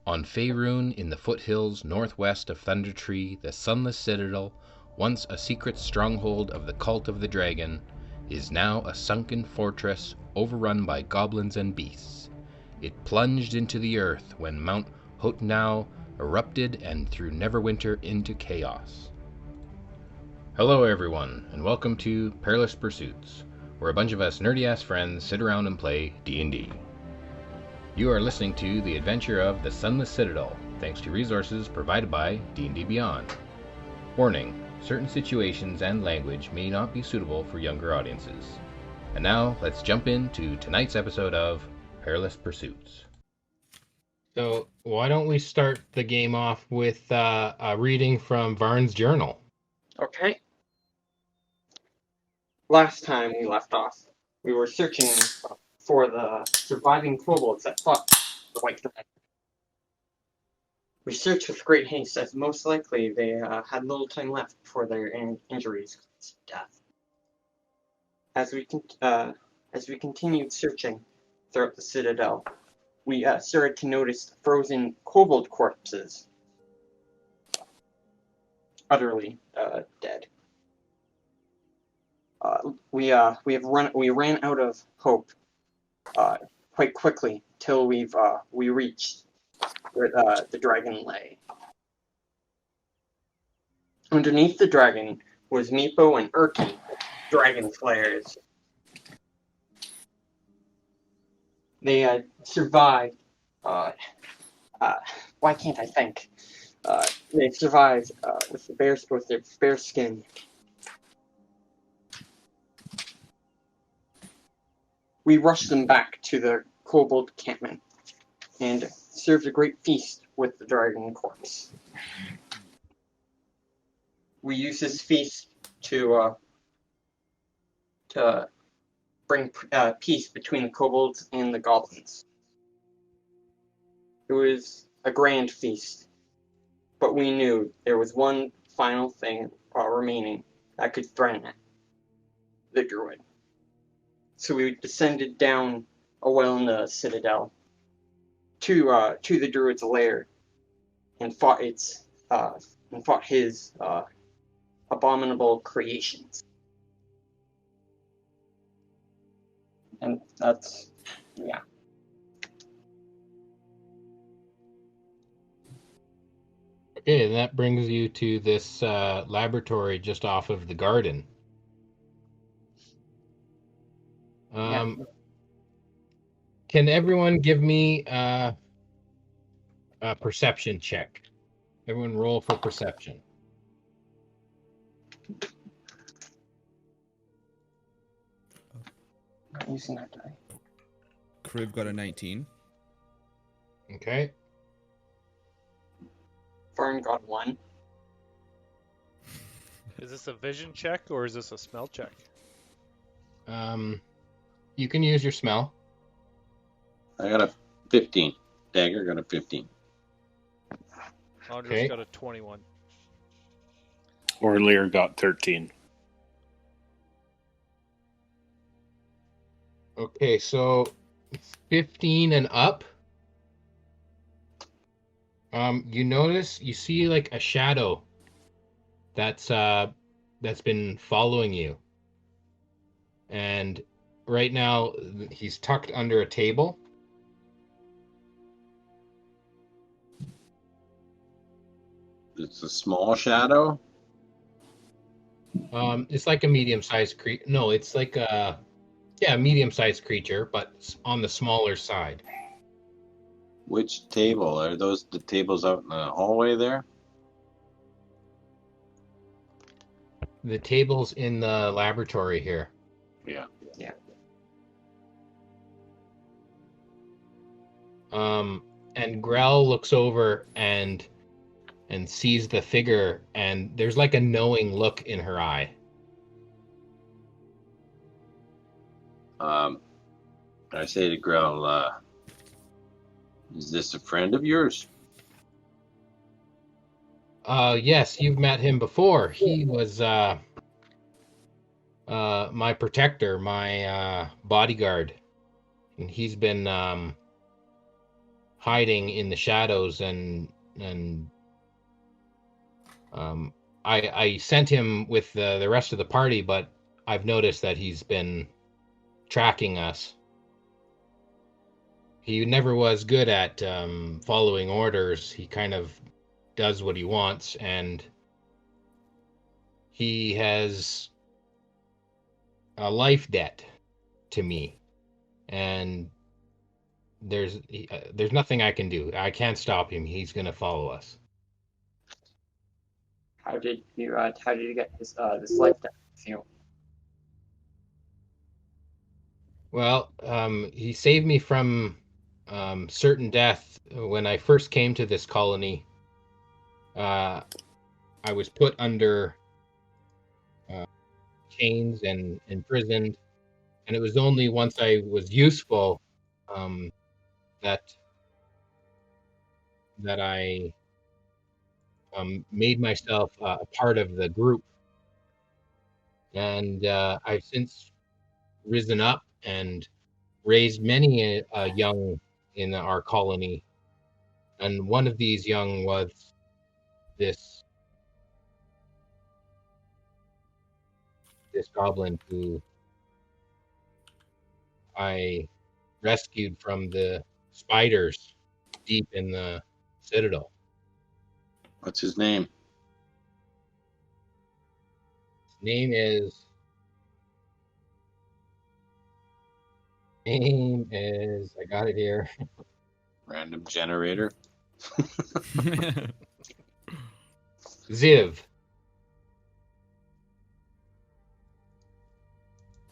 On Faerun, in the foothills northwest of Thunder Tree, the Sunless Citadel, once a secret stronghold of the Cult of the Dragon, is now a sunken fortress overrun by goblins and beasts. It plunged into the earth when Mount Hotnau erupted and threw Neverwinter into chaos. Hello everyone, and welcome to Perilous Pursuits, where a bunch of us nerdy-ass friends sit around and play D&D. You are listening to the adventure of the Sunless Citadel, thanks to resources provided by D&D Beyond. Warning, certain situations and language may not be suitable for younger audiences. And now, let's jump into tonight's episode of Perilous Pursuits. So, why don't we start the game off with a reading from Varn's journal? Okay. Last time we left off, we were searching for the surviving kobolds that fought the White Dragon. We searched with great haste, as most likely they had little time left before their injuries caused death. As we continued searching throughout the Citadel, we started to notice frozen kobold corpses, utterly dead. We ran out of hope quite quickly till we reached where the dragon lay. Underneath the dragon was Meepo and Urki, dragon slayers. They survived. Why can't I think? They survived with their bear skin. We rushed them back to the kobold encampment and served a great feast with the dragon corpse. We used this feast to bring peace between the kobolds and the goblins. It was a grand feast, but we knew there was one final thing remaining that could threaten it: the druid. So we descended down a well in the Citadel to the druid's lair and fought his abominable creations. And that's, yeah. Okay, and that brings you to this laboratory just off of the garden. Can everyone give me a perception check? Everyone roll for perception. Not using that die. Crib got a 19. Okay. Fern got 1. Is this a vision check or is this a smell check? You can use your smell. I got a 15. Dagger got a 15. Andres got a 21. Orlear got 13. Okay, so 15 and up. You see like a shadow that's been following you. And right now he's tucked under a table. It's a small shadow. It's like a medium-sized creature. No, it's like a medium-sized creature, but on the smaller side. Which table? Are those the tables out in the hallway there? The table's in the laboratory here. Yeah. And Grell looks over and sees the figure, and there's like a knowing look in her eye. I say to Grell, is this a friend of yours? Yes, you've met him before. He was my protector, my bodyguard. And he's been hiding in the shadows, and I sent him with the rest of the party, but I've noticed that he's been tracking us. He never was good at following orders. He kind of does what he wants, and he has a life debt to me. And there's nothing I can do. I can't stop him. He's gonna follow us. How did you get this life debt with you? Well, he saved me from certain death when I first came to this colony. I was put under chains and imprisoned, and it was only once I was useful that I made myself a part of the group, and I've since risen up and raised many young in our colony, and one of these young was this goblin who I rescued from the spiders deep in the Citadel. What's his name? His name is I got it here. Random generator. Ziv.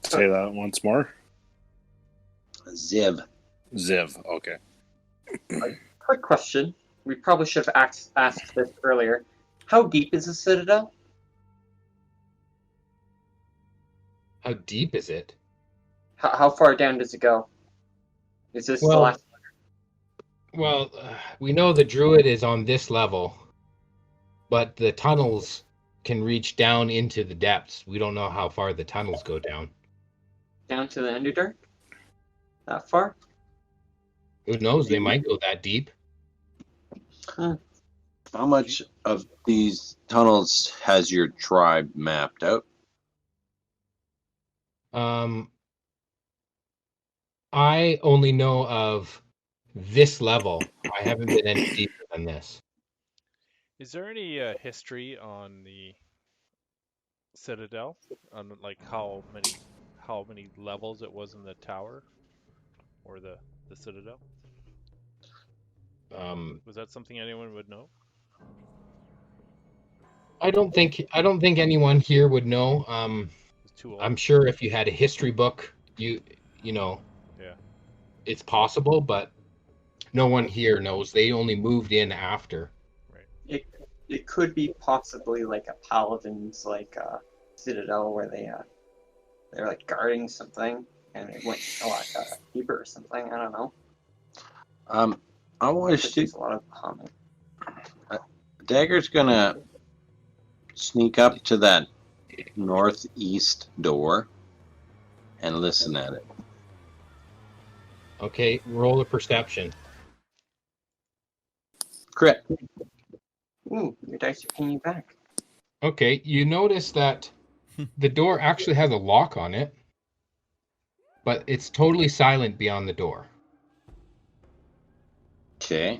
Say that once more. Ziv. Ziv. Okay. Quick question. We probably should have asked this earlier. How deep is the Citadel? How deep is it? How far down does it go? Is this the Well, last? Well, we know the druid is on this level, but the tunnels can reach down into the depths. We don't know how far the tunnels go down. Down to the Underdark? That far? Who knows? They might go that deep. Huh. How much of these tunnels has your tribe mapped out? I only know of this level. I haven't been any deeper than this. Is there any history on the Citadel? On like how many levels it was in the tower, or the Citadel? Was that something anyone would know? I don't think anyone here would know. It's too old. I'm sure if you had a history book, you know, Yeah. it's possible, but no one here knows. They only moved in after. Right. It could be possibly like a paladin's Citadel where they're like guarding something and it went a lot deeper or something. I don't know. I want to There's a lot of humming. Dagger's gonna sneak up to that northeast door and listen at it. Okay, roll a perception. Crit. Ooh, your dice are pinging back. Okay, you notice that the door actually has a lock on it, but it's totally silent beyond the door. Okay.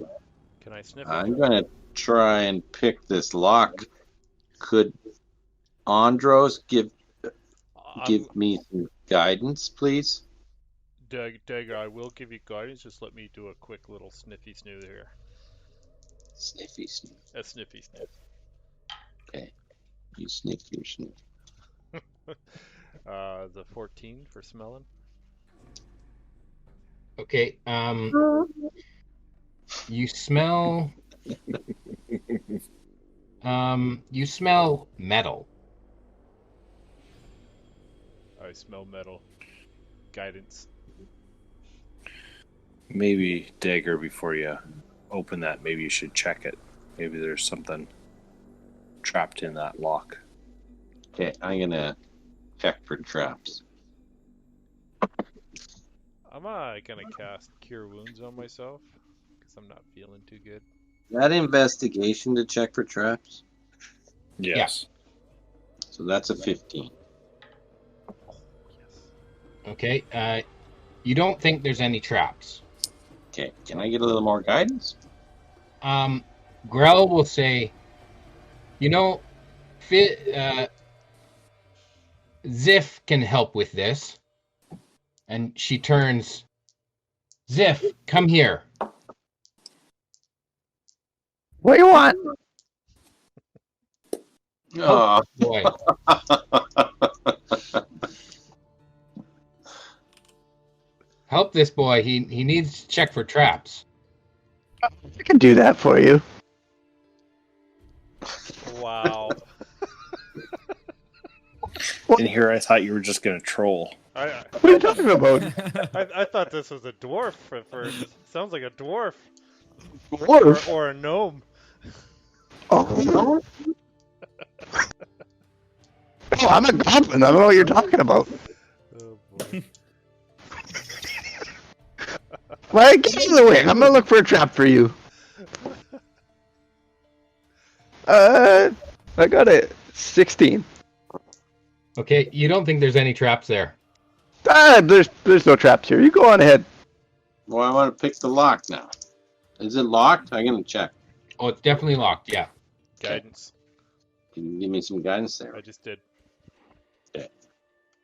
Can I sniff it? I'm gonna try and pick this lock. Could Andros give me some guidance, please? Dagger, I will give you guidance. Just let me do a quick little sniffy snoo here. Sniffy sniff. A sniffy sniff. Okay. You sniff your sniff. The 14 for smelling. Okay, you smell metal. I smell metal. Guidance. Maybe, Dagger, before you open that, maybe you should check it. Maybe there's something trapped in that lock. Okay, I'm gonna check for traps. I'm gonna cast Cure Wounds on myself, because I'm not feeling too good. That investigation to check for traps. Yes. So that's a 15. Okay. You don't think there's any traps. Okay, can I get a little more guidance? Grell will say, Ziff can help with this. And she turns, Ziff, come here. What do you want? Oh, Boy. Help this boy. He needs to check for traps. I can do that for you. Wow. In here, I thought you were just going to troll. What are you talking about? I thought this was a dwarf at first. Sounds like a dwarf. Dwarf? Or a gnome. Oh, oh, I'm a goblin. I don't know what you're talking about. Oh boy. Well, get out of the way. I'm gonna look for a trap for you. I got it. 16. Okay, you don't think there's any traps there. There's no traps here. You go on ahead. well, I want to pick the lock now. Is it locked? I'm going to check. Oh, it's definitely locked, yeah. Guidance. Can you give me some guidance there? I just did.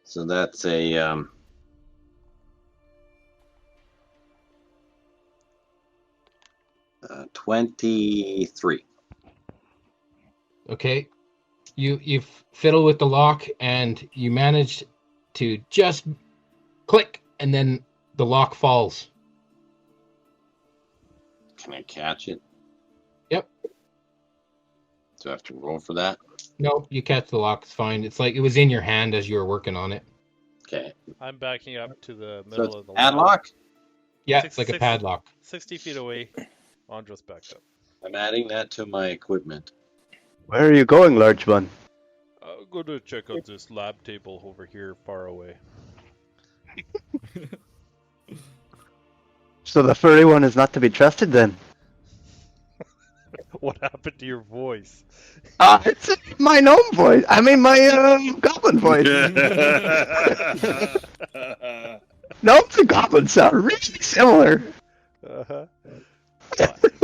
So that's a 23. Okay. You fiddle with the lock and you manage to just click and then the lock falls. Can I catch it? Yep. Do I have to roll for that? No, you catch the lock. It's fine. It's like it was in your hand as you were working on it. Okay. I'm backing up to the So middle it's of the padlock? Yeah, Six- it's like a six- padlock. 60 feet away. Andros backed up. I'm adding that to my equipment. Where are you going, large one? I'm going to check out this lab table over here far away. So the furry one is not to be trusted then? What happened to your voice? It's my gnome voice. I mean, my goblin voice. Gnomes and goblins sound really similar. Uh-huh.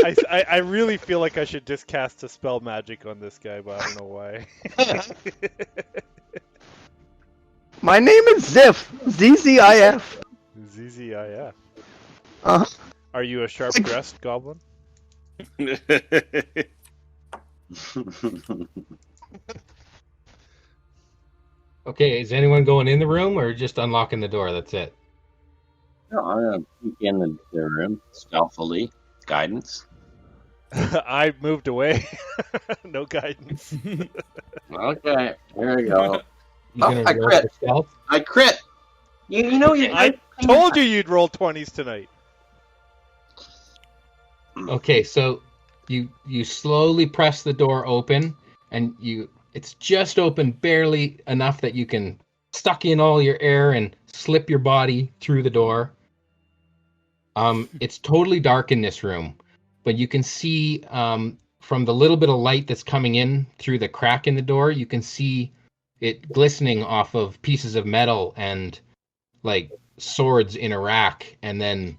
I really feel like I should just cast a spell magic on this guy, but I don't know why. My name is Ziff. ZZIF. ZZIF. Uh-huh. Are you a sharp-dressed goblin? Okay, is anyone going in the room or just unlocking the door? That's it. No, I'm going to peek in the room stealthily. Guidance. I moved away. No guidance. Okay, here we go. You Oh, gonna I roll crit. for stealth? I crit. You know you. I told you you'd roll 20s tonight. Okay, so you slowly press the door open and it's just open barely enough that you can suck in all your air and slip your body through the door. It's totally dark in this room, but you can see from the little bit of light that's coming in through the crack in the door, you can see it glistening off of pieces of metal and like swords in a rack, and then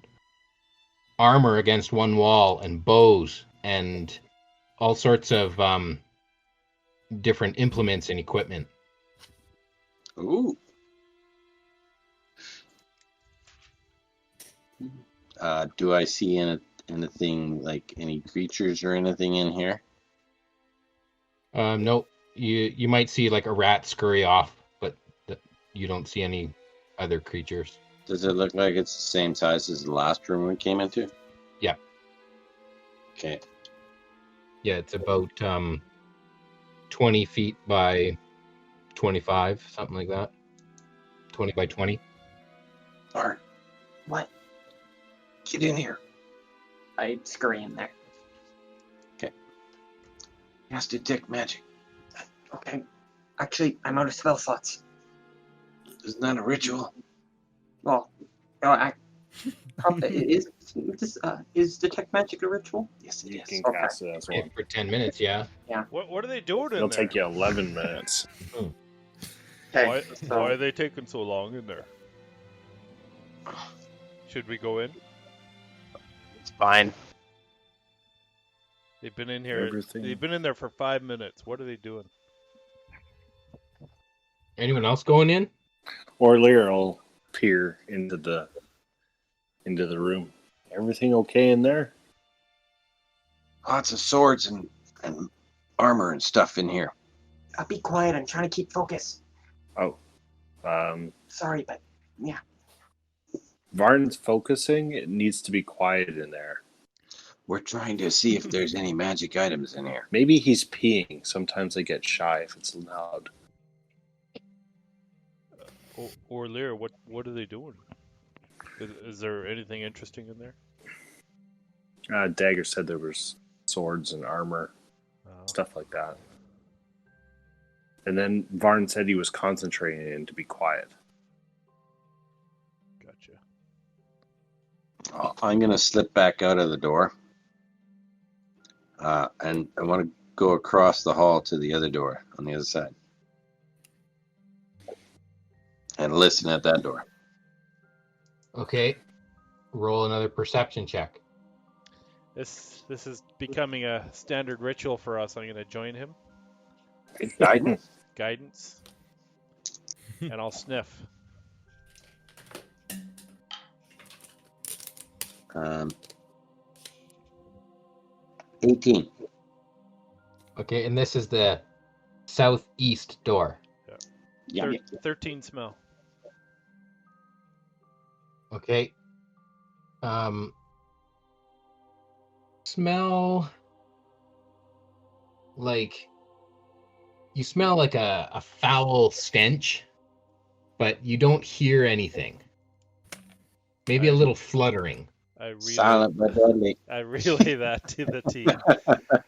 armor against one wall and bows and all sorts of different implements and equipment. Ooh. Do I see anything like any creatures or anything in here? Nope. You might see like a rat scurry off, but you don't see any other creatures. Does it look like it's the same size as the last room we came into? Yeah. Okay. Yeah, it's about 20 feet by 25, something like that. 20 by 20. Bart, what? Get in here. I scurry in there. He has to detect magic. Okay. Actually, I'm out of spell slots. Isn't that a ritual? Well, no, Is detect magic a ritual? Yes, it You is. can Okay. cast it as Yeah, one. for 10 minutes, yeah. What are they doing in It'll there? take you 11 minutes. Okay. Why are they taking so long in there? Should we go in? It's fine. They've been in here. Everything. They've been in there for 5 minutes. What are they doing? Anyone else going in? Or Lear will peer into the room. Everything okay in there? Lots of swords and armor and stuff in here. Be quiet. I'm trying to keep focus. Oh. Sorry, but Varn's focusing. It needs to be quiet in there. We're trying to see if there's any magic items in here. Maybe he's peeing. Sometimes they get shy if it's loud. Or Lear, what are they doing? Is there anything interesting in there? Dagger said there was swords and armor, stuff like that. And then Varn said he was concentrating in to be quiet. Gotcha. I'm going to slip back out of the door. And I want to go across the hall to the other door on the other side. And listen at that door. Okay. Roll another perception check. This is becoming a standard ritual for us. I'm going to join him. Guidance? Guidance. And I'll sniff. 18. Okay, and this is the southeast door. Yeah. 13 smell. Okay. Smell like you smell like a foul stench, but you don't hear anything. Maybe a little fluttering. Silent but deadly. I relay that to the team.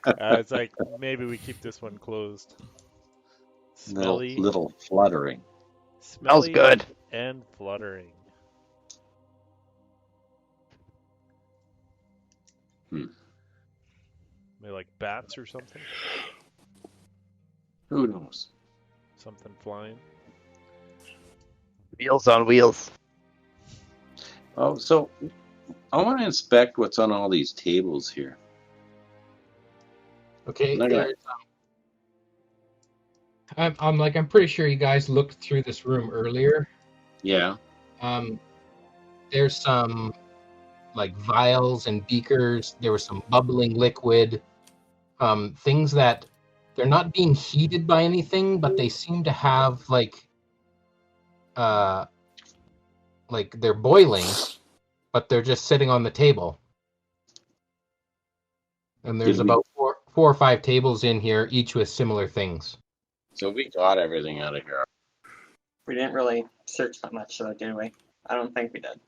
It's like maybe we keep this one closed. Smelly, Little fluttering. Smells smelly good. and fluttering. Maybe like bats or something. Who knows? Something flying. Wheels on wheels. Oh, so I want to inspect what's on all these tables here. Okay. Okay. there's, I'm pretty sure you guys looked through this room earlier. Yeah. There's some like vials and beakers. There was some bubbling liquid. Things that they're not being heated by anything, but they seem to have like they're boiling, but they're just sitting on the table. And there's about four or five tables in here, each with similar things. So we got everything out of here. we didn't really search that much, though, did we? I don't think we did.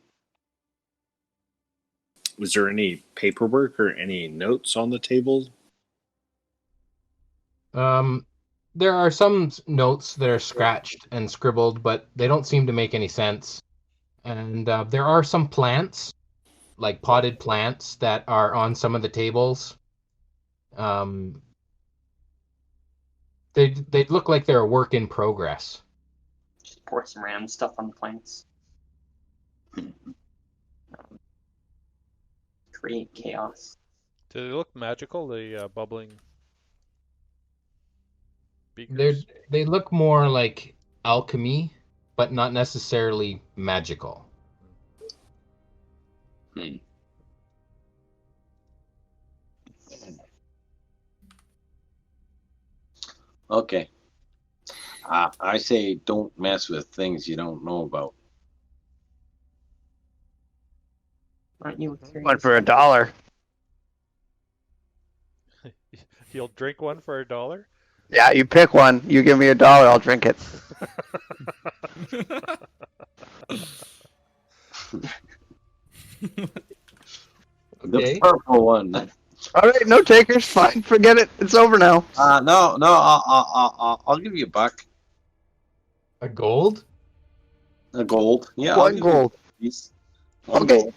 Was there any paperwork or any notes on the table? There are some notes that are scratched and scribbled, but they don't seem to make any sense. And there are some plants, like potted plants, that are on some of the tables. They look like they're a work in progress. Just pour some random stuff on the plants. Create chaos. Do they look magical? The bubbling beakers? They look more like alchemy, but not necessarily magical. Okay. I say don't mess with things you don't know about. Aren't you curious? One for $1. You'll drink one for $1? Yeah, you pick one. You give me $1, I'll drink it. The purple one. All right, no takers. Fine, forget it. It's over now. No. I'll give you $1. A gold? A gold. Yeah. One gold. One Okay. gold.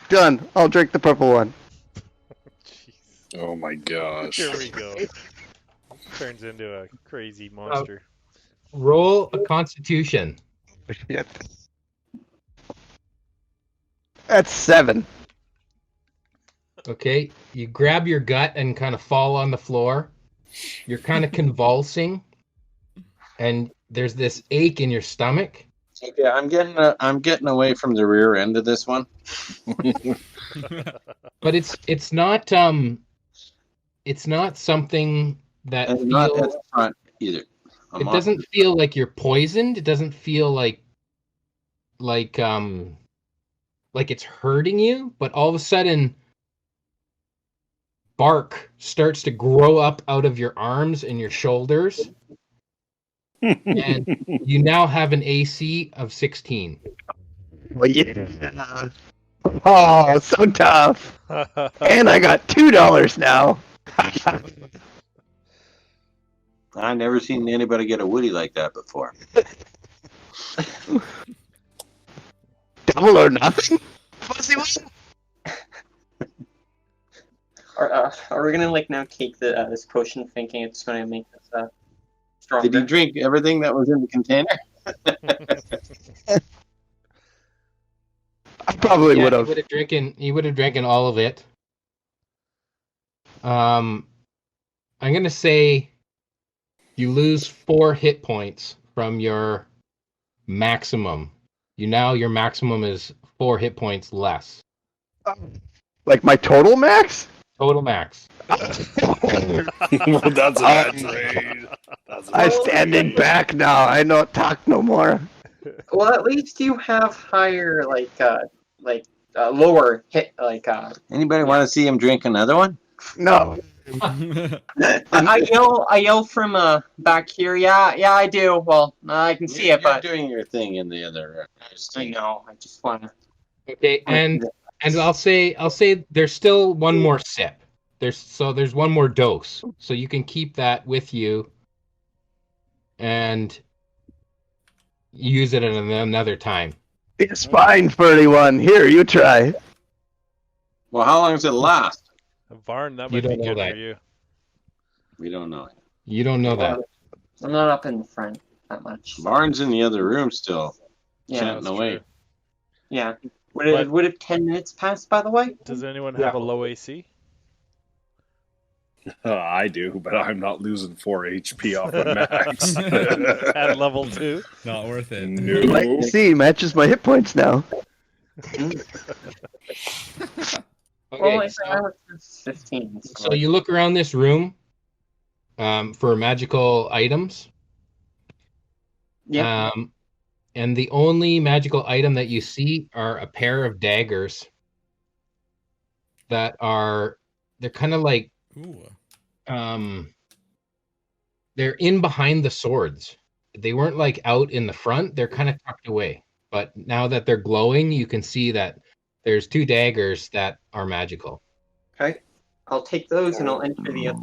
Done. I'll drink the purple one. Jeez. Oh my gosh. Here we go. Turns into a crazy monster. Roll a Constitution. Shit. That's 7. Okay, you grab your gut and kind of fall on the floor. You're kind of convulsing, and there's this ache in your stomach. Okay, I'm getting away from the rear end of this one. But it's not something that And not at feels. the front either. It doesn't feel like you're poisoned. It doesn't feel like it's hurting you. But all of a sudden, bark starts to grow up out of your arms and your shoulders, and you now have an AC of 16. Well, yeah. Oh, so tough. And I got $2 now. I've never seen anybody get a Woody like that before. Double or nothing? Fuzzy one? Are we gonna like now take this potion, thinking it's gonna make us stronger? Did he drink everything that was in the container? I probably would He have. would have drinking all of it. I'm gonna say you lose 4 hit points from your maximum. Your maximum is 4 hit points less. Like my total max? Total max. Well, that's a bad trade. I'm standing back now. I don't talk no more. Well, at least you have higher lower hit Anybody want to see him drink another one? No. I yell from back here. Yeah, I do. Well, I can see it, You're but doing your thing in the other. I know. I just wanna. Okay, and I'll say there's still one more sip. There's one more dose, so you can keep that with you and use it at another time. It's fine, 31. Here, you try. Well, how long does it last? Varn, that You might be don't know good that. for you. We don't know. You don't know that. I'm not up in the front that much. Barnes in the other room still. Yeah, Chanting that's away. true. Yeah. But- Would have 10 minutes passed, by the way? Does anyone have a low AC? I do, but I'm not losing 4 HP off my max. At level 2? Not worth it. Like, No. see, matches my hit points now. Well, Okay, I was 15. so you look around this room for magical items. Yeah. And the only magical item that you see are a pair of daggers they're kind of like Ooh. they're in behind the swords. They weren't like out in the front, they're kind of tucked away. But now that they're glowing, you can see that there's 2 daggers that are magical. Okay. I'll take those and I'll enter the other.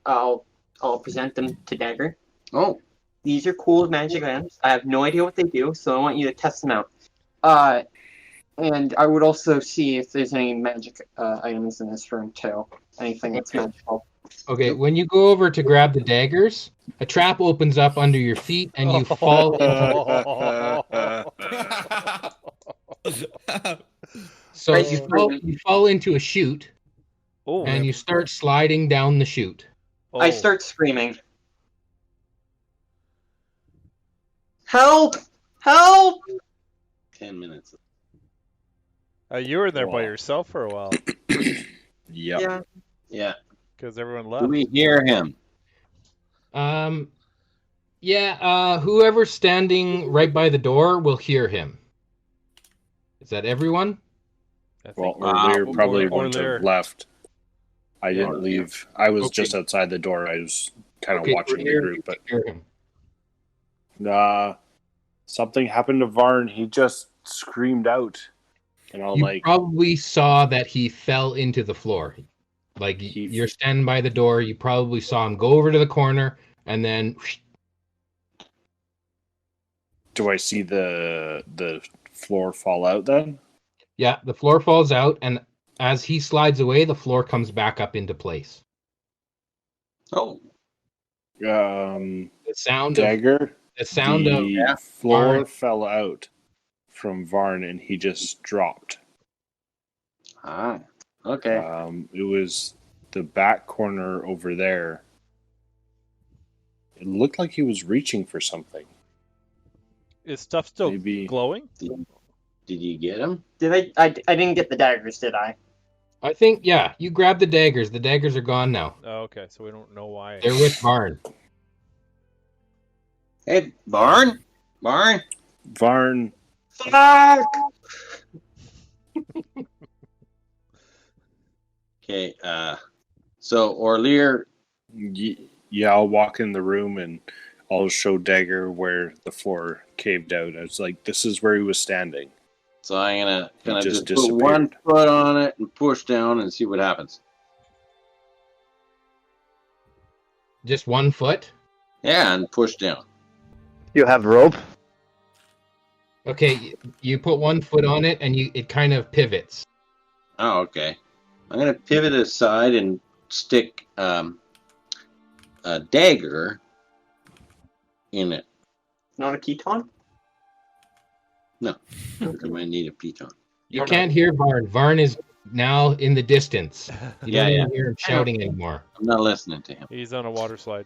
I'll present them to Dagger. Oh, these are cool magic items. I have no idea what they do, so I want you to test them out. And I would also see if there's any magic items in this room too. Anything that's magical. Okay, when you go over to grab the daggers, a trap opens up under your feet and you fall into So you fall into a chute Oh, and you start sliding down the chute. I start screaming. Help! Help! 10 minutes. You were there by Wow. yourself for a while Yep. Yeah. Yeah. because everyone Do left. we hear him? Whoever's standing right by the door will hear him. Is that everyone? I Well, think earlier Wow. probably Or wouldn't there. have left. I didn't leave. I was Okay. just outside the door. I was kind of Okay, watching the Rainier, group, you but can hear him. something happened to Varn. He just screamed out, and I was You like, probably saw that he fell into the floor. Like you're standing by the door, you probably saw him go over to the corner and then "Do I see the floor fall out then?" Yeah, the floor falls out, and as he slides away, the floor comes back up into place. Oh, The sound of Dagger. the sound of The floor fell out from Varn, and he just dropped. okay. It was the back corner over there. It looked like he was reaching for something. Is stuff still Maybe- glowing? Did you get him? Did I didn't get the daggers, did I? I think, yeah, you grabbed the daggers. The daggers are gone now. Oh, okay, so we don't know why. They're with Varn. Hey, Barn? Varn, Fuck! Okay, so Orlear, yeah, I'll walk in the room and I'll show Dagger where the floor caved out. I was like, this is where he was standing. so I'm gonna kind of just just put one disappeared. foot on it and push down and see what happens. Just 1 foot? Yeah, and push down. You have rope? Okay, you put 1 foot on it, and it kind of pivots. Oh, okay. I'm gonna pivot aside and stick a dagger in it. Not a keton? No, I might need a piton. You can't hear Varn. Varn is now in the distance. You Yeah, don't yeah. even hear him shouting anymore. I'm not listening to him. He's on a water slide.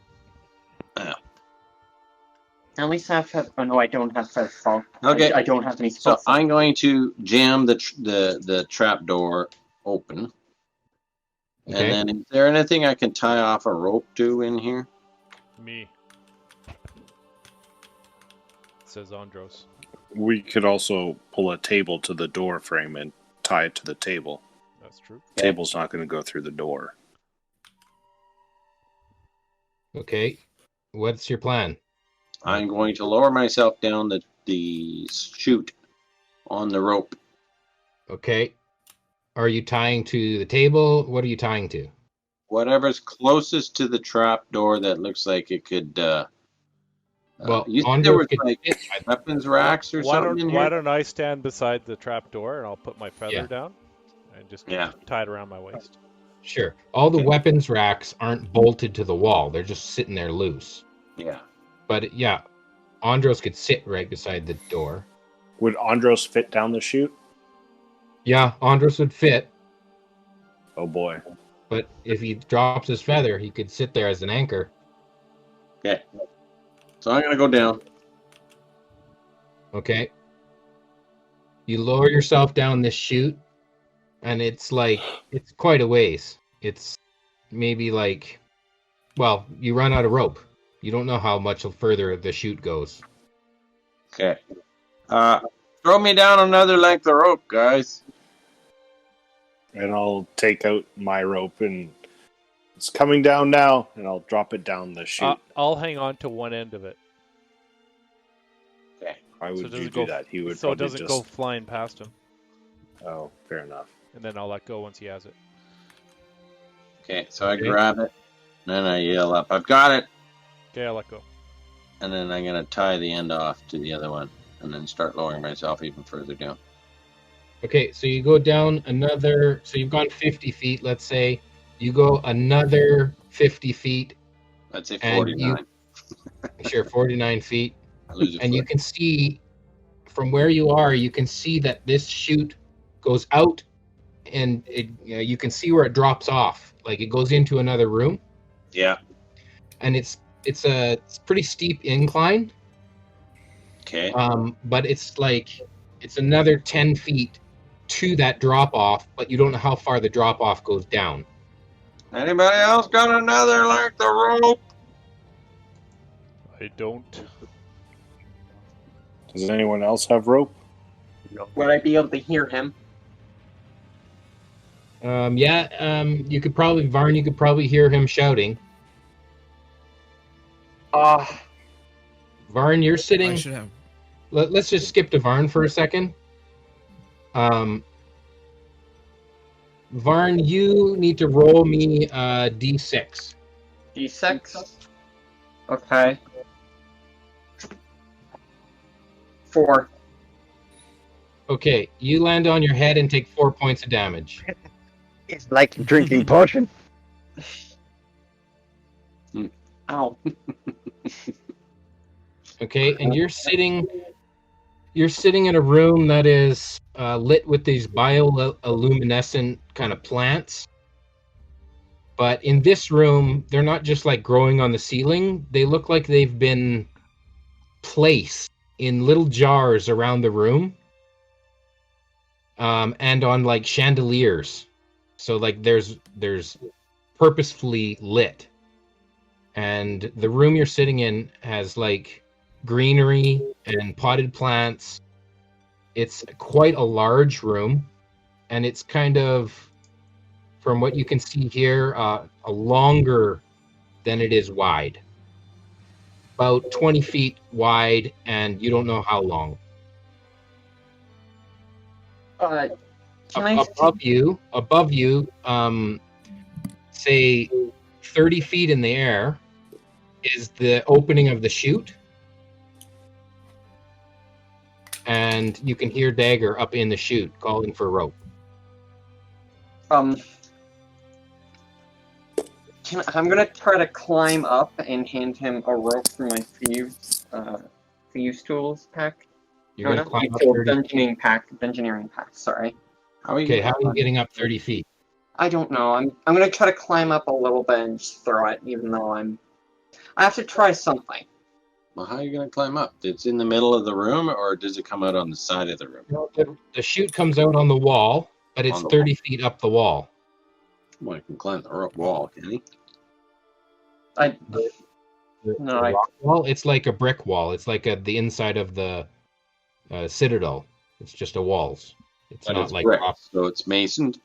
At least I have. Oh no, I don't have feather fall. Okay. I don't have any So spells. I'm going to jam the trap door open. Okay. And then, is there anything I can tie off a rope to in here? Me. Says Andros. We could also pull a table to the door frame and tie it to the table. That's true. The table's not going to go through the door. Okay. What's your plan? I'm going to lower myself down the chute on the rope. Okay. Are you tying to the table? What are you tying to? Whatever's closest to the trap door that looks like it could. Well, you said Andros there was could like fit- weapons racks or something in Why here. don't I stand beside the trap door and I'll put my feather Yeah. down and just Yeah. tie it around my waist. Sure. All the Okay. weapons racks aren't bolted to the wall. They're just sitting there loose. Yeah. But yeah, Andros could sit right beside the door. Would Andros fit down the chute? Yeah, Andros would fit, Oh boy. but if he drops his feather, he could sit there as an anchor. Okay. So I'm gonna go down. Okay. You lower yourself down this chute, and it's quite a ways. It's maybe you run out of rope. You don't know how much further the chute goes. Okay. Throw me down another length of rope, guys. And I'll take out my rope and it's coming down now, and I'll drop it down the chute. I'll hang on to one end of it. Okay. Why so would it doesn't you go do that? He would so it probably doesn't just. go flying past him, Oh, fair enough. and then I'll let go once he has it. Okay. So I Okay. grab it, then I yell up, "I've got it!" Okay, I'll let go. And then I'm gonna tie the end off to the other one, and then start lowering myself even further down. Okay, so you go down another. So you've gone 50 feet, let's say. You go another 50 feet. I'd say And 49. Sure, 49 feet. I lose a And you foot. can see from where you are, you can see that this chute goes out, and you can see where it drops off. Like it goes into another room, Yeah. and it's a pretty steep incline. Okay. But it's another 10 feet to that drop off, but you don't know how far the drop off goes down. Anybody else got another length of rope? I don't. Does anyone else have rope? Would I be able to hear him? You could probably, Varn, you could probably hear him shouting. Varn, you're I sitting. should have. Let's just skip to Varn for a second. Varn, you need to roll me a d6. D6. Okay. 4. Okay, you land on your head and take 4 points of damage. It's like drinking potion. Ow. Okay, and you're sitting in a room that is lit with these bioluminescent kind of plants. But in this room, they're not just like growing on the ceiling. They look like they've been placed in little jars around the room, and on like chandeliers. So like there's purposefully lit. And the room you're sitting in has like greenery and potted plants. It's quite a large room, and it's kind of, from what you can see here, a longer than it is wide. About 20 feet wide, and you don't know how long. Can I Above you, say 30 feet in the air, is the opening of the chute. And you can hear Dagger up in the chute calling for rope. I'm gonna try to climb up and hand him a rope from my thieves tools pack. You're going to climb up 30 feet. Dungeoneering pack. Sorry. How are you? Okay, how are you getting up 30 feet? I don't know. I'm gonna try to climb up a little bit and just throw it, even though I have to try something. Well, how are you going to climb up? It's in the middle of the room, or does it come out on the side of the room? No, the chute comes out on the wall, but it's 30 feet up the wall. Well, I can climb the rope wall, can he? Wall, it's like a brick wall. It's like the inside of the Citadel. It's just a walls. It's not like brick, so it's masoned.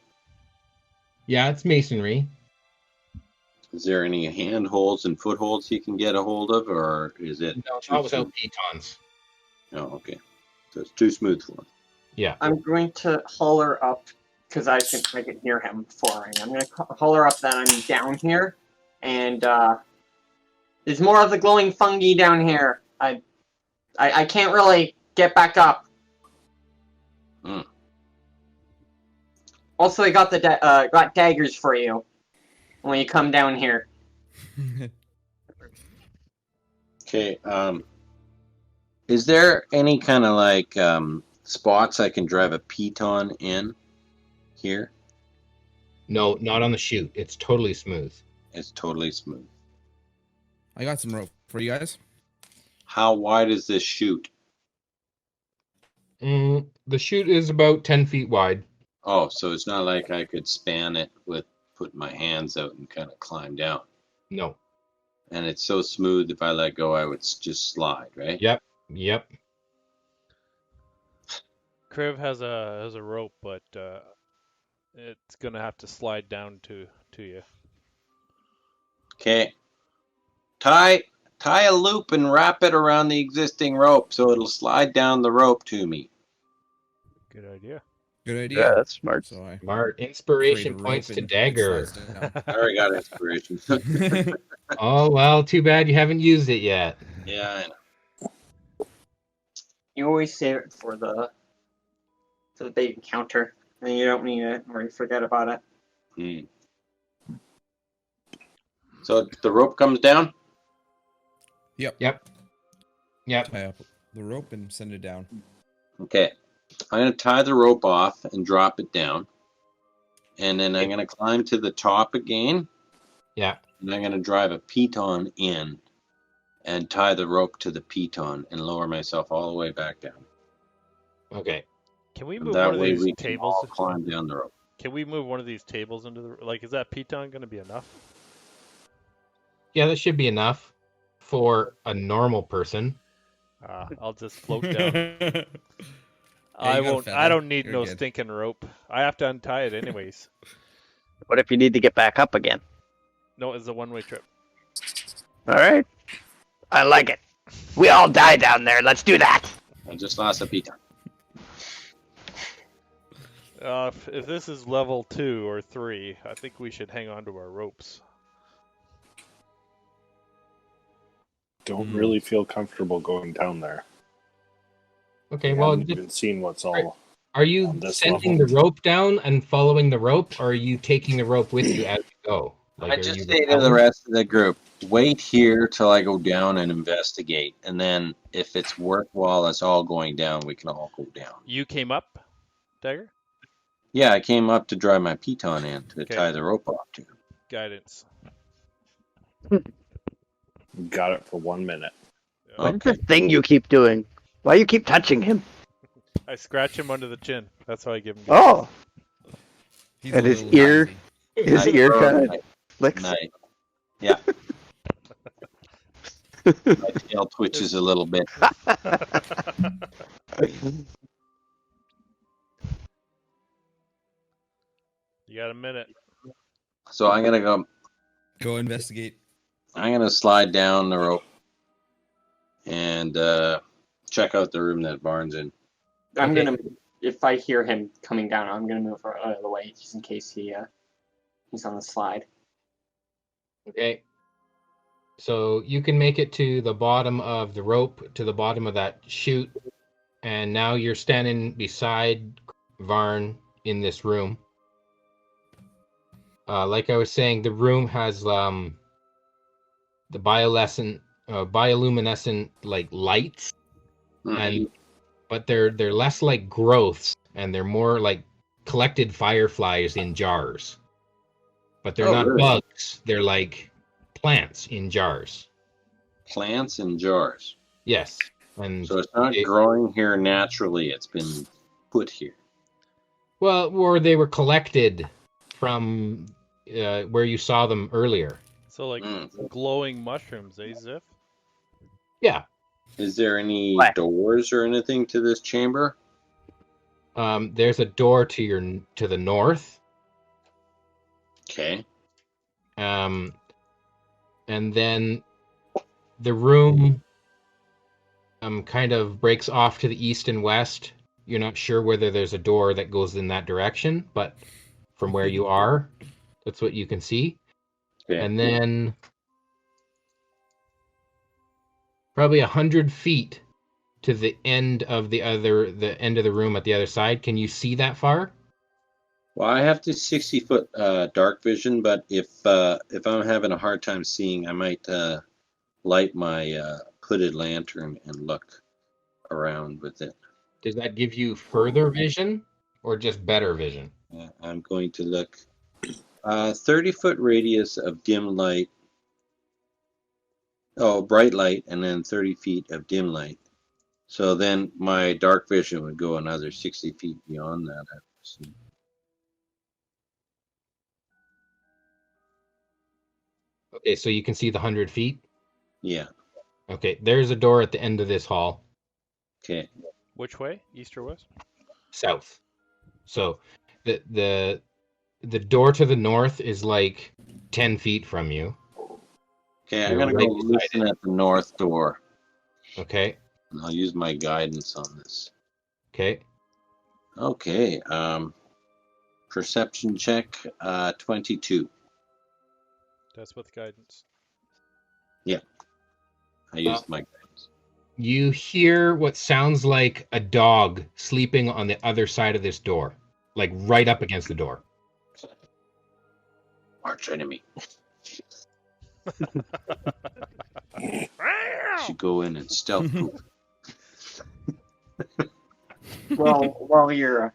Yeah, it's masonry. Is there any handholds and footholds he can get a hold of, or is it? No, not without pitons. Oh, okay. So it's too smooth for him. Yeah. I'm going to holler up because I can hear him falling. I'm going to holler up that I'm down here, and there's more of the glowing fungi down here. I can't really get back up. Mm. Also, I got got daggers for you when you come down here. Okay. Is there any kind of like spots I can drive a piton in here? No, not on the chute. It's totally smooth. It's totally smooth. I got some rope for you guys. How wide is this chute? The chute is about 10 feet wide. Oh, so it's not like I could span it with putting my hands out and kind of climb down. No. And it's so smooth, if I let go, I would just slide, right? Yep. Kriv has a rope, but it's gonna have to slide down to you. Okay. Tie a loop and wrap it around the existing rope so it'll slide down the rope to me. Good idea. Good idea. Yeah, that's smart. So I Smart. Inspiration points to Dagger. I already got inspiration. Oh, well, too bad you haven't used it yet. Yeah, I know. You always save it for the big encounter, and you don't need it, or you forget about it. Hmm. So the rope comes down? Yep. Yep. Tie up the rope and send it down. Okay. I'm going to tie the rope off and drop it down. And then I'm going to climb to the top again. Yeah. And I'm going to drive a piton in and tie the rope to the piton and lower myself all the way back down. Okay. Can we And move that one of way these we can tables? all climb down the rope. Can we move one of these tables into the is that piton gonna be enough? Yeah, that should be enough for a normal person. I'll just float down. Yeah, I you got a won't. feather. I don't need You're no good. stinking rope. I have to untie it anyways. What if you need to get back up again? No, it's a one-way trip. All right. I like it. We all die down there. Let's do that. I just lost a piton. If this is level 2 or 3, I think we should hang on to our ropes. Don't really feel comfortable going down there. Okay, I well, haven't even seen what's all Are you On this sending level. the rope down and following the rope, or are you taking the rope with you as you go? Like, I are just you say to the rappelling? rest of the group, wait here till I go down and investigate. And then if it's worthwhile us all going down, we can all go down. You came up, Dagger? Yeah, I came up to drive my piton in to Okay. tie the rope off to. Guidance. Got it for 1 minute. What's the thing you keep doing? Why you keep touching him? I scratch him under the chin. That's how I give him. Oh, He's And a his little ear- lazy. his Nice ear road, kind of nice. flicks. Nice. Yeah. My tail twitches a little bit. You got a minute. So I'm gonna go. Go investigate. I'm gonna slide down the rope and check out the room that Varn's in. I'm Okay. gonna, if I hear him coming down, I'm gonna move out of the way just in case he's on the slide. Okay. So you can make it to the bottom of the rope, to the bottom of that chute, and now you're standing beside Varn in this room. Like I was saying, the room has the bioluminescent like lights, and but they're less like growths, and they're more like collected fireflies in jars. But they're Oh, not really? bugs; they're like plants in jars. Plants in jars. Yes, and So it's not they- growing here naturally. It's been put here. well, or they were collected from where you saw them earlier. So like Mm. glowing mushrooms, eh, Ziff? Yeah. Is there any What? doors or anything to this chamber? There's a door to the north. Okay. And then the room kind of breaks off to the east and west. You're not sure whether there's a door that goes in that direction, but from where you are, that's what you can see. Okay. And then probably 100 feet to the end of the end of the room at the other side. Can you see that far? Well, I have this 60-foot dark vision, but if I'm having a hard time seeing, I might light my hooded lantern and look around with it. Does that give you further vision or just better vision? I'm going to look 30-foot radius of dim light. Oh, bright light, and then 30 feet of dim light. So then my dark vision would go another 60 feet beyond that. I assume. Okay, so you can see the 100 feet? Yeah. Okay, there's a door at the end of this hall, Okay. Which way? East or west? south. So the door to the north is like 10 feet from you. Okay, I'm You're gonna right go beside listen at the north door, Okay, and I'll use my guidance on this. okay. Okay. Perception check 22. That's with guidance. I used my guidance. You hear what sounds like a dog sleeping on the other side of this door, like right up against the door. Arch enemy. Should go in and stealth move. Well, while you're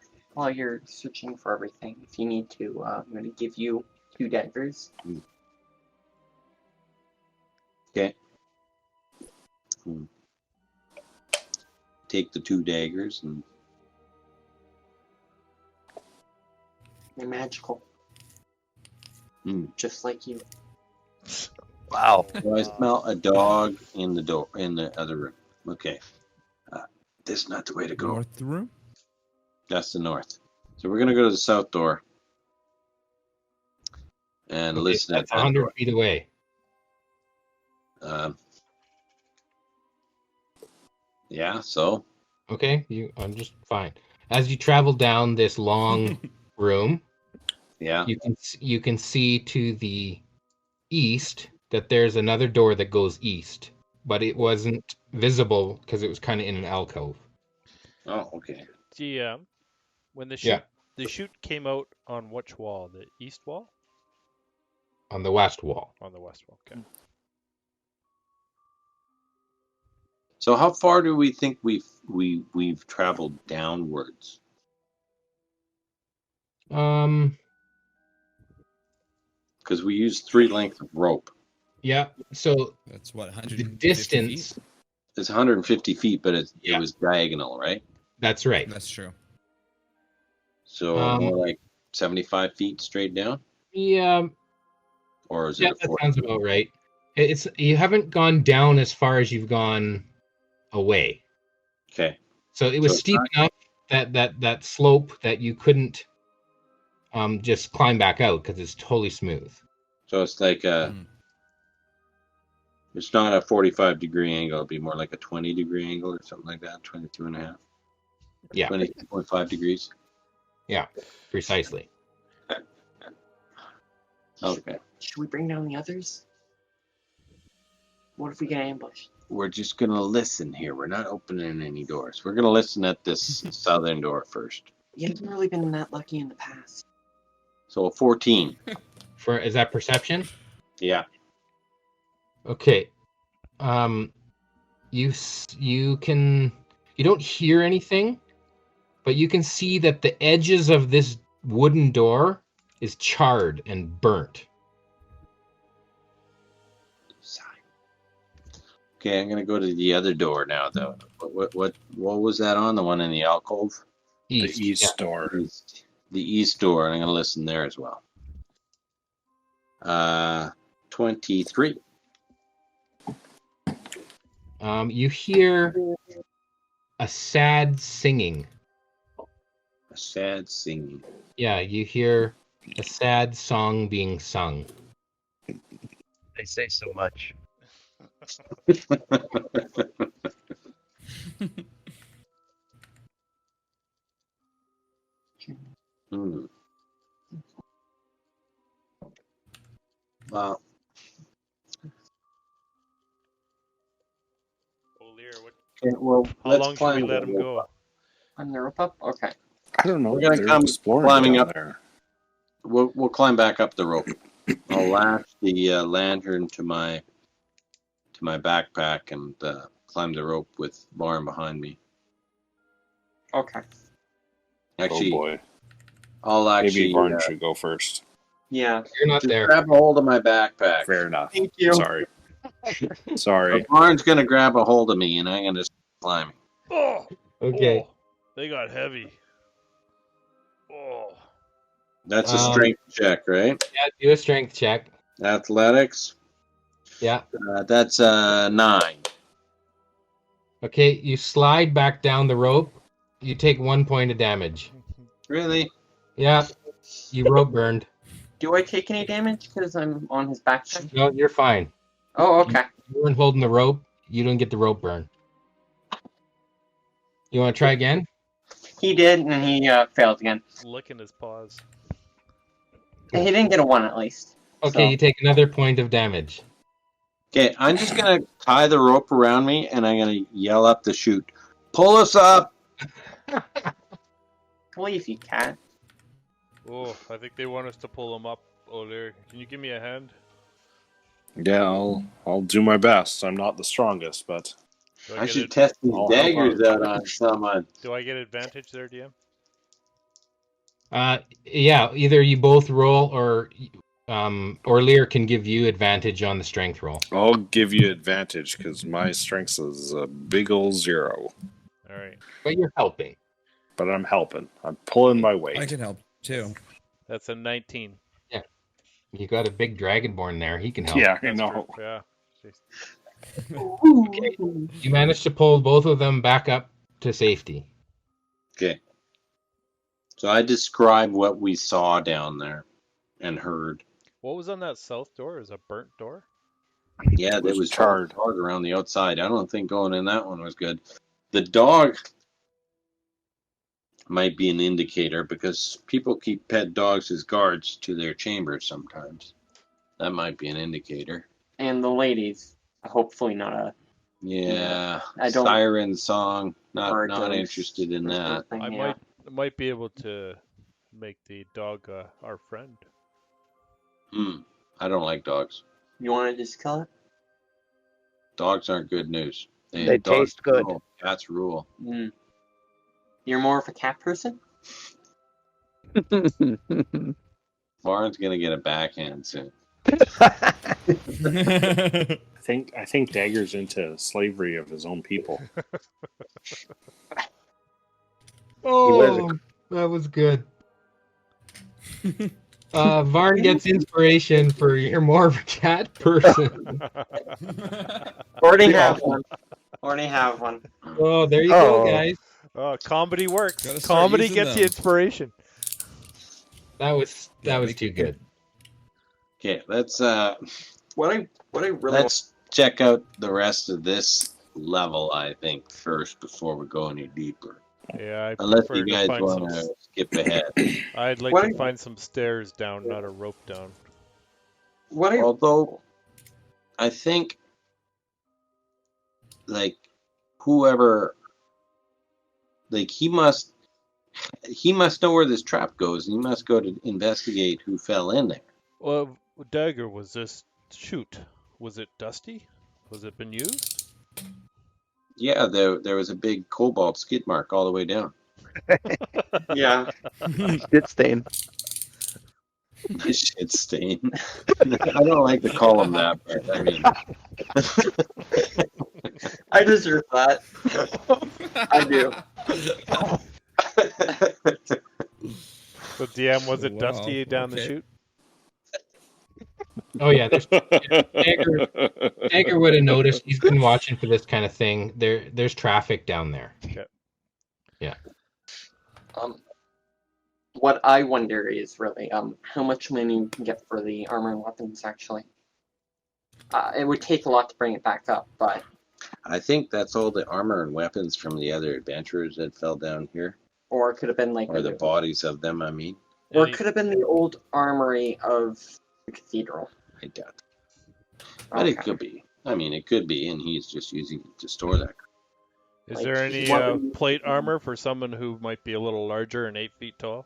searching for everything, if you need to, I'm gonna give you 2 daggers. Okay. Take the 2 daggers and They're magical, just like you. Wow. so I smell a dog in the other room. Okay. This is not the way to go. North the room. That's the north. So we're gonna go to the south door and Okay, listen at that's that 100 door. feet away. Yeah. So Okay, I'm just fine. As you travel down this long room, yeah. you can see to the east that there's another door that goes east, but it wasn't visible because it was kind of in an alcove. Oh, okay. GM, When the Yeah. chute came out on which wall? The east wall? On the west wall. On the west wall. Okay. So how far do we think we've traveled downwards? Because we used 3 lengths of rope. Yeah. So That's what, the 150 distance. feet? It's 150 feet, but it Yeah. was diagonal, right? That's right. That's true. So more like 75 feet straight down, Yeah. or is Yeah, it a that 40? sounds about right. It's you haven't gone down as far as you've gone away. Okay. So it was So it's steep enough that slope that you couldn't just climb back out because it's totally smooth. So it's like it's not a 45-degree angle. It'd be more like a 20-degree angle or something like that. 22 and a half. Yeah. 22.5 degrees. Yeah, precisely. Okay. Should we bring down the others? What if we get ambushed? We're just going to listen here. We're not opening any doors. We're going to listen at this southern door first. You haven't really been that lucky in the past. So a 14. Is that perception? Yeah. Okay. You don't hear anything, but you can see that the edges of this wooden door is charred and burnt. Okay, I'm going to go to the other door now, though. What was that on? The one in the alcove? East. The east door. The east door, and I'm going to listen there as well. 23. You hear a sad singing. A sad singing. Yeah, you hear a sad song being sung. They say so much. Well, O'Lear, okay, well, how let's long should we climb let the him rope go? up. On the rope up? Okay. I don't know. We're gonna They're come exploring climbing down up. there. We'll climb back up the rope. I'll lash the lantern to my backpack and climb the rope with Barn behind me. Okay. Actually, Oh boy. I'll actually Maybe Varn should go first. Yeah. You're not just there. grab a hold of my backpack. Fair enough. Thank you. Sorry. Sorry. Barn's gonna grab a hold of me, and I'm gonna start climbing. Oh, Okay. oh, they got heavy. Oh, That's a strength check, right? Yeah, do a strength check. Athletics. Yeah. That's 9. Okay, you slide back down the rope. You take 1 point of damage. Really? Yeah, you rope burned. Do I take any damage because I'm on his backpack? No, you're fine. Oh, okay. You weren't holding the rope. You don't get the rope burn. You want to try again? He did, and he failed again. licking his paws. He didn't get a 1 at least. Okay, So- you take another point of damage. Okay, I'm just gonna tie the rope around me, and I'm gonna yell up the chute, "Pull us up!" Believe you can. Oh, I think they want us to pull him up, O'Lear. Can you give me a hand? Yeah, I'll do my best. I'm not the strongest, but Do I get should it- test these I'll help daggers out. out on someone. Do I get advantage there, DM? Yeah, either you both roll or Lear can give you advantage on the strength roll. I'll give you advantage because my strength is a big ol' 0. All right. But you're helping. But I'm helping. I'm pulling my I weight. can help too. That's a 19. You got a big dragonborn there. He can help. Yeah, I That's know. true. Yeah. Okay. You managed to pull both of them back up to safety. Okay. So I describe what we saw down there and heard. What was on that south door? Is a burnt door? Yeah, It there was was charred. charred around the outside. I don't think going in that one was good. The dog might be an indicator because people keep pet dogs as guards to their chambers sometimes. That might be an indicator. And the ladies, hopefully not a Yeah, I don't- siren song. Not bird not dogs interested in or that. something, I yeah. I might be able to make the dog our friend. I don't like dogs. You want to just kill it? Dogs aren't good news. They dogs taste good. rule. Cats rule. Mm. You're more of a cat person? Lauren's gonna get a backhand soon. I think Dagger's into slavery of his own people. Oh, that was good. Varn gets inspiration for you're more of a cat person. Already have one. Already have one. Oh, there you go, Oh. guys. Comedy works. Gotta start Comedy using gets them. you inspiration. That was Yeah, too good. Okay, let's What I really check out the rest of this level. I think first before we go any deeper. Yeah, I Unless prefer you to guys find want some. to skip ahead. I'd like What to I- find some stairs down, not a rope down. what I Although I think like whoever like he must know where this trap goes and he must go to investigate who fell in there. Well, Dagger, was this chute? Was it dusty? Was it been used? Yeah, there was a big cobalt skid mark all the way down. yeah. Shit stain. Shit stain. I don't like to call him that, but I mean I deserve that. I do. So DM, was it Wow, dusty down the okay. chute? Oh yeah, Dagger would have noticed. He's been watching for this kind of thing. There's traffic down there. Okay. What I wonder is really how much money you can get for the armor and weapons actually. It would take a lot to bring it back up, but I think that's all the armor and weapons from the other adventurers that fell down here. or it could have been like Or the bodies of them, I mean. or Any- it could have been the old armory of the cathedral. I doubt it. But it Okay. could be. I mean, it could be, and he's just using it to store that. Is Like, there any what- plate armor for someone who might be a little larger and 8 feet tall?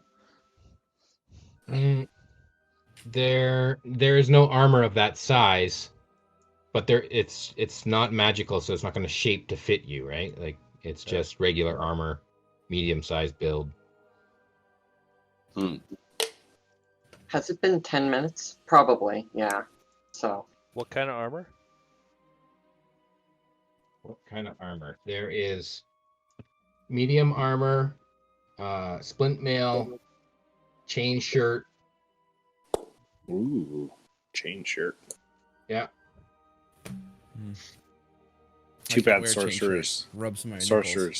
There is no armor of that size, but it's not magical, so it's not going to shape to fit you, right? Like it's just regular armor, medium-sized build. Has it been 10 minutes? Probably, yeah. So What kind of armor? What kind of armor? There is medium armor, splint mail, chain shirt. Ooh, chain shirt. Yeah. Too I can't bad wear chain sorcerers. shirt. Rub some of my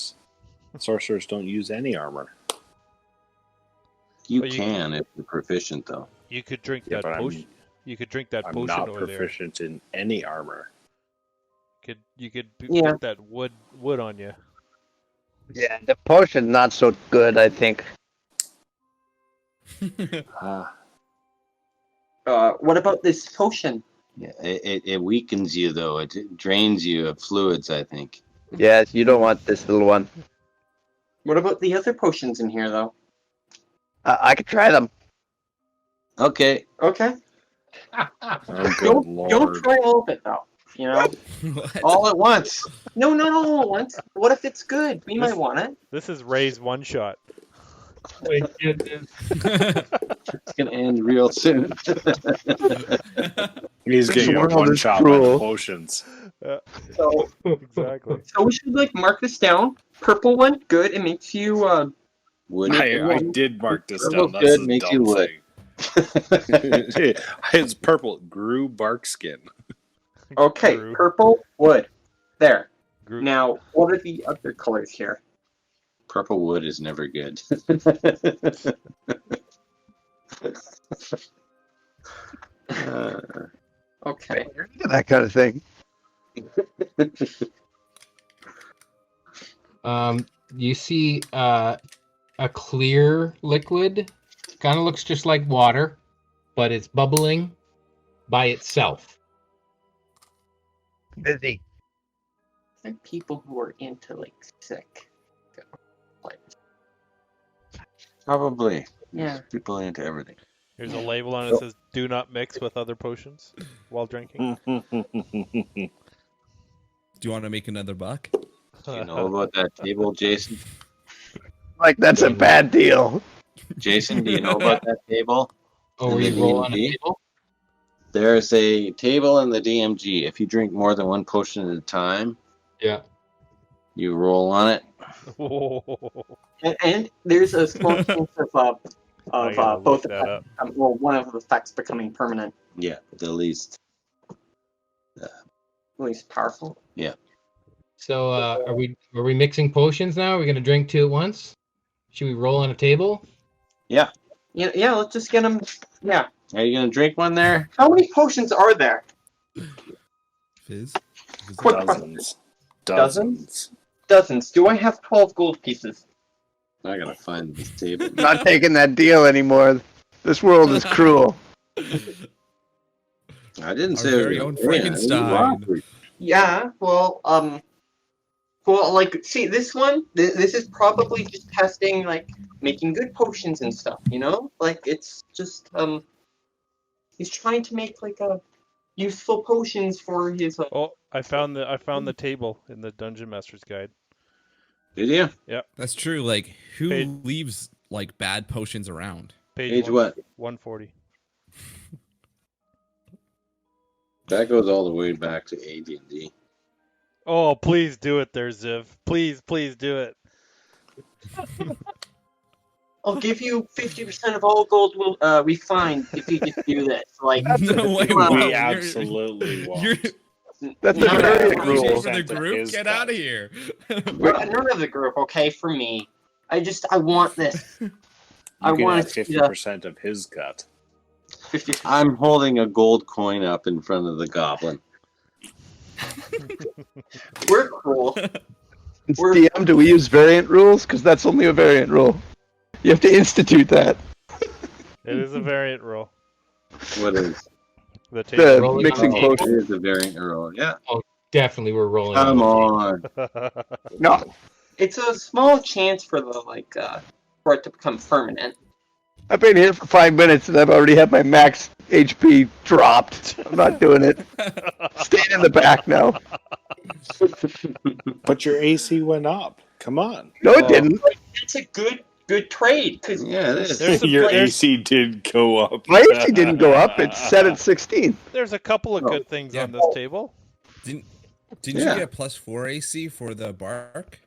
Sorcerers don't use any armor. You But you- can if you're proficient, though. You could drink Yeah, that but potion. You could drink that I'm potion not over there. proficient in any armor. You could Yeah. put that wood on you. Yeah, the potion's not so good, I think. Ah, what about this potion? Yeah, it weakens you, though. It drains you of fluids, I think. Yes, you don't want this little one. What about the other potions in here though? I could try them. Okay. Okay. oh, good Don't lord. try all of it though. You know? What? All at once. No, not all at once. What if it's good? We This- might want it. This is Ray's one shot. Wait, goodness. It's going to end real soon. He's getting a world one is shot by cruel. the potions. So Exactly. so we should like mark this down. Purple one, good. It makes you Wood. I did mark this Purple's down. good, That's a makes dumb you wood. thing. It's purple. Grew bark skin. okay, True. purple wood. There. Group. Now, what are the other colors here? Purple wood is never good. Okay. That kind of thing. You see a clear liquid. Kind of looks just like water, but it's bubbling by itself. Busy. And people who are into like sick. Like, Probably. Yeah. People into everything. Here's a label on it that says "Do not mix with other potions while drinking." Hmm. Do you want to make another buck? Do you know about that table, Jason? Like that's a bad deal. Jason, do you know about that table? Oh, in where the you roll on a DMG? table? There's a table in the DMG. If you drink more than one potion at a time, Yeah. you roll on it. And there's a small chance I gotta of both look that effects, well, one of the effects becoming permanent, Yeah, the least. at least powerful. Yeah. So are we mixing potions now? Are we gonna drink two at once? Should we roll on a table? Yeah, let's just get them. Yeah. Are you gonna drink one there? How many potions are there? Fizz? Quick Dozens. Dozens? Dozens. Do I have 12 gold pieces? I gotta find this table. Not taking that deal anymore. This world is cruel. I didn't Our say very it own was a win. Frankenstein. Yeah, well, like, see, this one, this is probably just testing, like, making good potions and stuff, you know? Like, it's just, he's trying to make, like, useful potions for his, Oh, I found the table in the Dungeon Master's Guide. Did you? That's true. Like, who Page- leaves like bad potions around? Page what? 140. That goes all the way back to AD&D. Oh, please do it there, Ziv. Please do it. I'll give you 50% of all gold we find if you just do this. Like, No way. Well, Wow, We you're- absolutely won't. That's a none, very You're rule. for the group. Get out of here. none of the group, okay, for me. I want this. I You can want have to see 50% of his cut. 50%. I'm holding a gold coin up in front of the goblin. We're cool. DM, do we use variant rules? Because that's only a variant rule. You have to institute that. It is a variant rule. What is? The table. The Rolling mixing on Oh, potions. it is a variant rule. Yeah. Definitely, we're rolling. Come on. on. No, It's a small chance for for it to become permanent. I've been here for 5 minutes and I've already had my max HP dropped. I'm not doing it. Staying in the back now. But your AC went up. Come on. No, it didn't. It's a good trade because Yeah, it is. There's some Your there's, AC did go up. My AC didn't go up. It's set at 16. there's a couple of good things Yeah. on this table. Didn't Yeah. you get +4 AC for the bark?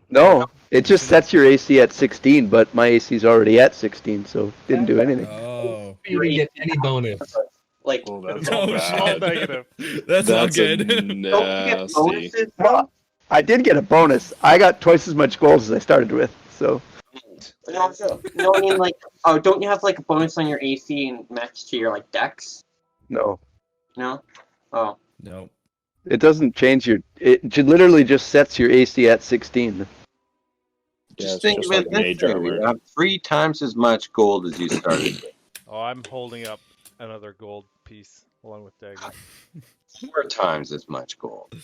No, it just sets your AC at 16, but my AC's already at 16, so didn't do anything. Oh. You didn't get any bonus. like Oh, that's Oh, all shit. bad. Negative. That's all That's good. don't you get nasty. bonuses. Well, I did get a bonus. I got twice as much gold as I started with, so No, I mean don't you have like a bonus on your AC and matched to your like dex? no. No. Oh. No. It doesn't change your. It literally just sets your AC at 16. Yeah, Just it's think just of like it this mage way. armor. You have 3 times as much gold as you started with. Oh, I'm holding up another gold piece along with dagger. 4 times as much gold.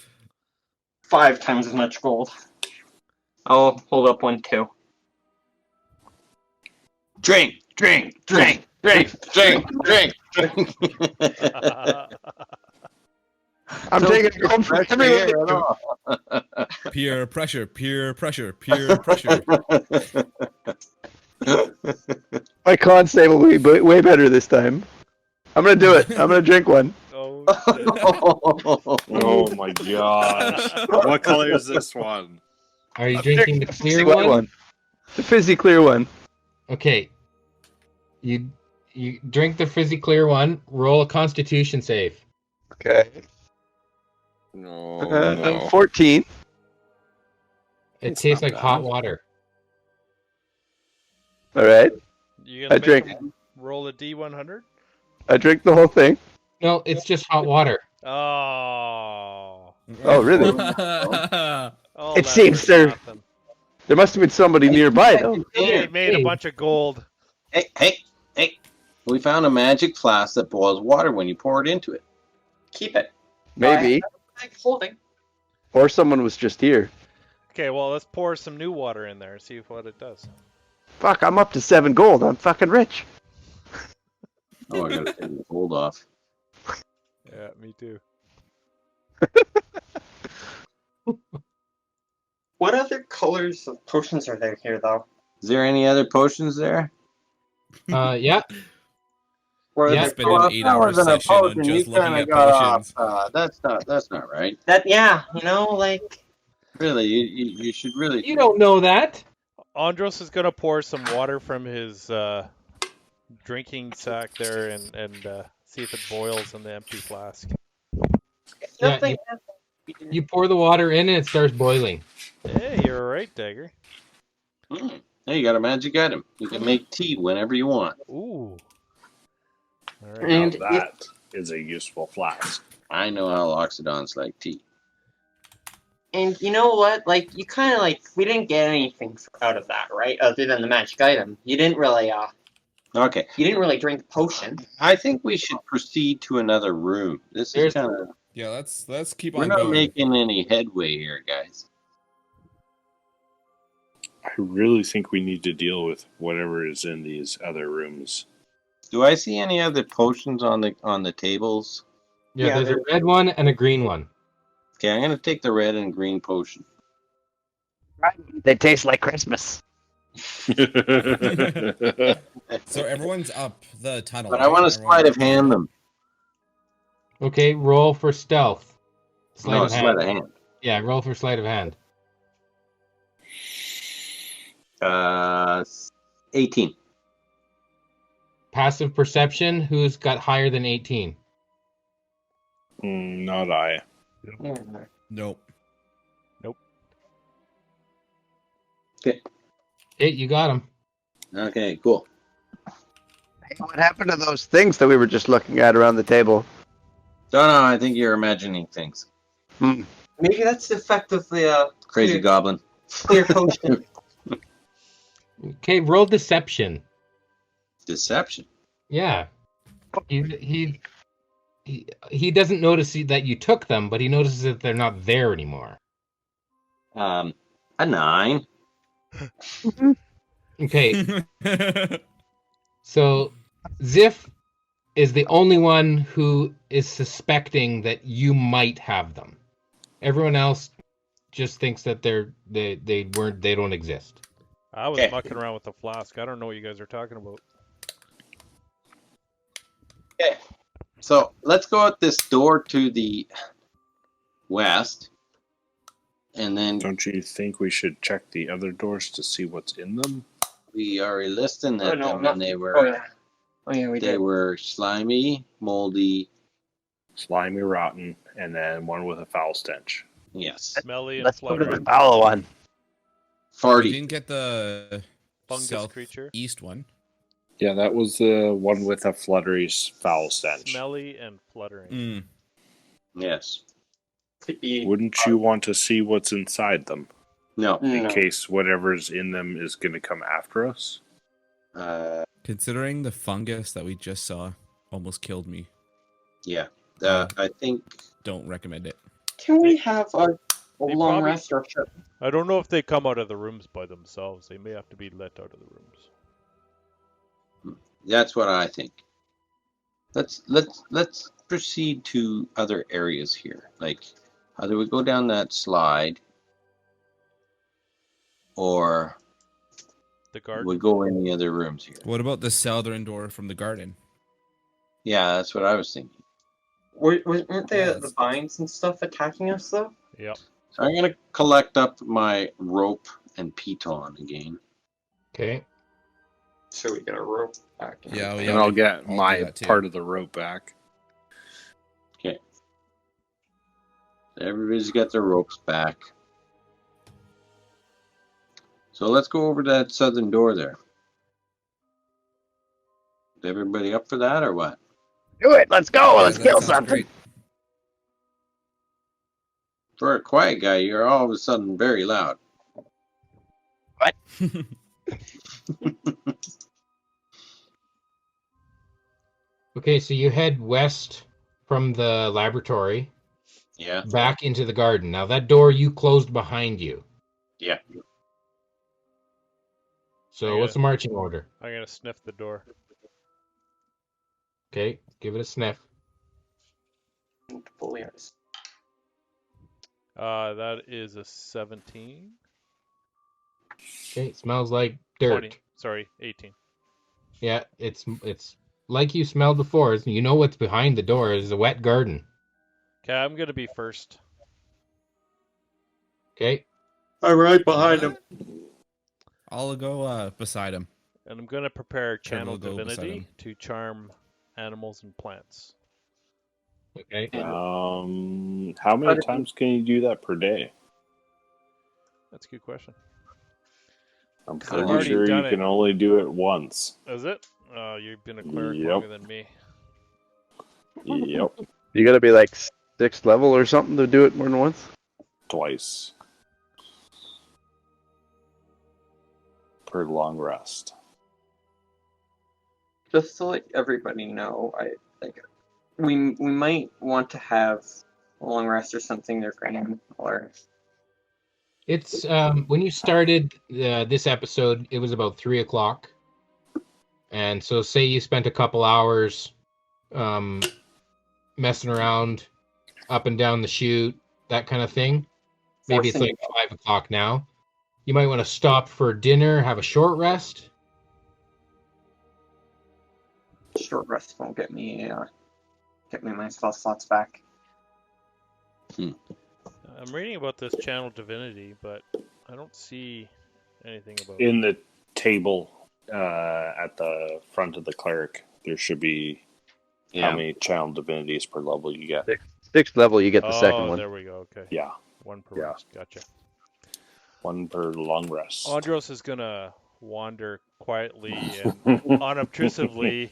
5 times as much gold. I'll hold up one too. Drink, drink, drink, drink, drink, drink, drink. I'm taking gold for Pressure everyone. here at all. Peer pressure, peer pressure, peer pressure. My con save will be way better this time. I'm gonna do it. I'm gonna drink one. Oh, shit. Oh my gosh. What color is this one? Are you I'm drinking the fizzy clear white one? The fizzy clear one. Okay. You drink the fizzy clear one. Roll a Constitution save. Okay. No. 14. It It's tastes not like bad. hot water. All right. You I gonna drink. make him roll a D100? I drink the whole thing. No, it's just hot water. Oh. Oh, really? Oh, It that's seems for there- nothing. There must have been somebody nearby, though. They made a bunch of gold. Hey, hey, hey. We found a magic flask that boils water when you pour it into it. Keep it. Maybe. Like holding. Or someone was just here. Okay, well, let's pour some new water in there and see what it does. Fuck, I'm up to 7 gold. I'm fucking rich. Oh, I gotta take the gold off. Yeah, me too. What other colors of potions are there here, though? Is there any other potions there? Yeah. Or are Yeah. there It's been an Well, if that 8-hour wasn't a session on potion, you just looking kind of at got potions. off. That's not right. that? Yeah, like Really, you should really. You don't know that. Andros is gonna pour some water from his drinking sack there and see if it boils in the empty flask. Yeah, nothing. You pour the water in and it starts boiling. Hey, you're right, Dagger. Hey, you got a magic item. You can make tea whenever you want. Ooh. All right. Now And that is a useful flask. I know how Loxodons like tea. And you know what? Like, you kind of we didn't get anything out of that, right? Other than the magic item. You didn't really Okay, drink the potion. I think we should proceed to another room. This is kind of. Yeah, let's keep We're on not going. making any headway here, guys. I really think we need to deal with whatever is in these other rooms. Do I see any other potions on the tables? Yeah, there's a red one and a green one. Okay, I'm gonna take the red and green potion. They taste like Christmas. So everyone's up the tunnel. But I want to sleight of hand them. Okay, roll for stealth. No, sleight of hand. Yeah, roll for sleight of hand. 18. Passive perception, who's got higher than 18? Not I. Nope. Okay. Hey, you got him. Okay, cool. Hey, what happened to those things that we were just looking at around the table? No, I think you're imagining things. Hmm. Maybe that's the effect of the Crazy goblin. clear potion. Okay, roll deception. Deception. Yeah. He doesn't notice that you took them, but he notices that they're not there anymore. A 9. Okay, so Ziff is the only one who is suspecting that you might have them. Everyone else just thinks that they don't exist. I was Okay. mucking around with the flask. I don't know what you guys are talking about. Okay. So let's go at this door to the west. And then Don't you think we should check the other doors to see what's in them? we are listing Oh, at no, them, not- and they were Oh yeah. Oh yeah, we they did. were slimy, moldy. Slimy, rotten, and then one with a foul stench. Yes, Smelly and Let's go to the fluttering. foul one. We farty. didn't get the Fungus creature. southeast one. Yeah, that was the one with a fluttery foul stench. Smelly and fluttering. Mm. Yes. Could be. Wouldn't you want to see what's inside them? No. In No. case whatever's in them is going to come after us? Considering the fungus that we just saw almost killed me, Yeah. I think. don't recommend it. Can we have a long probably- rest or shit? I don't know if they come out of the rooms by themselves. They may have to be let out of the rooms. That's what I think. Let's proceed to other areas here. Like, either we go down that slide, or The garden. we go in the other rooms here. What about the southern door from the garden? Yeah, that's what I was thinking. Weren't Yeah, the that's- vines and stuff attacking us though? Yep. So I'm gonna collect up my rope and piton again. Okay. So we get a rope back. Yeah, And I'll get I'll do my that too. part of the rope back. Everybody's got their ropes back. So let's go over to that southern door there. Is everybody up for that or what? Do it. Let's go. Yeah, Let's that kill sounds something. great. For a quiet guy, you're all of a sudden very loud. Okay, so you head west from the laboratory Yeah. back into the garden. Now that door you closed behind you. Yeah. So what's the marching order? I'm gonna sniff the door. Okay, give it a sniff. Fully honest. That is a 17. Okay, it smells like dirt. 20. Sorry, 18. Yeah, it's like you smelled before. You know what's behind the door is a wet garden. Okay, I'm gonna be first. Okay. I'm right behind him. I'll go beside him. And I'm gonna prepare Trevor channel will go beside divinity him. to charm animals and plants. Okay. How many times can you do that per day? That's a good question. I'm I've pretty already sure done you can it. only do it once. Is it? Oh, you've been a cleric Yep. longer than me. Yep. You gotta be like 6th level or something to do it more than once. Twice. Per long rest. Just to let everybody know, I think we might want to have a long rest or something. They're grand or It's when you started this episode, it was about 3 o'clock, and so say you spent a couple hours messing around up and down the chute, that kind of thing. Maybe it's like 5 o'clock now. You might want to stop for dinner, have a short rest. short rest won't get me my spell slots back. I'm reading about this channel divinity, but I don't see anything about In the table at the front of the cleric, there should be how many channel divinities per level you get. 6th level, you get the second one. There we go. Okay. Yeah. One per Yeah. rest. Gotcha. One per long rest. Andros is gonna wander quietly and unobtrusively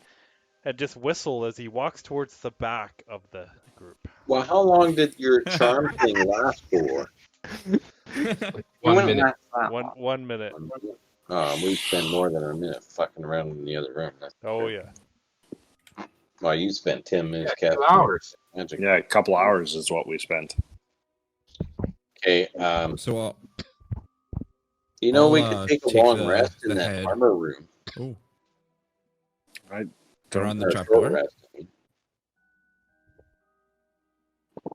and just whistle as he walks towards the back of the group. Well, how long did your charm thing last for? 1 minute. 1 minute. We spend more than a minute fucking around in the other room. That's Oh yeah. Well, you spent 10 minutes. Yeah, 2 hours. Magic. Yeah, a couple hours is what we spent. Okay. So You know, I'll, we could take a take long the- rest in the that head. armor room. oh, I turn on the Or a trap short door. rest.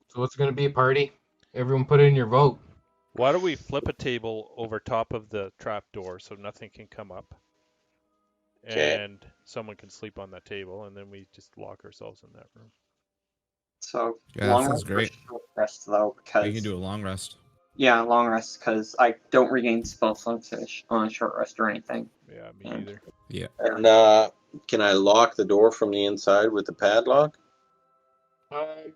So what's going to be a party? Everyone put in your vote. Why don't we flip a table over top of the trap door so nothing can come up? Okay. And someone can sleep on that table, and then we just lock ourselves in that room. So Yeah, that long sounds rest or great. short rest though, because You can do a long rest. yeah, long rest because I don't regain spell slots on a short rest or anything. Yeah, me And- neither. Yeah. And can I lock the door from the inside with the padlock? The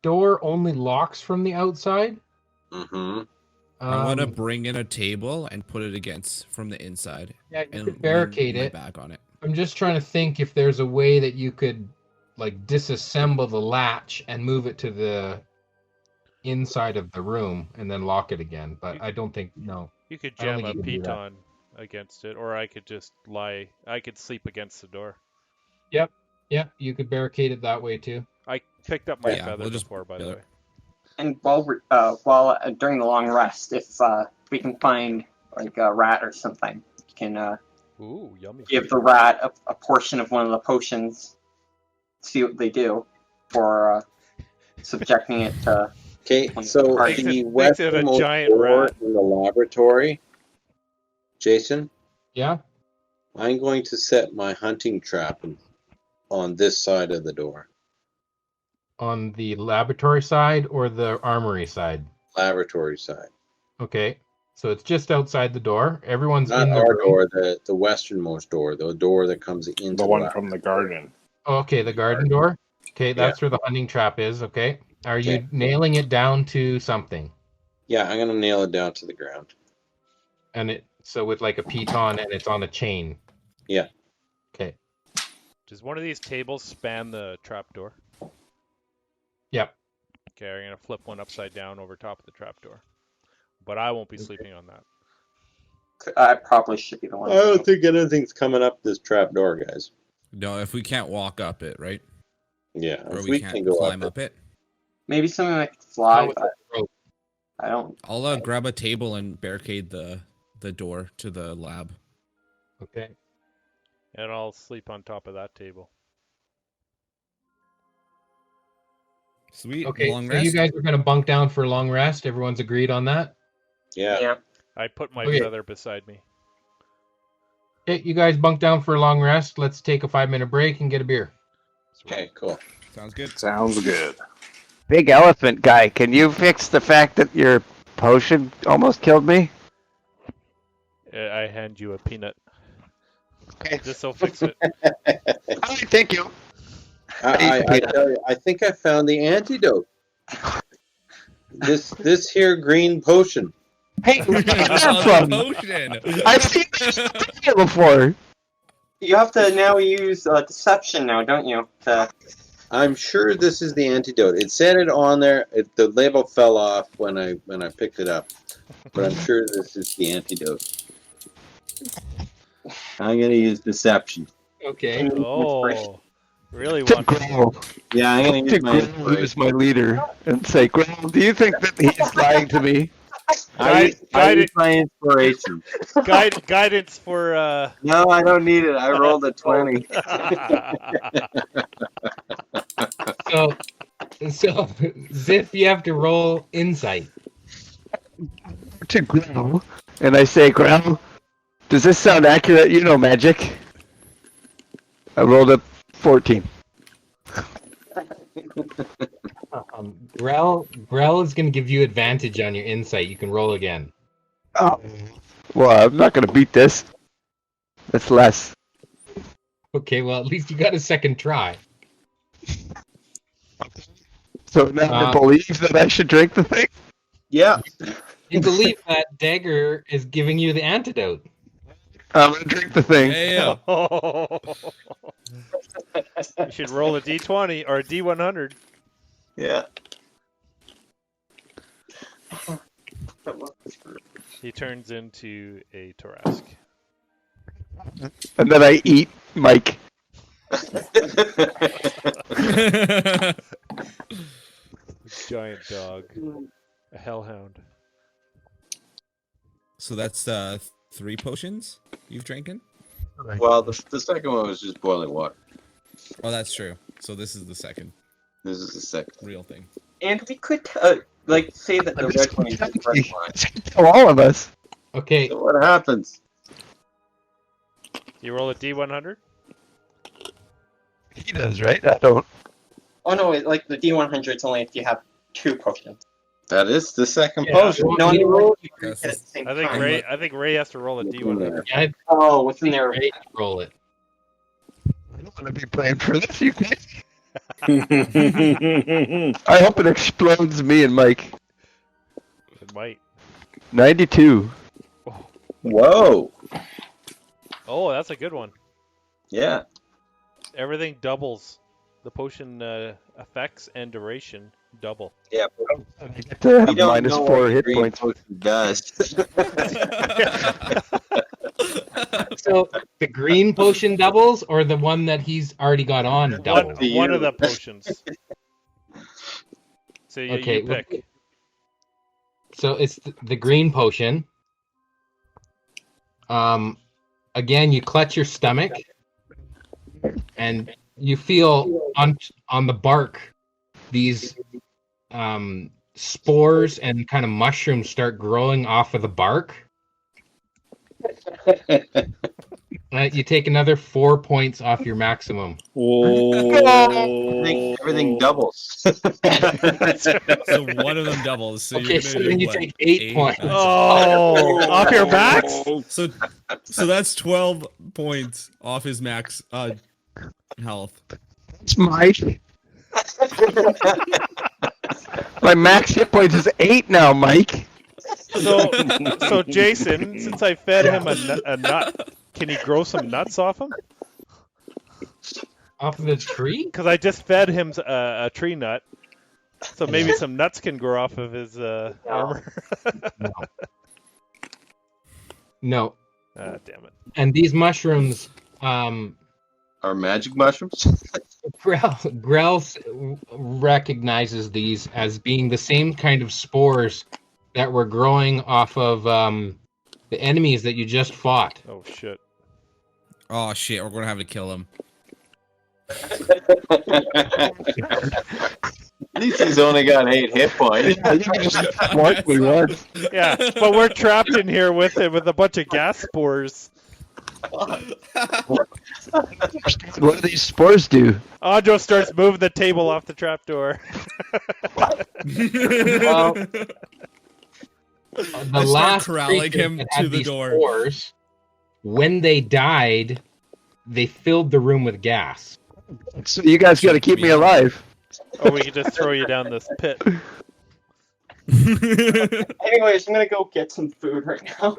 door only locks from the outside. Mm-hmm. I want to Um, bring in a table and put it against from the inside. Yeah, you and could barricade lean my it. back on it. I'm just trying to think if there's a way that you could like disassemble the latch and move it to the inside of the room and then lock it again. But I don't think no. You could I don't jam think a you can do that. piton against it, or I could just lie. I could sleep against the door. Yeah, you could barricade it that way too. I picked up my Yeah, feather we'll just before, by the do way. it. And during the long rest, if we can find like a rat or something, we can Ooh, yummy. give the rat a portion of one of the potions. See what they do for subjecting it to. Okay, so Makes the makes it a westernmost giant door rat. in the laboratory, Jason, Yeah. I'm going to set my hunting trap on this side of the door. On the laboratory side or the armory side? Laboratory side. Okay. So it's just outside the door. Everyone's Not in the our room. door, the westernmost door, the door that comes into The one lab. from the garden. Okay, the garden door. Okay, that's where the hunting trap is. Okay. Are you Okay. nailing it down to something? Yeah, I'm going to nail it down to the ground. And it so with like a piton and it's on a chain. Yeah. Okay. Does one of these tables span the trap door? Yep. Okay, I'm gonna flip one upside down over top of the trap door. But I won't be sleeping on that. I probably should be the one. I don't think anything's coming up this trap door, guys. No, if we can't walk up it, right? Yeah, Or if we we can't can go climb up up it. Maybe something that could fly, Not with but the rope. I don't. I'll grab a table and barricade the the door to the lab. Okay. And I'll sleep on top of that table. Sweet. Okay, Long so rest. you guys are going to bunk down for a long rest. Everyone's agreed on that? Yeah. I put my Okay. feather beside me. Okay, you guys bunk down for a long rest. Let's take a 5-minute break and get a beer. Okay, cool. Sounds good. Sounds good. Big elephant guy, can you fix the fact that your potion almost killed me? I hand you a peanut. Okay. This will fix it. Thank you. I tell you, I think I found the antidote. This here green potion. Hey, where did you get that from? Potion. I've seen this before. You have to now use deception now, don't you? I'm sure this is the antidote. It said it on there. The label fell off when I picked it up, but I'm sure this is the antidote. I'm gonna use deception. Okay. Oh, really To want Growl. Yeah, I'm gonna To use my Growl, who's my leader, and say, Growl, do you think that he's lying to me? I Guide use my inspiration. guidance for No, I don't need it. I rolled a 20. So, Ziff, you have to roll insight. To Growl, and I say, Growl, does this sound accurate? You know magic. I rolled a 14. Grell is going to give you advantage on your insight. You can roll again. Oh. Well, I'm not going to beat this. That's less. Okay, well, at least you got a second try. So now I believe that I should drink the thing? Yeah. You believe that Dagger is giving you the antidote. I'm going to drink the thing. Yeah. You should roll a D20 or a D100. Yeah. He turns into a Tarask. And then I eat Mike. Giant dog. A hellhound. So that's 3 potions you've drinking? Well, the second one was just boiling water. Oh, that's true. So this is the second This is the second. real thing. And we could say that the red one is the first one. Tell all of us. Okay, So what happens? You roll a D100? He does, right? I don't. Oh no, like the D100 is only if you have 2 potions. That is the second Yeah. potion. No, you roll you Yes. at the same I think time. Ray has to roll a D100. I Oh, what's in there? think roll it. I don't want to be playing for this, you guys. I hope it explodes me and Mike. It might. 92. Whoa. Oh, that's a good one. Yeah. Everything doubles. The potion effects and duration double. Yeah. I get to have You don't minus know 4 what hit green points. potion does. So the green potion doubles, or the one that he's already got on doubles? One of the potions. So you Okay, pick. So it's the green potion. Again, you clutch your stomach, and you feel on the bark these spores and kind of mushrooms start growing off of the bark. You take another 4 points off your maximum. Everything doubles. So one of them doubles. So Okay, you're so gonna do then you what? take 8 points. Oh, off your max? So that's 12 points off his max health. It's Mike. My max hit points is 8 now, Mike. So Jason, since I fed him a nut, can he grow some nuts off him? Off of the tree? Because I just fed him a tree nut, so maybe some nuts can grow off of his armor. No. Ah, damn it. And these mushrooms, Are magic mushrooms? Grell recognizes these as being the same kind of spores that were growing off of The enemies that you just fought. Oh shit. Oh shit, we're gonna have to kill him. At least he's only got 8 hit points. Yeah, you can just mark me once. Yeah, but we're trapped in here with him with a bunch of gas spores. What do these spores do? Andro starts moving the table off the trapdoor. Well, the I start last corralling creature him that to had the these door. spores, when they died, they filled the room with gas. So you guys got to keep me alive. Or we could just throw you down this pit. Anyways, I'm gonna go get some food right now.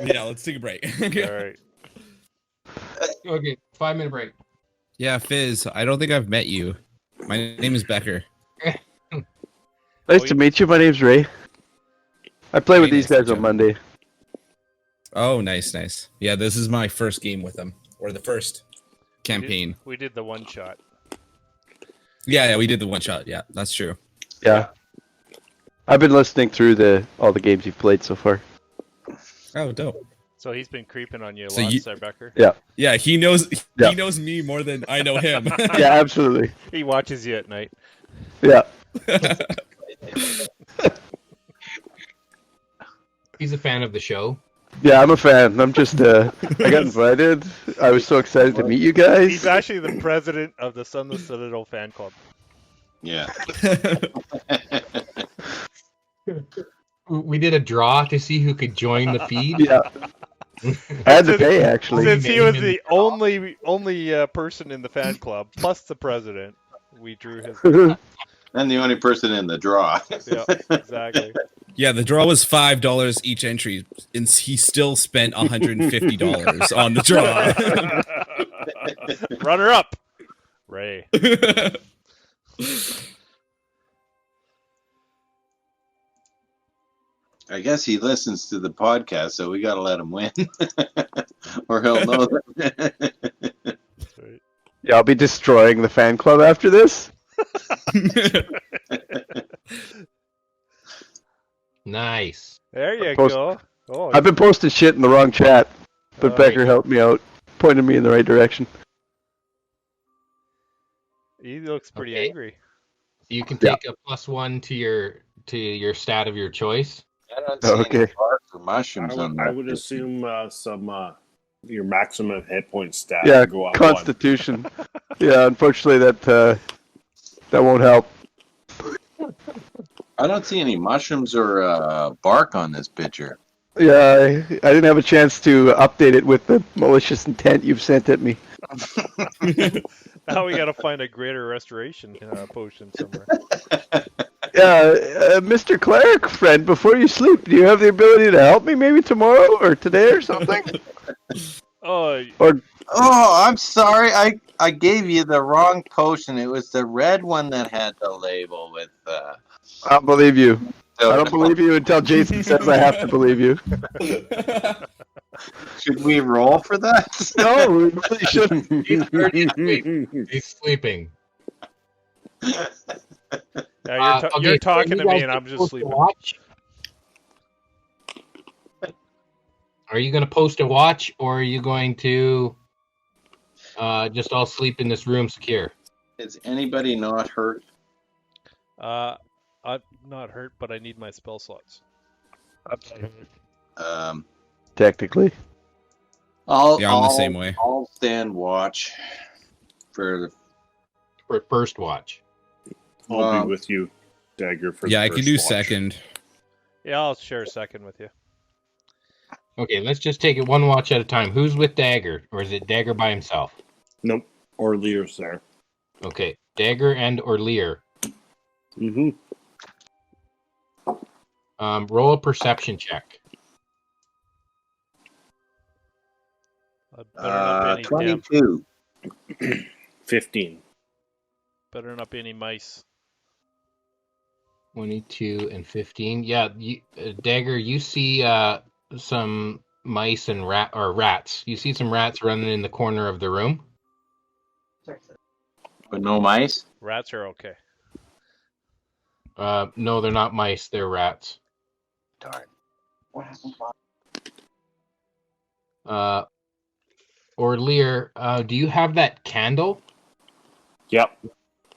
Yeah, let's take a break. All right. Okay, 5-minute break. Yeah, Fizz, I don't think I've met you. My name is Becker. Nice to meet you. My name's Ray. I play with Hey, these nice to guys meet on you. Monday. Oh, nice. Yeah, this is my first game with them. Or the first campaign. We did the one shot. Yeah, we did the one shot. Yeah, that's true. Yeah. I've been listening through all the games you've played so far. Oh, dope. So he's been creeping on you a So lot, you- Sir Becker. Yeah, he knows Yeah. he knows me more than I know him. Yeah, absolutely. He watches you at night. Yeah. He's a fan of the show. Yeah, I'm a fan. I'm just, I got invited. I was so excited to meet you guys. He's actually the president of the Sunless Citadel fan club. Yeah. We did a draw to see who could join the feed. Yeah. I had to pay, actually. Since he was Name the only person in the fan club, plus the president, we drew his. And the only person in the draw. Yeah, exactly. Yeah, the draw was $5 each entry, and he still spent $150 on the draw. Runner up, Ray. I guess he listens to the podcast, so we got to let him win. Or he'll know that. Right. Yeah, I'll be destroying the fan club after this. Nice. There you Post- go. Oh, I've been posting shit in the wrong chat, but Oh, Becker helped me out, pointed me in the right direction. he looks pretty Okay. angry. You can take a +1 to your stat of your choice. I don't see Okay. any bark or mushrooms on I that. would assume your maximum hit point stat Yeah, would go up Constitution. Yeah, unfortunately that won't help. I don't see any mushrooms or bark on this picture. Yeah, I didn't have a chance to update it with the malicious intent you've sent at me. Now we gotta find a greater restoration potion somewhere. Yeah, Mr. Cleric friend, before you sleep, do you have the ability to help me maybe tomorrow or today or something? Oh, Oh, I'm sorry. I gave you the wrong potion. It was the red one that had the label with. I don't believe you. I don't believe you until Jason says I have to believe you. Should we roll for that? No, we really shouldn't. He's sleeping. yeah, Okay, you're so talking you to me guys and I'm just post a sleeping. watch? Are you going to post a watch, or are you going to just all sleep in this room secure? Is anybody not hurt? I'm not hurt, but I need my spell slots. Technically. I'm the same way. I'll stand watch for. For first watch. I'll be with you, Dagger. For Yeah, the I can first do watch. second. Yeah, I'll share a second with you. Okay, let's just take it one watch at a time. Who's with Dagger, or is it Dagger by himself? Nope. Or Lear's there. Okay, Dagger and or Lear. Mm-hmm. Roll a perception check. Better not be any damn, 22. 15. better not be any mice. 22 and 15. Yeah, Dagger, you see some mice and rats. You see some rats running in the corner of the room. But no mice? Rats are okay. No, they're not mice. They're rats. Darn. What happened? Or Lear, do you have that candle? Yep.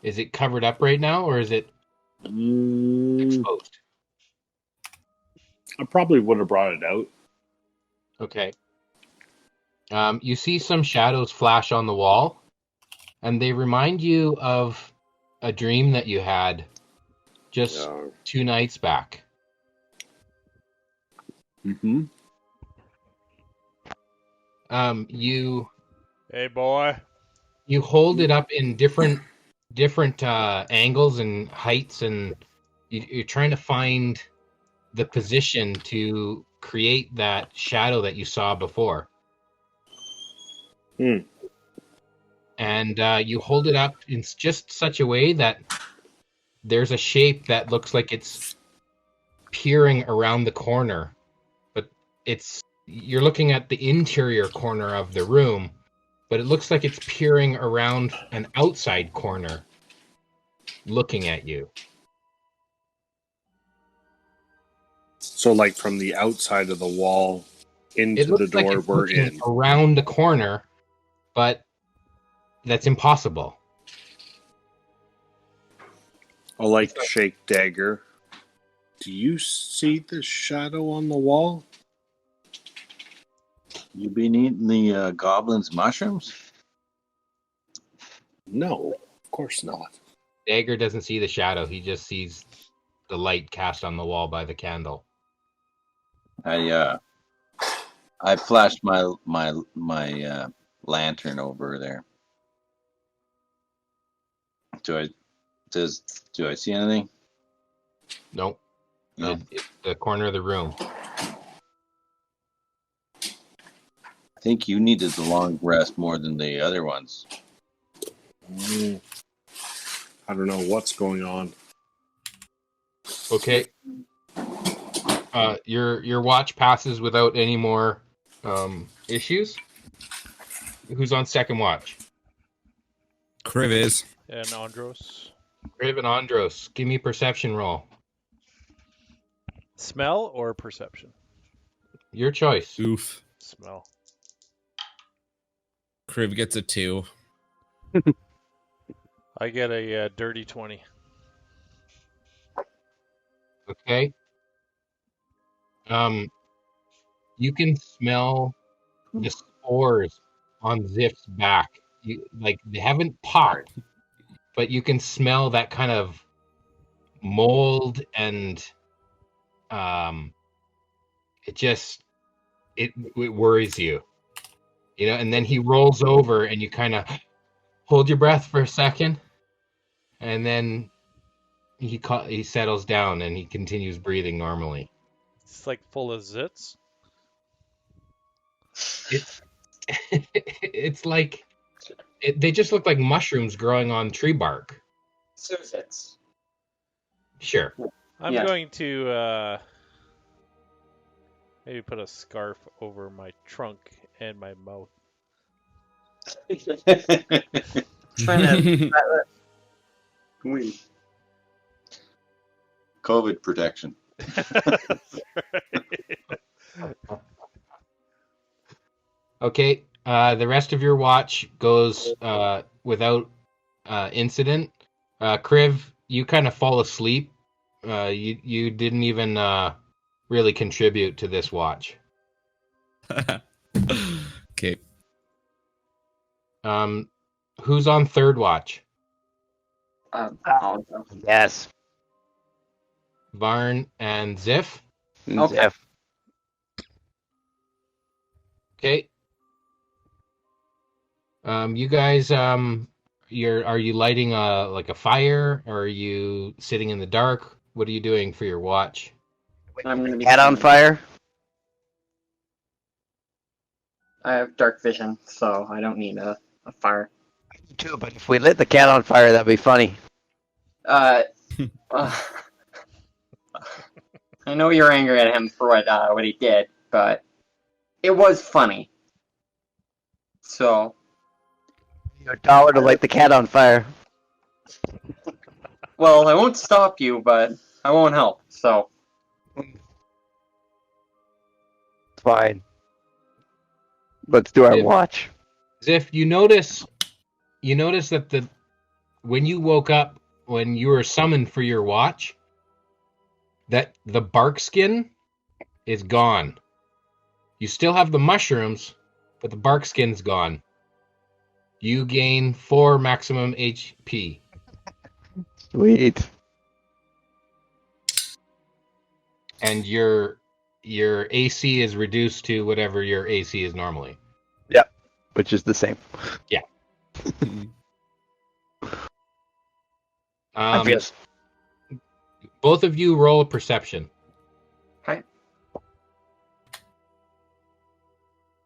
Is it covered up right now, or is it exposed? I probably would have brought it out. Okay. You see some shadows flash on the wall, and they remind you of a dream that you had just 2 nights back. Mm-hmm. Hey, boy. You hold it up in different angles and heights, and you're trying to find the position to create that shadow that you saw before. And you hold it up in just such a way that there's a shape that looks like it's peering around the corner, but you're looking at the interior corner of the room, but it looks like it's peering around an outside corner looking at you. So, like from the outside of the wall into It looks the door like it's we're looking in. around the corner, but that's impossible. I'll like shake dagger. Do you see the shadow on the wall? You been eating the goblin's mushrooms? No, of course not. Dagger doesn't see the shadow. He just sees the light cast on the wall by the candle. I flashed my lantern over there. Do I see anything? Nope. No. It's the corner of the room. I think you needed the long rest more than the other ones. I don't know what's going on. Okay. Your watch passes without any more issues. Who's on second watch? Kriv is. And Andros. Raven Andros, give me perception roll. Smell or perception? Your choice. Oof. Smell. Kriv gets a 2. I get a dirty 20. Okay. You can smell the spores on Ziff's back. They haven't popped, but you can smell that kind of mold, and it worries you, and then he rolls over and you kind of hold your breath for a second, and then he settles down and he continues breathing normally. It's like full of zits. It's like they just look like mushrooms growing on tree bark. Susits. Sure. I'm Yeah. going to maybe put a scarf over my trunk and my mouth. Trying to we COVID protection. Okay. The rest of your watch goes without incident. Kriv, you kind of fall asleep. You didn't even really contribute to this watch. Okay. Who's on third watch? Yes. Varn and Ziff. Okay. Ziff. Okay. You guys, are you lighting a fire, or are you sitting in the dark? What are you doing for your watch? I'm gonna be Cat on fire. I have dark vision, so I don't need a fire. Too, but if we lit the cat on fire, that'd be funny. I know you're angry at him for what he did, but it was funny. So $1 to light the cat on fire. well, I won't stop you, but I won't help. So fine. Let's do our If- watch. Ziff, you notice that when you woke up, when you were summoned for your watch, that the bark skin is gone. You still have the mushrooms, but the bark skin's gone. You gain 4 maximum HP. Sweet. And your AC is reduced to whatever your AC is normally. Which is the same. Obvious. Both of you roll a perception.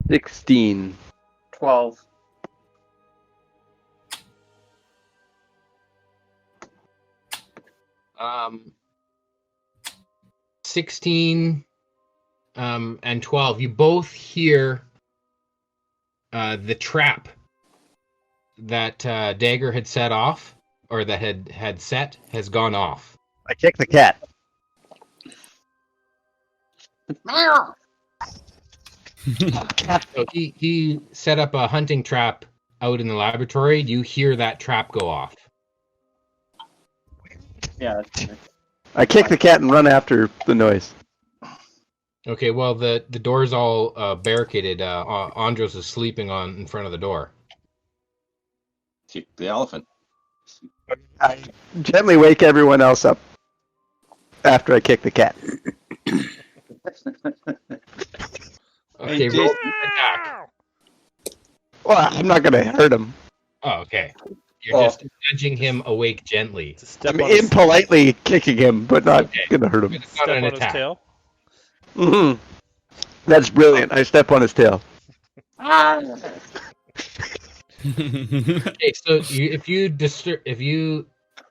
16. 12. Um, 16 and 12. You both hear the trap that Dagger had set off, or that had set, has gone off. I kick the cat. So he set up a hunting trap out in the laboratory. You hear that trap go off. Yeah, that's nice. I kick the cat and run after the noise. Okay, well the door's all barricaded. Andros is sleeping in front of the door. Keep the elephant. I gently wake everyone else up after I kick the cat. Okay, Hey, roll Jason. attack. Well, I'm not going to hurt him. Oh, okay. You're just nudging him awake gently. To step I'm on his, impolitely kicking him, but not Okay. going to hurt him. It's not step an on his attack. tail. hmm That's brilliant. I step on his tail. Okay, so if you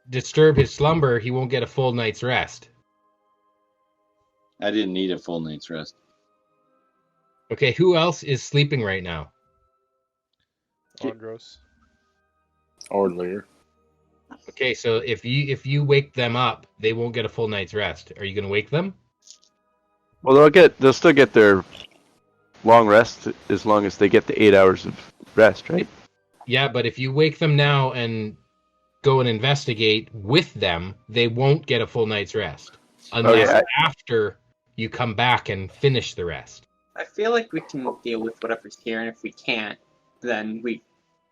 disturb his slumber, he won't get a full night's rest. I didn't need a full night's rest. Okay, who else is sleeping right now? Andros. Or later. Okay, so if you wake them up, they won't get a full night's rest. Are you going to wake them? Well, they'll still get their long rest as long as they get the 8 hours of rest, right? Yeah, but if you wake them now and go and investigate with them, they won't get a full night's rest unless after you come back and finish the rest. I feel like we can deal with whatever's here, and if we can't, then we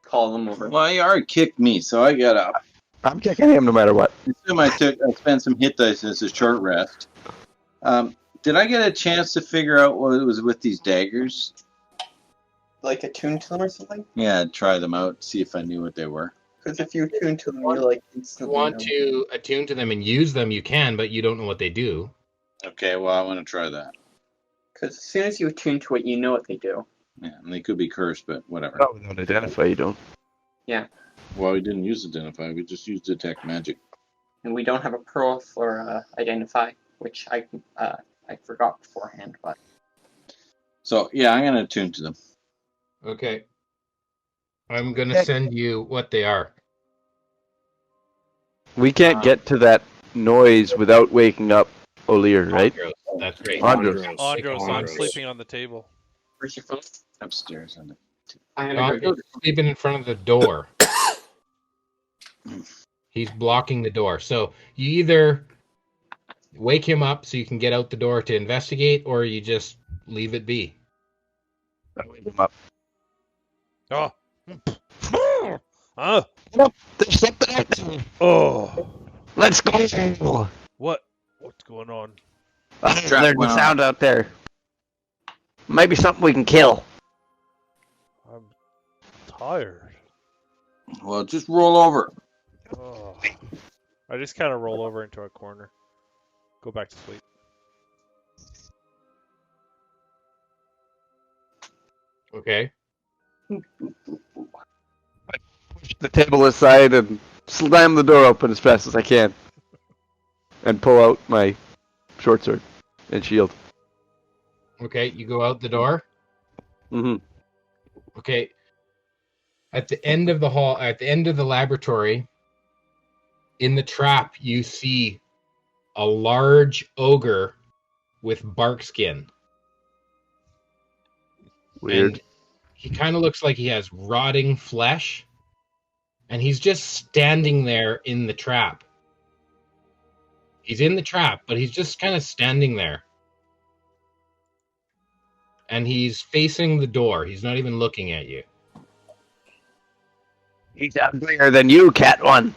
call them over. Well, he already kicked me, so I got up. I'm kicking him no matter what. Assume I spent some hit dice as a short rest. Did I get a chance to figure out what it was with these daggers? Like attune to them or something? Yeah, I'd try them out, see if I knew what they were. Because if you attune to them, you're like If you instantly. want to attune to them and use them, you can, but you don't know what they do. Okay, well, I want to try that. Because as soon as you attune to it, you know what they do. Yeah, and they could be cursed, but whatever. No, we don't identify. You don't. Well, we didn't use identify, we just used detect magic. And we don't have a pearl for identify, which I forgot beforehand. But So, yeah, I'm going to attune to them. Okay. I'm going to send you what they are. We can't get to that noise without waking up O'Lear, right? Andros, that's great. Andros. Andros, I'm Andros. sleeping on the table. where's your phone? Upstairs. On the Andros is sleeping in front of the door. He's blocking the door. So you either wake him up so you can get out the door to investigate, or you just leave it be. I wake him up. Oh. Huh? There's something out there. Oh. Let's go. What? What's going on? There's a sound out there. Maybe something we can kill. I'm tired. Well, just roll over. Oh. I just kind of roll over into a corner. Go back to sleep. Okay. Push the table aside and slam the door open as fast as I can. And pull out my short sword and shield. Okay, you go out the door. Mm-hmm. Okay. At the end of the hall, at the end of the laboratory, in the trap, you see a large ogre with bark skin. Weird. And he kind of looks like he has rotting flesh. And he's just standing there in the trap. He's in the trap, but he's just kind of standing there. And he's facing the door. He's not even looking at you. He's uglier than you, Cat One.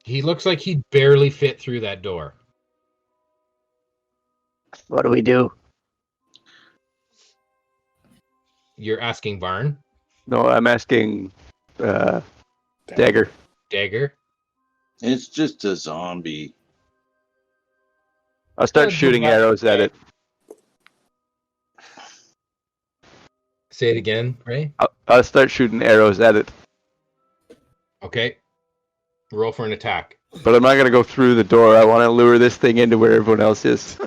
He looks like he'd barely fit through that door. What do we do? You're asking Varn? No, I'm asking Dagger. Dagger? It's just a zombie. I'll start shooting arrows at it. Say it again, Ray. I'll start shooting arrows at it. Okay. Roll for an attack. But I'm not going to go through the door. I want to lure this thing into where everyone else is.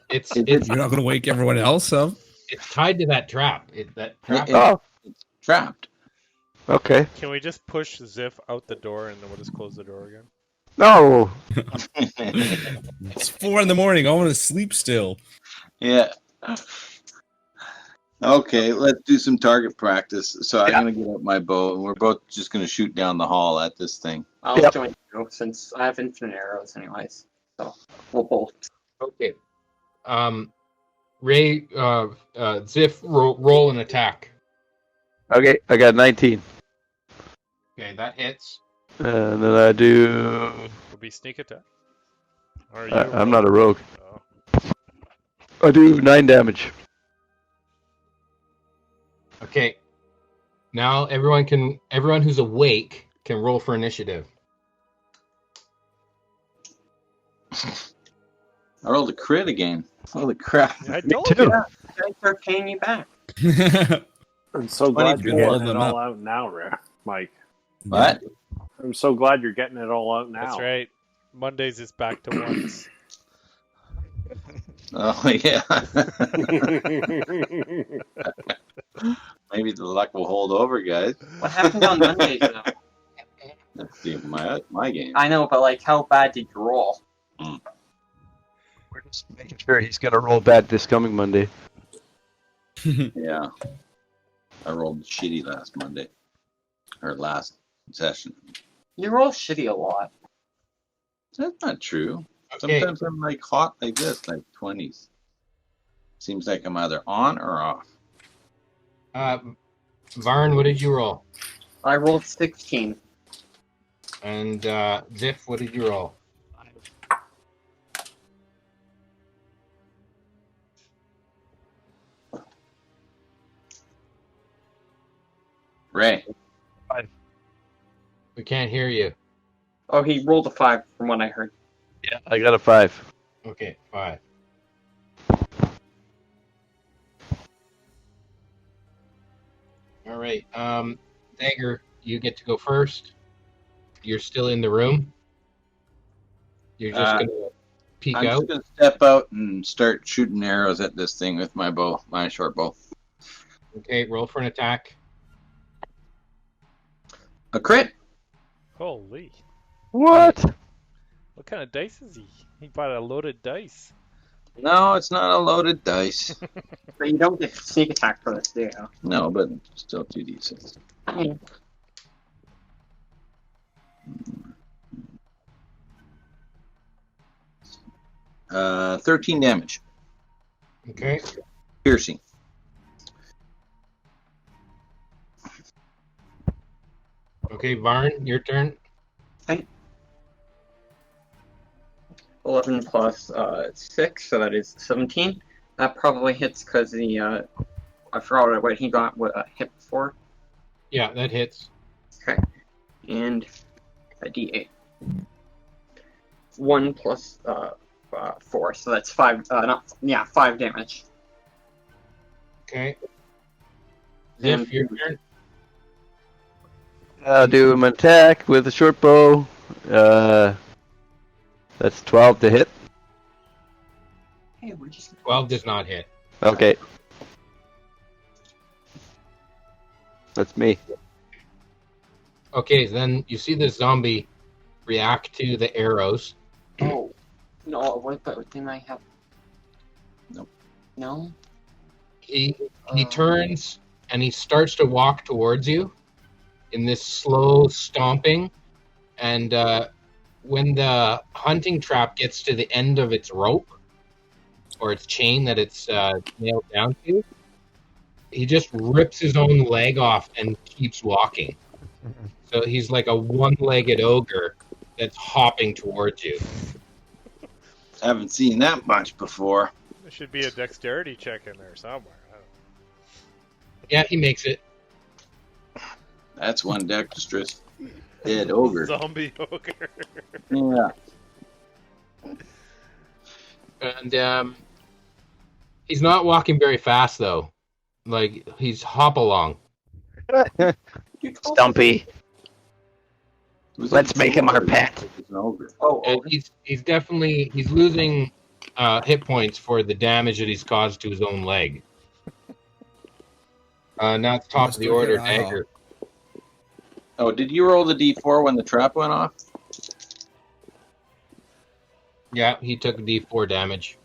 It's You're not going to wake everyone else up. it's tied to that trap. That trap. Oh, Trapped. okay. Can we just push Ziff out the door and then we'll just close the door again? No. It's 4 a.m. I want to sleep still. Yeah. Okay, let's do some target practice. So I'm going to get out my bow, and we're both just going to shoot down the hall at this thing. I'll join you since I have infinite arrows, anyways. So we'll both. Okay. Ray, Ziff, roll an attack. Okay, I got 19. Okay, that hits. And then I do... Will be sneak attack. Or are you I'm not a rogue. Oh. I do 9 damage. Okay. Now everyone who's awake can roll for initiative. I rolled a crit again. Holy crap. I Me told too. you. Guys are paying you back. I'm so glad you're Roll getting it them all up. out now, Mike. What? I'm so glad you're getting it all out now. That's right. Mondays is back to once. Oh, yeah. Maybe the luck will hold over, guys. What happened on Mondays, though? That's my game. I know, but like, how bad did you roll? We're just making sure he's going to roll bad this coming Monday. Yeah. I rolled shitty last Monday. Or last session. You roll shitty a lot. That's not true. Okay. Sometimes I'm like hot like this, like 20s. Seems like I'm either on or off. Varn, what did you roll? I rolled 16. And Ziff, what did you roll? Ray. We can't hear you. Oh, he rolled a 5 from what I heard. Yeah, I got a 5. Okay, 5. All right. Dagger, you get to go first. You're still in the room. You're just gonna peek I'm out. just going to step out and start shooting arrows at this thing with my bow, my short bow. Okay, roll for an attack. A crit? Holy. What? What kind of dice is he? He bought a loaded dice. No, it's not a loaded dice. But you don't get sneak attack for this, do you? No, but still 2d6. 13 damage. Okay. Piercing. Okay, Varn, your turn. 11 plus 6, so that is 17. That probably hits because the, I forgot what he got hit before. Yeah, that hits. Okay. And a d8. 1 plus 4, so that's 5, 5 damage. Okay. And- Ziff, your turn. I'll do an attack with a short bow. That's 12 to hit. Hey, we're just 12 does not hit. Okay. That's me. Okay, then you see the zombie react to the arrows. Oh. No, what didn't I have? No. He turns and he starts to walk towards you in this slow stomping, and when the hunting trap gets to the end of its rope or its chain that it's nailed down to, he just rips his own leg off and keeps walking. So he's like a one-legged ogre that's hopping towards you. Haven't seen that much before. There should be a dexterity check in there somewhere. I don't Yeah, he makes it. That's one dexterous dead ogre. Zombie ogre. Yeah. And he's not walking very fast though. Like he's hop along. Stumpy. Let's make him our pet. It's an ogre. Oh, And he's definitely losing hit points for the damage that he's caused to his own leg. Now it's top of the order, Dagger. Oh, did you roll the d4 when the trap went off? Yeah, he took D4 damage.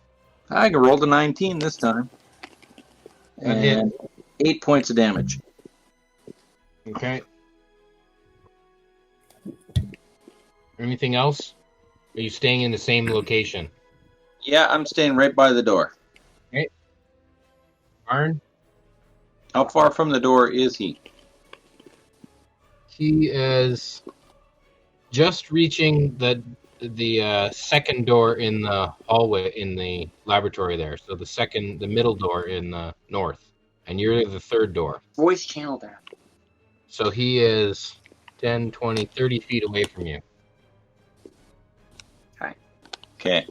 I can roll the 19 this time. That hit. And 8 points of damage. Okay. Anything else? Are you staying in the same location? Yeah, I'm staying right by the door. Arn? How far from the door is he? He is just reaching the second door in the hallway in the laboratory there. So the middle door in the north, and you're the third door. voice channel there. So he is 10, 20, 30 feet away from you. Okay.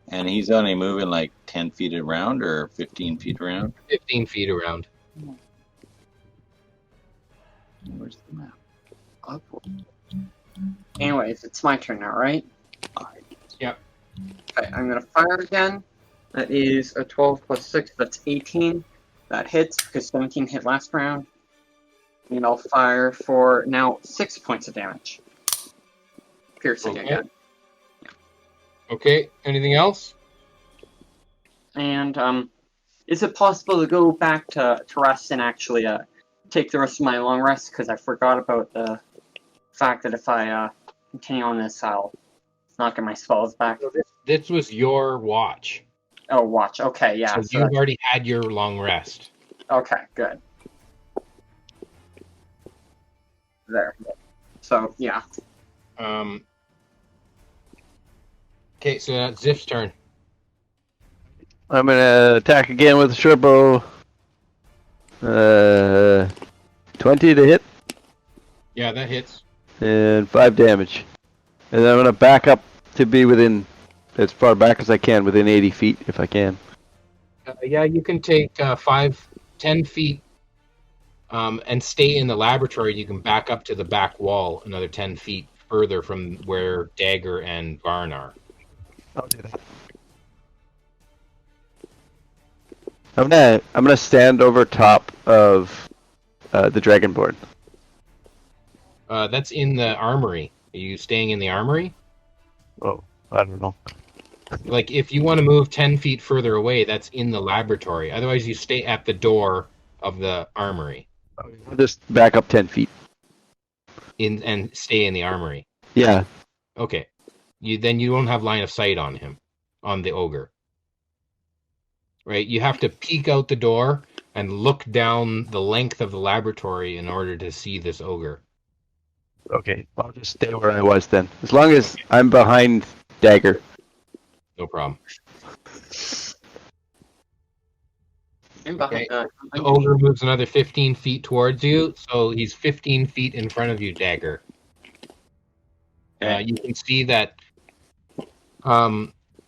And he's only moving like 10 feet around or 15 feet around? 15 feet around. Where's the map? Anyways, it's my turn now, right? Yep. Okay, I'm gonna fire again. That is a 12 plus 6, that's 18. That hits because 17 hit last round. And I'll fire for now 6 points of damage. Piercing Okay. again. Okay, anything else? And is it possible to go back to rest and actually take the rest of my long rest? Because I forgot about the fact that if I continue on this, I'll not get my spells back. This was your watch. Oh, watch. Okay, yeah. So you've already had your long rest. Okay, good. There. So, yeah. Okay, so that's Ziff's turn. I'm gonna attack again with a short bow. 20 to hit Yeah, that hits. and 5 damage. And then I'm gonna back up to be within as far back as I can, within 80 feet if I can. Yeah, you can take 10 feet and stay in the laboratory. You can back up to the back wall another 10 feet further from where Dagger and Varn are. I'll do that. I'm gonna stand over top of the Dragonborn. That's in the armory. Are you staying in the armory? Oh, I don't know. Like, if you want to move 10 feet further away, that's in the laboratory. Otherwise, you stay at the door of the armory I'll just back up 10 feet. and stay in the armory. Yeah. Okay. You don't have line of sight on him, on the ogre. Right? You have to peek out the door and look down the length of the laboratory in order to see this ogre. Okay. I'll just stay where I was then. As long as I'm behind Dagger. No problem. I'm behind, Okay. The ogre moves another 15 feet towards you, so he's 15 feet in front of you, Dagger. You can see that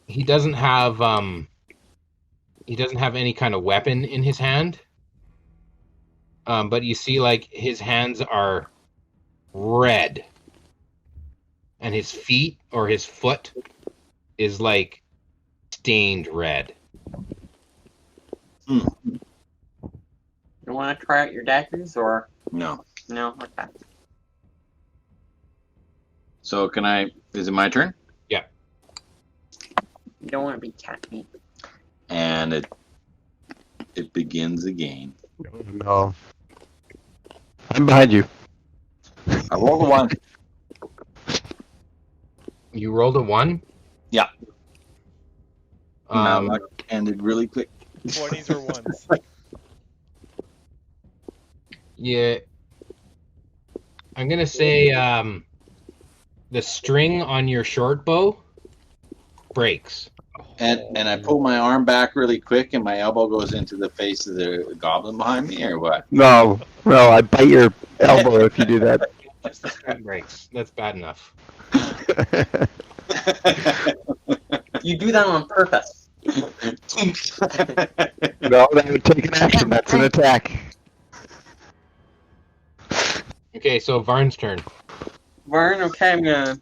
he doesn't have any kind of weapon in his hand. But you see, like, his hands are red, and his feet or his foot is like stained red. You want to try out your daggers, or? No. No? Okay. So is it my turn? Yeah. You don't want to be cat meat. And It begins again. No. I'm behind you. I rolled a 1. You rolled a 1? Yeah. My Um, luck ended really quick. 20s or 1s. yeah. I'm gonna say the string on your short bow breaks. And I pull my arm back really quick, and my elbow goes into the face of the goblin behind me, or what? No, I bite your elbow if you do that. Just the string breaks. That's bad enough. You do that on purpose. No, that would take an action. That's an attack. Okay, so Varn's turn. Vern, okay, I'm gonna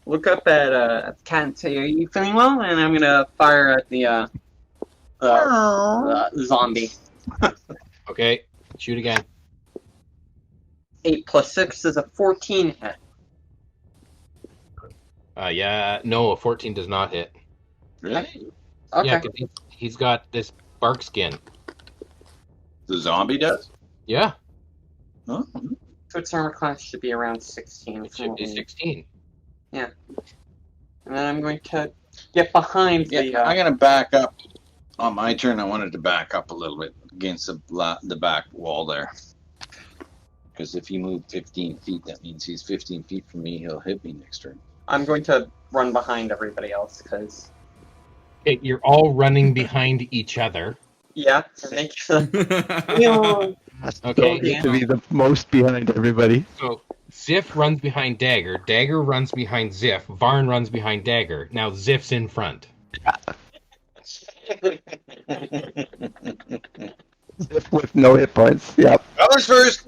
look up at the cat and say, "Are you feeling well?" And I'm gonna fire at the zombie. Okay, shoot again. 8 plus 6 is a 14 hit. Yeah, no, a 14 does not hit. Really? Okay. Yeah, 'cause he's got this bark skin. The zombie does? Yeah, Huh? So its armor class should be around 16. it should be 16. And then I'm going to get behind Yeah, the. I'm going to back up. On my turn, I wanted to back up a little bit against the back wall there. Because if you move 15 feet, that means he's 15 feet from me. He'll hit me next turn. I'm going to run behind everybody else because. Okay, you're all running behind each other. Yeah, thank you. Okay, Need to be the most behind everybody. so Ziff runs behind Dagger. Dagger runs behind Ziff. Varn runs behind Dagger. Now Ziff's in front. With no hit points. Yep. Others first!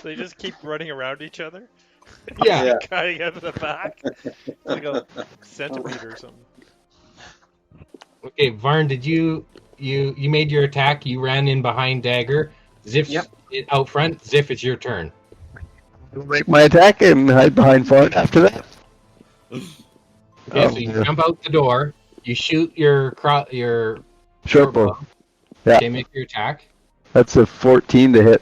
They just keep running around each other. Yeah. Cutting out of the back. It's like a centipede or something. Okay, Varn, did you made your attack? You ran in behind Dagger. Ziff's out front. Ziff, it's your turn. I'll make my attack and hide behind Fart after that. Okay, so you jump out the door. You shoot your short bow. Yeah. Okay, make your attack. That's a 14 to hit.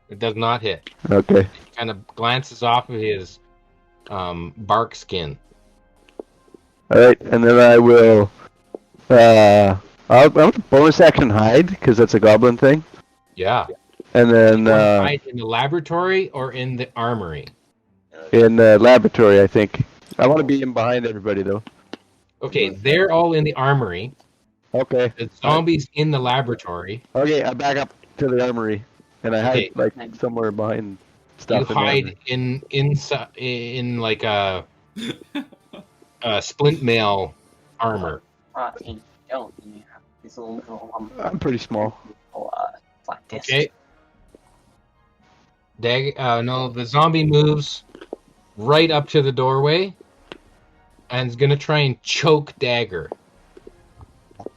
It does not hit. Okay. It kind of glances off of his bark skin. All right, and then I will. I'll bonus action hide because that's a goblin thing. Yeah. And then Hide in the laboratory or in the armory. in the laboratory, I think. I want to be in behind everybody though. Okay, they're all in the armory. Okay. The zombies in the laboratory. Okay, I back up to the armory, and I hide Okay. like somewhere behind You stuff. hide in like a splint mail armor. These little I'm pretty small. like this. Okay. No, the zombie moves right up to the doorway and is gonna try and choke Dagger.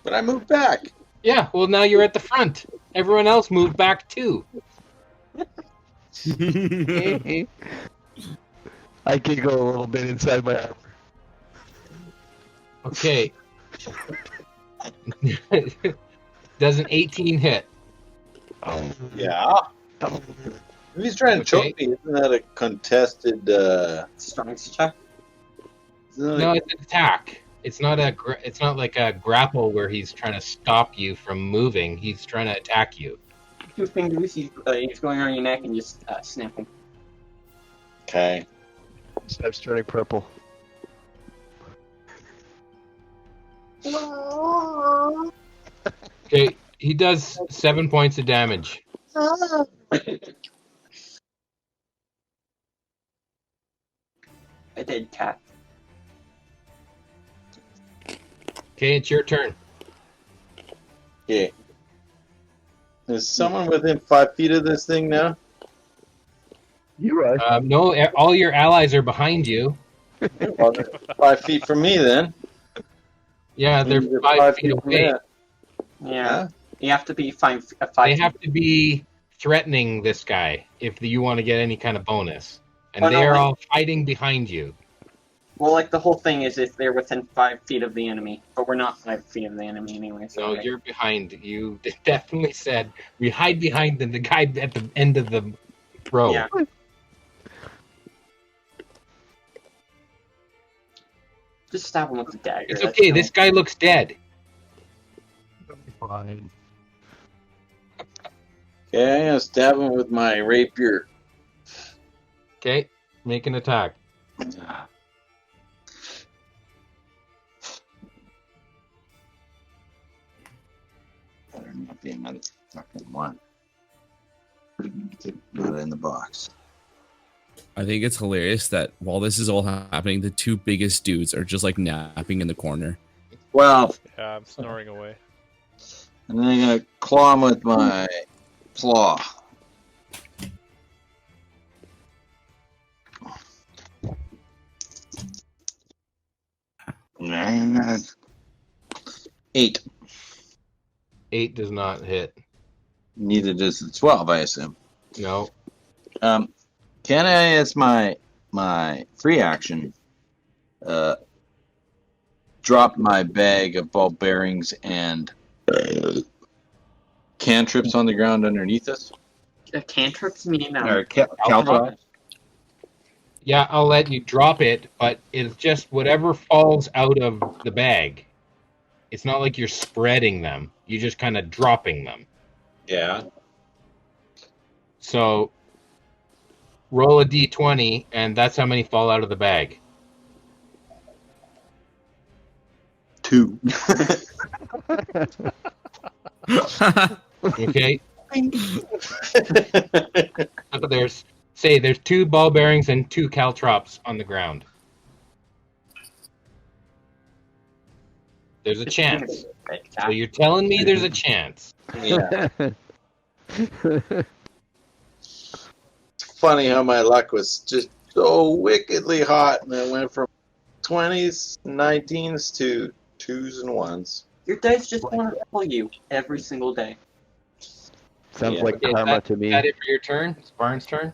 But I moved back. Yeah, well now you're at the front. Everyone else moved back too. I can go a little bit inside my armor. Okay. Does an 18 hit? Yeah. If he's trying to choke me, isn't that a contested... Strength check? No, it's an attack. It's not like a grapple where he's trying to stop you from moving. He's trying to attack you. 2 fingers, he's going around your neck and just snapping. Okay. Steps turning purple. Okay, he does 7 points of damage. I did cat. Okay, it's your turn. Okay. Is someone within 5 feet of this thing now? You're right. No, all your allies are behind you. Well, they're 5 feet from me then. Yeah, they're They're 5 feet from away. that. Yeah. Huh? You have to be 5 They have to be threatening this guy if you want to get any kind of bonus. And Oh, no, they're I- all hiding behind you. Well, like the whole thing is if they're within 5 feet of the enemy, but we're not 5 feet of the enemy anyway. So No, you're behind. You definitely said we hide behind the guy at the end of the row. Yeah. Just stab him with the dagger. It's that's okay. no- This guy looks dead. Fine. Okay, I'm gonna stab him with my rapier. Okay, make an attack. Better not be a motherfucking one. Not in the box. I think it's hilarious that while this is all happening, the two biggest dudes are just like napping in the corner. 12. Yeah, I'm snoring away. And then I'm gonna claw him with my claw. Eight. 8 does not hit. Neither does the 12, I assume. No. Can I, as my free action, drop my bag of ball bearings and cantrips on the ground underneath us? Cantrips mean Or caltrops? Yeah, I'll let you drop it, but it's just whatever falls out of the bag. It's not like you're spreading them. You're just kind of dropping them. Yeah. So roll a d20, and that's how many fall out of the bag. 2. Okay? There's 2 ball bearings and 2 caltrops on the ground. There's a chance. So you're telling me there's a chance. Yeah. It's funny how my luck was just so wickedly hot, and it went from 20s, 19s to 2s and 1s. Your dice just want to kill you every single day. Sounds Yeah. like Okay, karma to Is me. that it for your turn? It's Barnes' turn?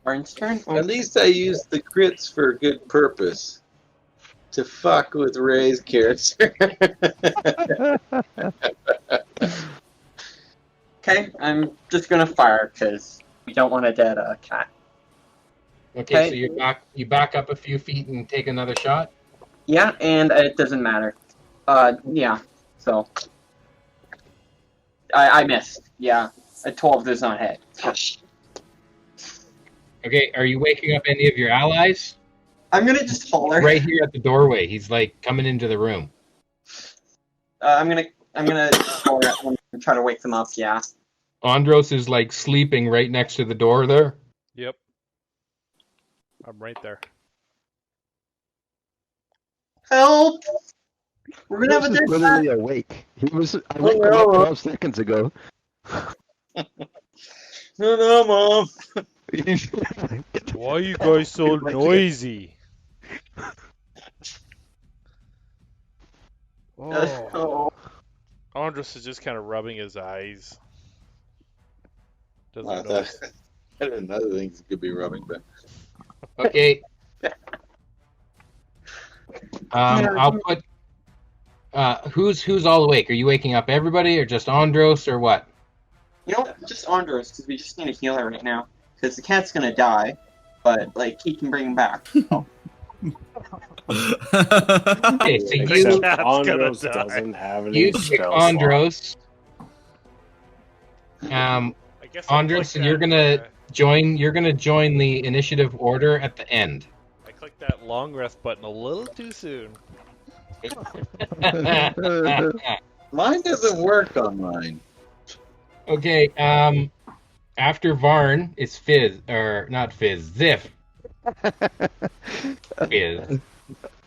Barnes' turn? At least I used the crits for a good purpose. To fuck with Ray's character. Okay, I'm just gonna fire because we don't want a dead cat. Okay, Okay. so you back up a few feet and take another shot? Yeah, and it doesn't matter. Yeah, so. I missed. Yeah, a 12 does not hit. Okay, are you waking up any of your allies? I'm gonna just holler. Right here at the doorway. He's like coming into the room. I'm gonna holler at them and try to wake them up. Yeah. Andros is like sleeping right next to the door there. Yep. I'm right there. Help! We're gonna have a Bruce dead is cat. literally awake. He was awake about 12 seconds ago. No, Mom. Why are you guys so Like- noisy? Oh. Oh. Andros is just kind of rubbing his eyes. I Doesn't know. had another thing he could be rubbing, but Okay. I'll put. Who's all awake? Are you waking up everybody, or just Andros, or what? You know what? Just Andros, because we just need a healer right now. Because the cat's gonna die, but like he can bring him back. Okay, so Except- you Cat's Andros gonna die. doesn't have any you pick spell slot. Andros. I guess I Andros, clicked you're that, gonna join. You're gonna join the initiative order at the end. I clicked that long rest button a little too soon. mine doesn't work on mine. Okay. After Varn, it's Fizz, or not Fizz, Ziff. Fizz.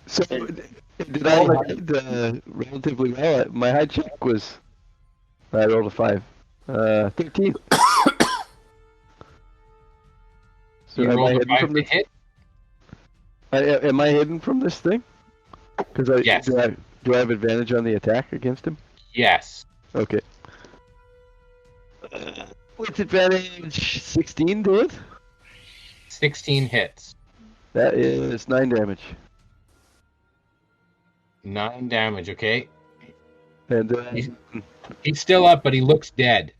So, did I hide relatively well? My hide check was. I rolled a 5. 13. So You am I rolled a hidden 5 from to this? hit. Am I hidden from this thing? Because Yes. do I have advantage on the attack against him? Yes. Okay. With advantage, 16 to hit. 16 hits. That is 9 damage. 9 damage, okay? And He's still up, but he looks dead.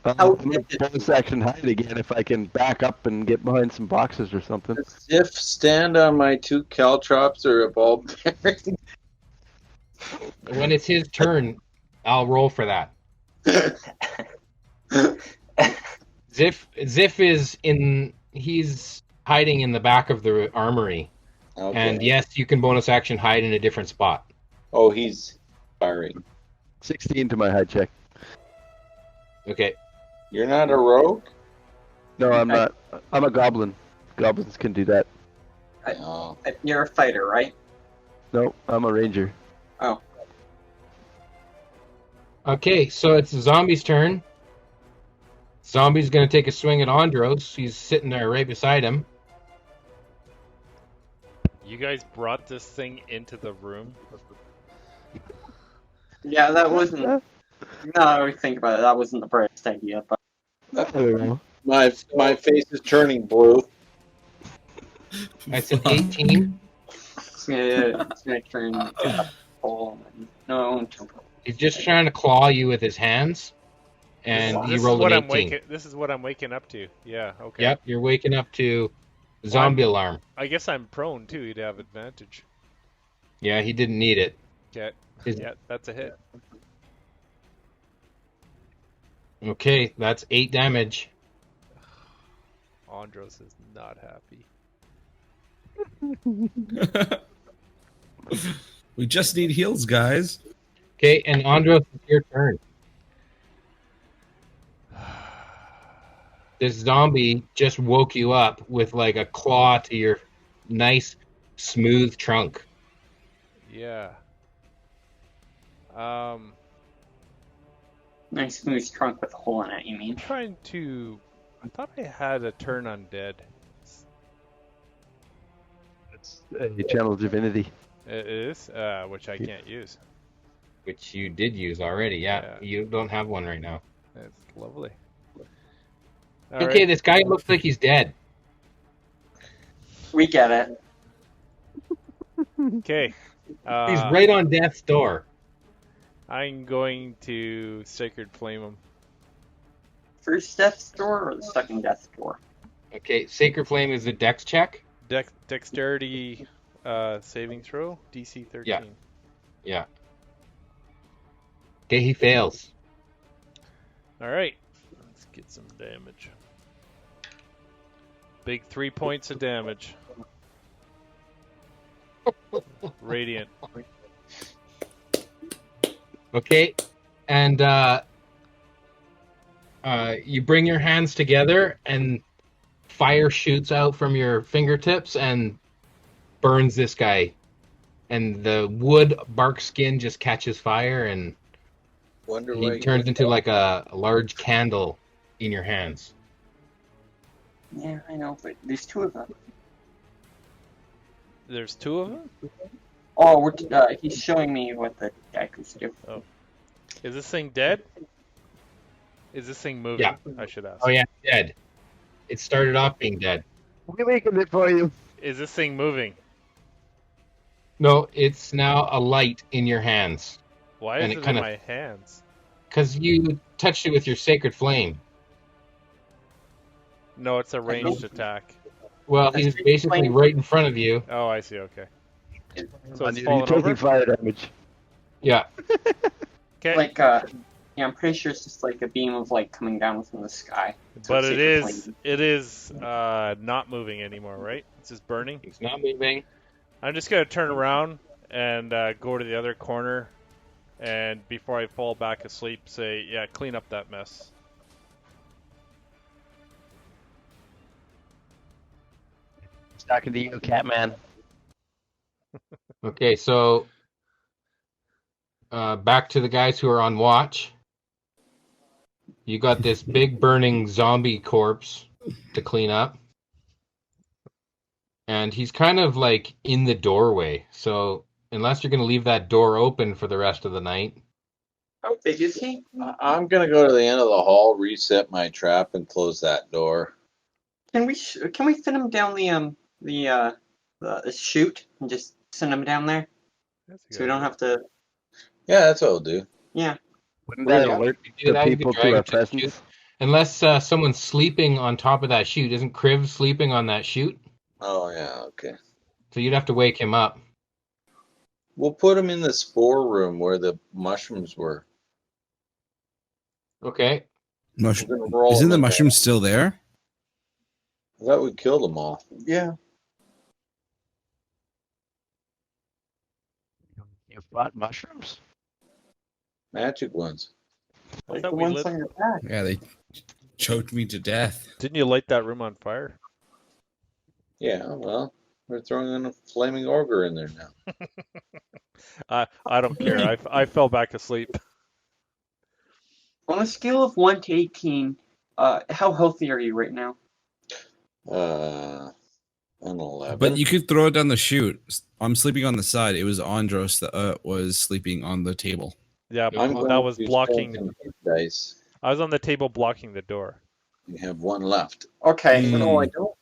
I'm gonna bonus action hide again if I can back up and get behind some boxes or something. Does Ziff stand on my 2 caltrops or a ball bearing? When it's his turn, I'll roll for that. Ziff is in. He's hiding in the back of the armory. Okay. And yes, you can bonus action hide in a different spot. Oh, he's firing. 16 to my hide check. Okay. You're not a rogue? No, I'm not. I'm a goblin. Goblins can do that. Oh. You're a fighter, right? No, I'm a ranger. Oh. Okay, so it's the zombie's turn. Zombie's going to take a swing at Andros. He's sitting there right beside him. You guys brought this thing into the room? Yeah, that wasn't. No, I think about it. That wasn't the brightest idea, but I don't know. My face is turning blue. That's an 18. it's gonna turn into a hole. No, He's just trying to claw you with his hands. And he rolled an 18. This is what I'm waking up to. Yeah, okay. Yep, you're waking up to zombie alarm. I guess I'm prone, too. You'd have advantage. Yeah, he didn't need it. Okay. Yeah, that's a hit. Okay, that's 8 damage. Andros is not happy. We just need heals, guys. Okay, and Andros, it's your turn. This zombie just woke you up with like a claw to your nice, smooth trunk. Yeah. nice smooth trunk with a hole in it. You mean? I'm trying to. I thought I had a turn undead. It's a channel divinity. It is, which I can't use. Which you did use already, yeah. You don't have one right now. That's lovely. Okay, this guy looks like he's dead. We get it. Okay. He's right on death's door. I'm going to Sacred Flame him. First death's door or the second death's door? Okay, Sacred Flame is a dex check. Dexterity saving throw, DC 13. Yeah. Okay, he fails. Alright, let's get some damage. Big 3 points of damage. Radiant. Okay, and you bring your hands together and fire shoots out from your fingertips and burns this guy. And the wood bark skin just catches fire and he turns into like a large candle in your hands. Yeah, I know, but there's 2 of them. There's 2 of them? Oh, he's showing me what the daggers do. Oh. Is this thing dead? Is this thing moving? Yeah. I should ask. Oh yeah, dead. It started off being dead. We're making it for you. Is this thing moving? No, it's now a light in your hands. Why And is it it in kinda- my hands? Because you touched it with your Sacred Flame. No, it's a ranged attack. Well, he's basically right in front of you. Oh, I see, okay. So it's You're falling taking over? fire damage. Yeah. Okay. Like, yeah, I'm pretty sure it's just like a beam of light coming down from the sky. But Sacred it is not moving anymore, right? It's just burning. He's not moving. I'm just gonna turn around and go to the other corner, and before I fall back asleep, say, "Yeah, clean up that mess." Talking to you, Catman. Okay, so back to the guys who are on watch. You got this big burning zombie corpse to clean up. And he's kind of like in the doorway. So unless you're going to leave that door open for the rest of the night. How big is he? I'm gonna go to the end of the hall, reset my trap, and close that door. Can we fit him down the the chute and just send them down there, That's a so good we don't idea. have to. Yeah, that's what I'll do. Yeah. Wouldn't that Yeah, alert you do the that, you could people drag to our it to the chute. presence? Unless someone's sleeping on top of that chute. Isn't Kriv sleeping on that chute? Oh yeah, okay. So you'd have to wake him up. We'll put him in the spore room where the mushrooms were. Okay. We're gonna roll Isn't them the in mushroom still there? there. I thought we killed them all. Yeah. You bought mushrooms? Magic ones. I Like thought the we ones lit. on your back. Yeah, they choked me to death. Didn't you light that room on fire? Yeah, well, we're throwing in a flaming ogre in there now. I don't care. I fell back asleep. On a scale of 1 to 18, how healthy are you right now? An 11. But you could throw it down the chute. I'm sleeping on the side. It was Andros that was sleeping on the table. Yeah, I'm but going that was to blocking. spend some hit dice. I was on the table blocking the door. You have one left. Okay. Mm. No, I don't.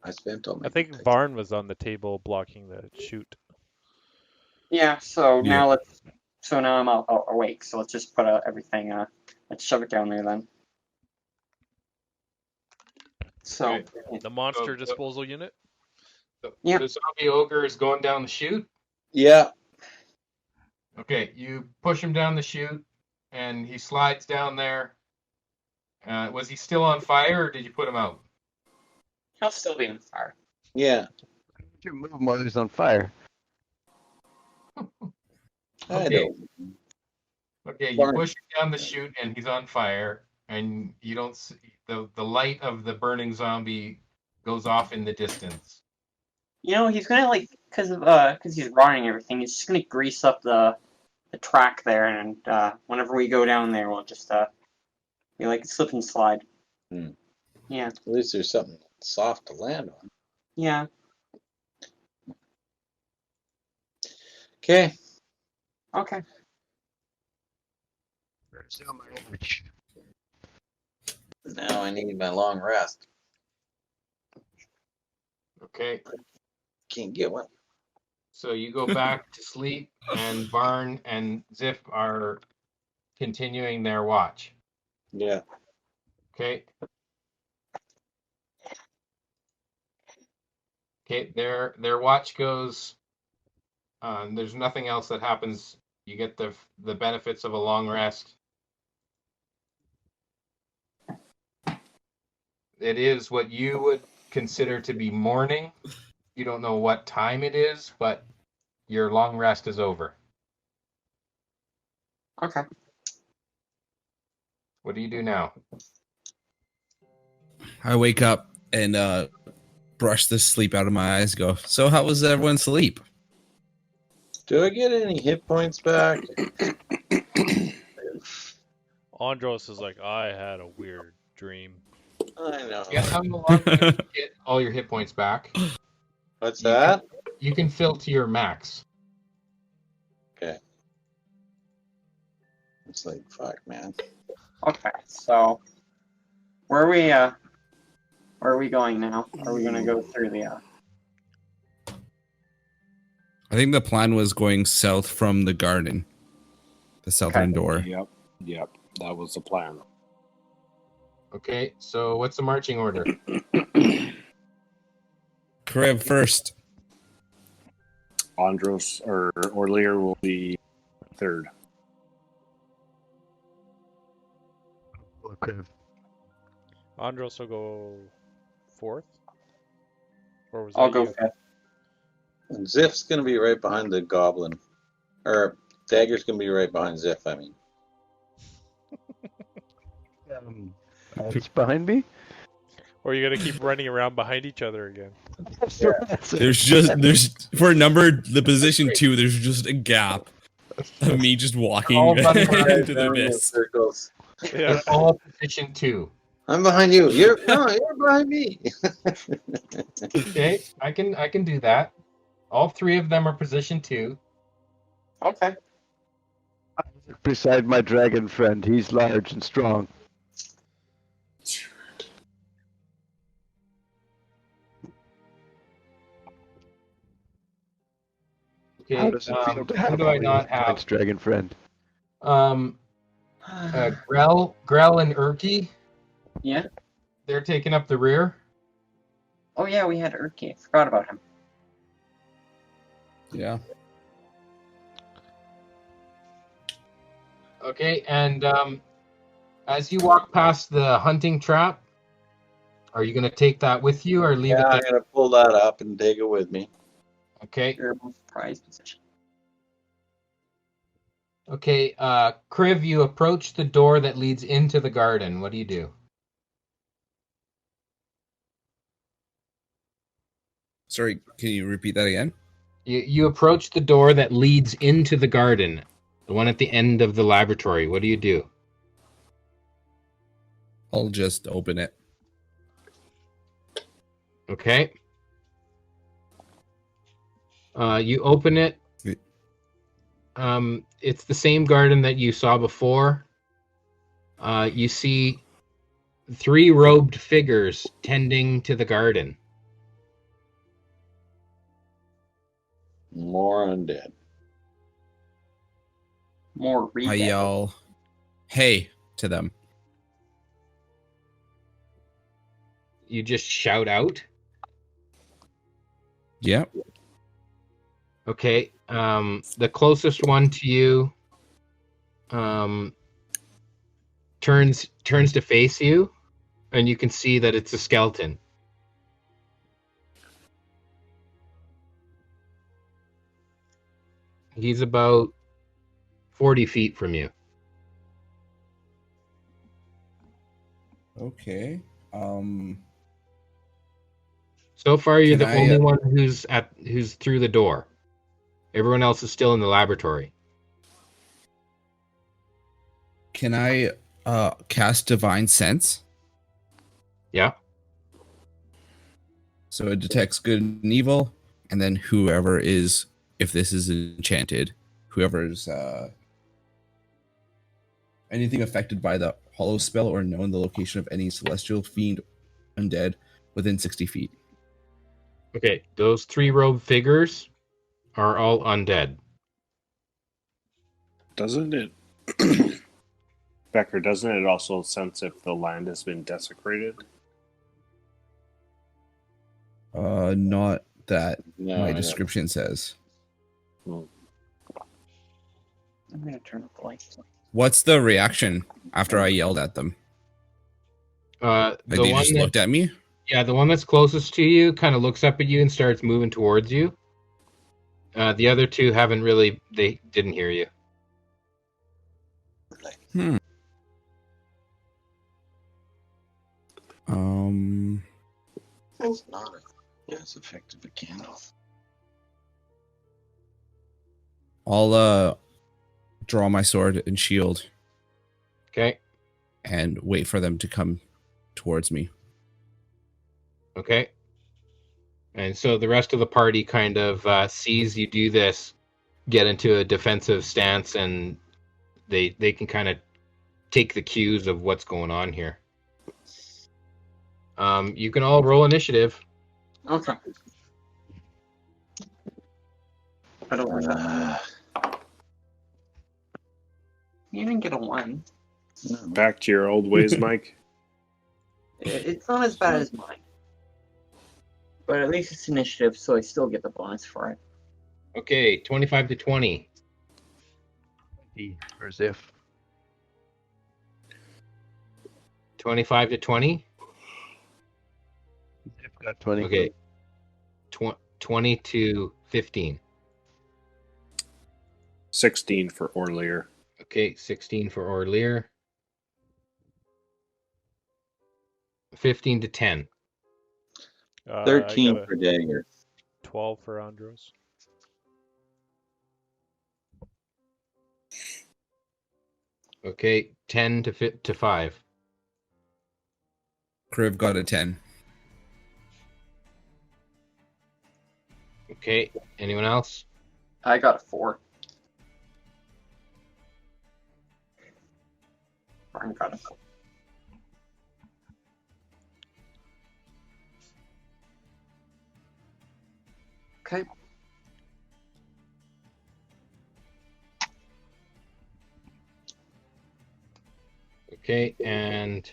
I spent all my I think hit dice. Varn was on the table blocking the chute. Yeah. So Yeah. now let's. So now I'm awake. So let's just put everything. Let's shove it down there then. So. Right. The monster Go. disposal unit. Yeah. The zombie ogre is going down the chute. Yeah. Okay, you push him down the chute, and he slides down there. Was he still on fire, or did you put him out? He'll still be on fire. Yeah. You move him while he's on fire. I Okay. don't. Okay, you Varn. push him down the chute, and he's on fire, and you don't see the light of the burning zombie goes off in the distance. You know, he's gonna because he's running everything. He's just gonna grease up the track there, and whenever we go down there, we'll just be like slip and slide. Hmm. Yeah. At least there's something soft to land on. Yeah. Okay. Okay. Now I need my long rest. Okay, Can't get one. so you go back to sleep, and Varn and Ziff are continuing their watch. Yeah. Okay. Okay, their watch goes. There's nothing else that happens. You get the benefits of a long rest. It is what you would consider to be morning. You don't know what time it is, but your long rest is over. Okay. What do you do now? I wake up and brush the sleep out of my eyes. Go. So how was everyone's sleep? Do I get any hit points back? Andros is like, I had a weird dream. I know. Yeah, how long do you get all your hit points back? What's You that? You can fill to your max. Okay. It's like, fuck, man. Okay. So, where are we going now? Are we gonna go through the? I think the plan was going south from the garden, the southern door. Yep. That was the plan. Okay, so what's the marching order? Kriv first. Andros or Orlear will be third. Okay. Andros will go fourth. Or was I'll that go you? fifth. And Ziff's gonna be right behind the goblin. Or Dagger's gonna be right behind Ziff, I mean. It's behind me. Or you gotta keep running around behind each other again. There's for number the position 2. There's just a gap of me just walking All running around into the Down in mist. circles. Yeah. All position 2. I'm behind you. You're behind me. Okay, I can do that. All 3 of them are position 2. Okay. Beside my dragon friend, he's large and strong. Okay. How does it feel to Who have do I a not have? Giant's dragon friend? Grell and Urki, Yeah. they're taking up the rear. Oh yeah, we had Urki. I forgot about him. Yeah. Okay, and as you walk past the hunting trap, are you going to take that with you or leave Yeah, it I'm there? gonna pull that up and take it with me. Okay. Your most prized possession. Okay, Kriv, you approach the door that leads into the garden. What do you do? Sorry, can you repeat that again? You approach the door that leads into the garden, the one at the end of the laboratory. What do you do? I'll just open it. Okay. You open it. It's the same garden that you saw before. You see 3 robed figures tending to the garden. More undead. More I read. yell, "Hey!" to them. You just shout out. Yep. Okay. The closest one to you turns to face you, and you can see that it's a skeleton. He's about 40 feet from you. Okay. So far, you're Can the I, only one who's through the door. Everyone else is still in the laboratory. Can I cast Divine Sense? Yeah. So it detects good and evil, and then whoever is, if this is enchanted, whoever's anything affected by the hollow spell or known the location of any celestial fiend undead within 60 feet. Okay. Those 3 robed figures are all undead. Doesn't it, Becker, doesn't it also sense if the land has been desecrated? Not that No, my I description says. I'm gonna turn up the lights. What's the reaction after I yelled at them? Like The they one just that, looked at me? yeah, the one that's closest to you kind of looks up at you and starts moving towards you. The other 2 they didn't hear you. It's not as effective a candle. I'll draw my sword and shield Okay. and wait for them to come towards me. Okay. And so the rest of the party kind of sees you do this, get into a defensive stance, and they can kind of take the cues of what's going on here. You can all roll initiative. Okay. I don't like that. You didn't get a 1. Back to your old ways, Mike. It's not as bad as mine. But at least it's initiative, so I still get the bonus for it. Okay, 25 to 20. Or Ziff. 25 to 20. Ziff got 20. Okay. 20 to 15. 16 for Orlear. Okay, 16 for Orlear. 15 to 10. 13 I got for Dagger. 12 for Andros. Okay, 10 to 5. Kriv got a 10. Okay, anyone else? I got a 4. Brian got a 4. Okay. Okay, and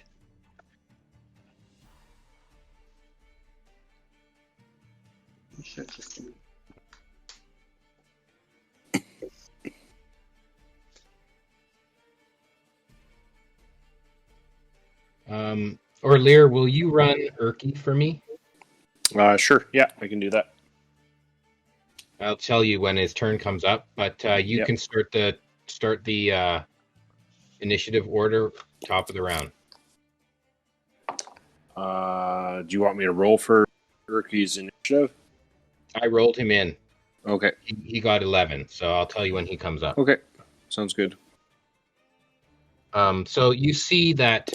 or Lear, will you run Erky for me? Sure. Yeah, I can do that. I'll tell you when his turn comes up, but you Yep. can start the initiative order top of the round. Do you want me to roll for Urky's initiative? I rolled him in. Okay. He got 11, so I'll tell you when he comes up. Okay. Sounds good. So you see that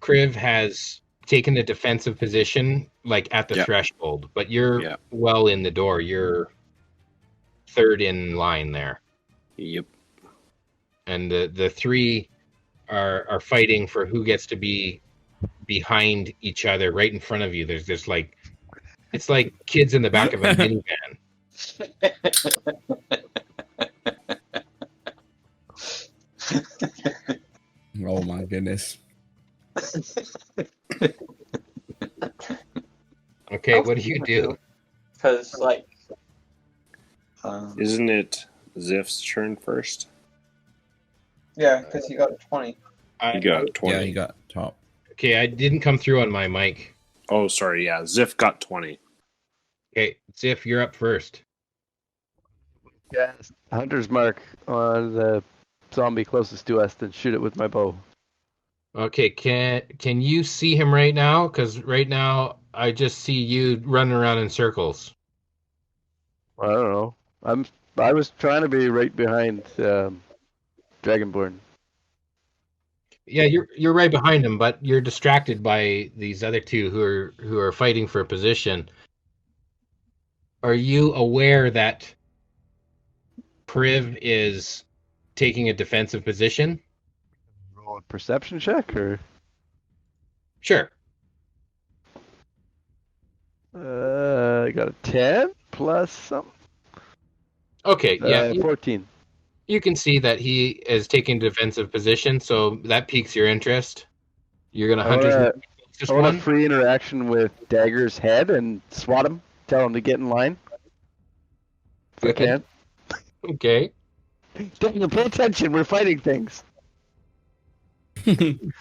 Kriv has taken a defensive position, like at the Yep. threshold, but you're Yep. well in the door. You're third in line there, Yep. and the three are fighting for who gets to be behind each other, right in front of you. There's this like it's like kids in the back of a minivan. Oh my goodness. Okay, what do you do? Because, like, Isn't it Ziff's turn first? yeah, because he got a 20. He got 20. Yeah, he got top. Okay, I didn't come through on my mic. Oh, sorry. Yeah, Ziff got 20. Okay, Ziff, you're up first. Yeah, hunter's mark on the zombie closest to us, then shoot it with my bow. Okay, can you see him right now? Because right now I just see you running around in circles. I don't know. I was trying to be right behind Dragonborn. Yeah, you're right behind him, but you're distracted by these other two who are fighting for a position. Are you aware that Priv is taking a defensive position? Roll a perception check, or Sure. I got a 10 plus something. Okay, yeah, 14. you can see that he is taking a defensive position, so that piques your interest. You're gonna I hunters want this a one. free interaction with Dagger's head and swat him. Tell him to get in line. If I can. Okay. Daniel, pay attention. We're fighting things. And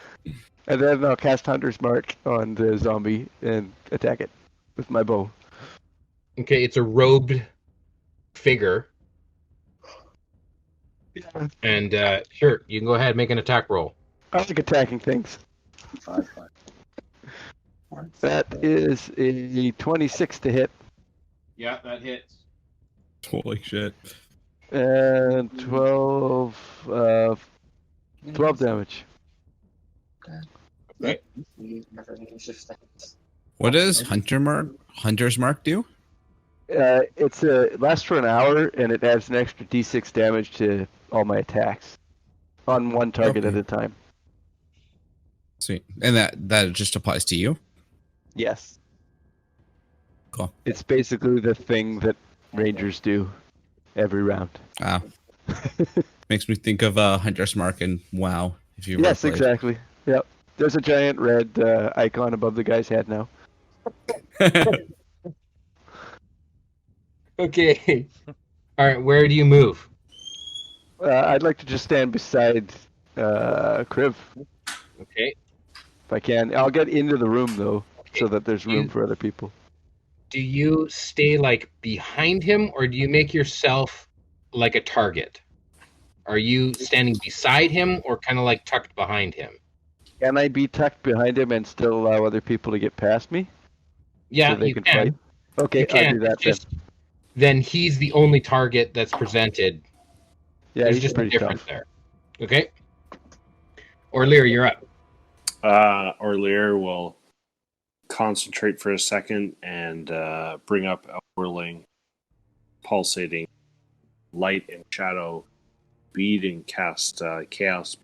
then I'll cast Hunter's Mark on the zombie and attack it with my bow. Okay, it's a robed figure. Yeah. And sure, you can go ahead and make an attack roll. I like attacking things. That is a 26 to hit. Yeah, that hits. Holy shit. And 12 damage. Okay. What does Hunter's Mark do? It lasts for an hour, and it adds an extra d6 damage to all my attacks on one target Okay. at a time. Sweet. And that just applies to you? Yes. Cool. It's basically the thing that Rangers do every round. Ah. Makes me think of Hunter's Mark and WoW. If you Yes, exactly. Yep. There's a giant red icon above the guy's head now. Okay. All right, where do you move? I'd like to just stand beside Kriv Okay. if I can. I'll get into the room though, so that there's room for other people. Do you stay like behind him, or do you make yourself like a target? Are you standing beside him, or kind of like tucked behind him? Can I be tucked behind him and still allow other people to get past me? Yeah, So they you can can. fight? Okay, You can. I'll do that then. Then he's the only target that's presented. Yeah, There's he's just a pretty difference tough. there. Okay. Orlear, you're up. Orlear will concentrate for a second and bring up a whirling, pulsating light and shadow bead and cast chaos.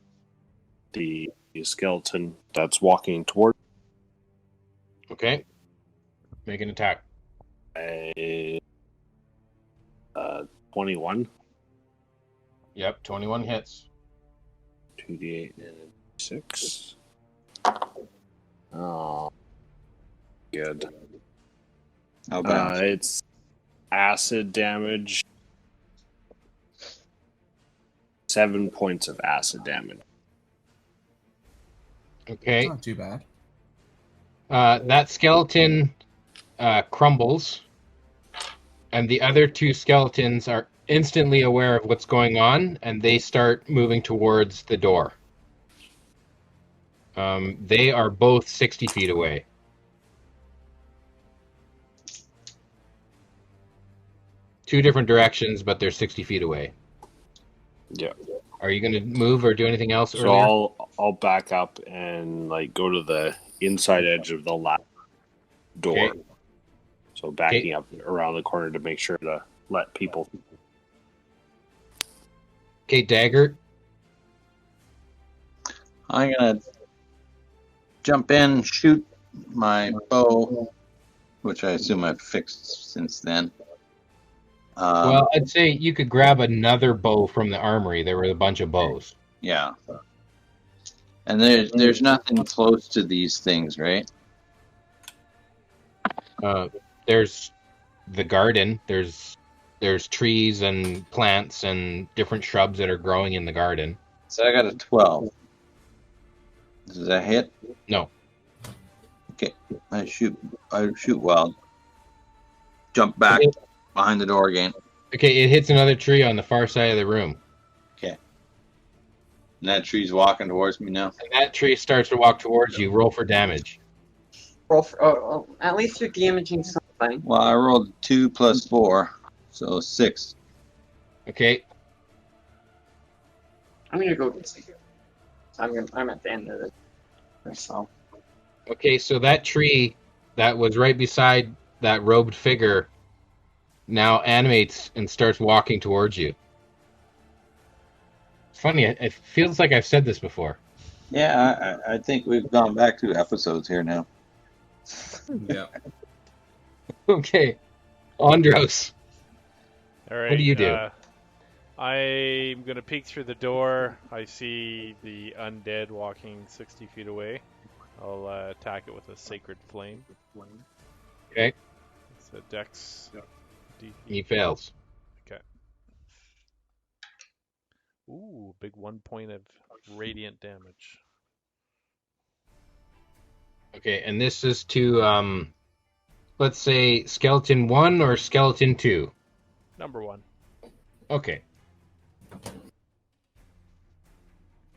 The skeleton that's walking toward. Okay. Make an attack. 21. Yep, 21 hits. 2d8 and 6. 6. Oh, good. How bad? It's acid damage. 7 points of acid damage. Okay. Not too bad. That skeleton crumbles, and the other two skeletons are instantly aware of what's going on, and they start moving towards the door. They are both 60 feet away. Two different directions, but they're 60 feet away. Yeah. Are you going to move or do anything else So earlier? I'll back up and like go to the inside edge of the last door. Okay. So backing up around the corner to make sure to let people. Okay, Dagger. I'm gonna jump in, shoot my bow, which I assume I've fixed since then. Well, I'd say you could grab another bow from the armory. There were a bunch of bows. Yeah. And there's nothing close to these things, right? There's the garden. There's trees and plants and different shrubs that are growing in the garden. So I got a 12. Does that hit? No. Okay. I shoot wild. Jump back behind the door again. Okay, it hits another tree on the far side of the room. Okay. And that tree's walking towards me now. And that tree starts to walk towards you. Roll for damage. Roll for, at least you're damaging something. Well, I rolled 2 plus 4, so 6. Okay. I'm gonna go get some. I'm at the end of it. So. Okay, so that tree that was right beside that robed figure now animates and starts walking towards you. It's funny, it feels like I've said this before. Yeah, I think we've gone back 2 episodes here now. Yeah. Okay. Andros. All right. What do you do? I'm going to peek through the door. I see the undead walking 60 feet away. I'll attack it with a sacred flame. Okay. It's a dex. He fails. Okay. Ooh, big 1 point of radiant damage. Okay, and this is to, let's say, Skeleton 1 or Skeleton 2? Number 1. Okay.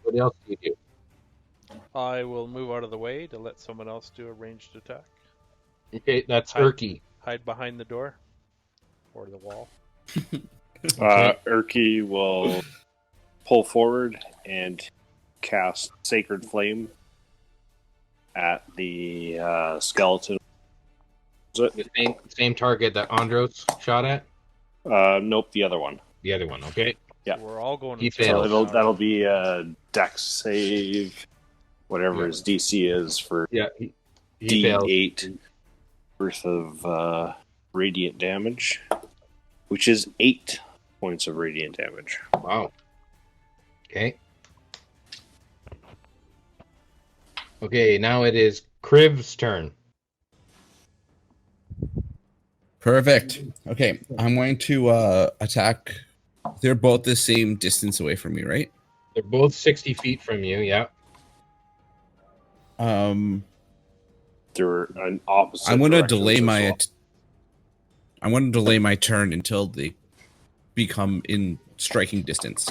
What else do you do? I will move out of the way to let someone else do a ranged attack. Okay, that's Hi. Erky. Hide behind the door or the wall. Urki will pull forward and cast Sacred Flame at the skeleton. The same target that Andros shot at? Nope, the other one. The other one, okay. Yeah. So we're all going He to fails. So that'll be a Dex save, whatever his DC is for Yeah, he fails. D8 worth of radiant damage, which is 8 points of radiant damage. Wow. Okay. Okay, now it is Kriv's turn. Perfect. Okay, I'm going to attack. They're both the same distance away from me, right? They're both 60 feet from you, yeah. They're an opposite. I'm going to directions delay as my. well. I want to delay my turn until they become in striking distance.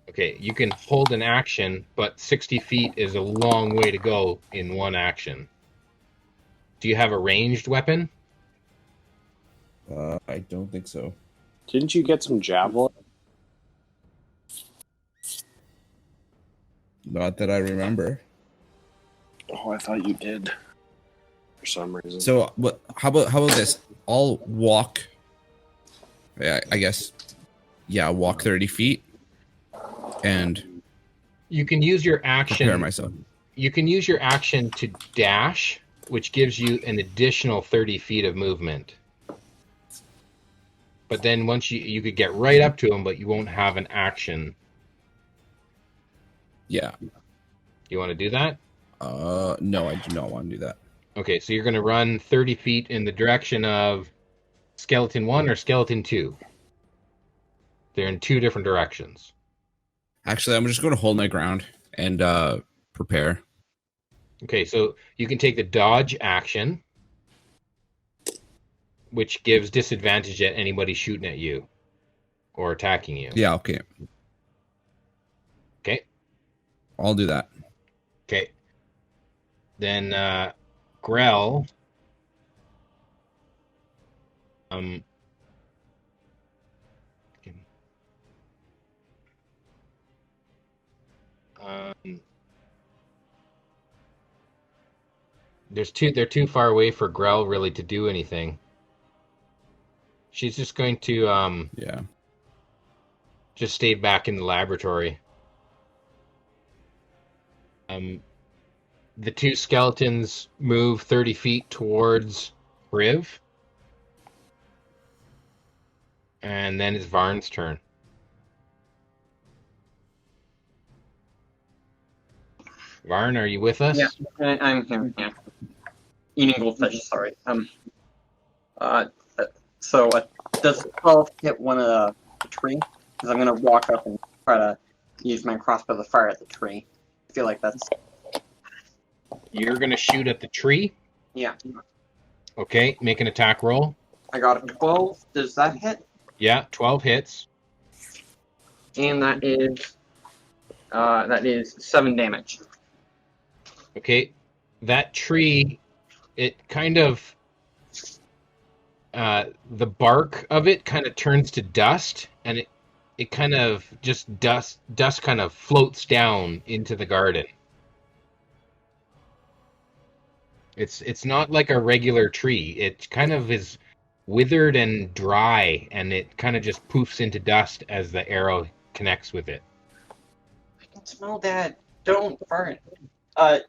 Okay, you can hold an action, but 60 feet is a long way to go in one action. Do you have a ranged weapon? I don't think so. Didn't you get some javelin? Not that I remember. Oh, I thought you did. For some reason. So, what? How about this? I'll walk. Yeah, I guess. Yeah, walk 30 feet, and You can use your action. prepare myself. You can use your action to dash, which gives you an additional 30 feet of movement. But then once you could get right up to him, but you won't have an action. Yeah. You want to do that? No, I do not want to do that. Okay, so you're going to run 30 feet in the direction of Skeleton 1 or Skeleton 2. They're in two different directions. Actually, I'm just going to hold my ground and prepare. Okay, so you can take the dodge action, which gives disadvantage at anybody shooting at you or attacking you. Yeah, okay. Okay. I'll do that. Okay. Then Grell. They're too far away for Grell really to do anything. She's just going to just stay back in the laboratory. The two skeletons move 30 feet towards Riv. And then it's Varn's turn. Varn, are you with us? Yeah, I'm here. Yeah, eating goldfish. Sorry. So does 12 hit one of the tree? Because I'm gonna walk up and try to use my crossbow to fire at the tree. I feel like that's. You're gonna shoot at the tree. Yeah. Okay, make an attack roll. I got a 12. Does that hit? Yeah, 12 hits. And that is 7 damage. Okay, that tree, it kind of, the bark of it kind of turns to dust, and it kind of just dust kind of floats down into the garden. It's not like a regular tree. It kind of is withered and dry, and it kind of just poofs into dust as the arrow connects with it. I can smell that. Don't burn.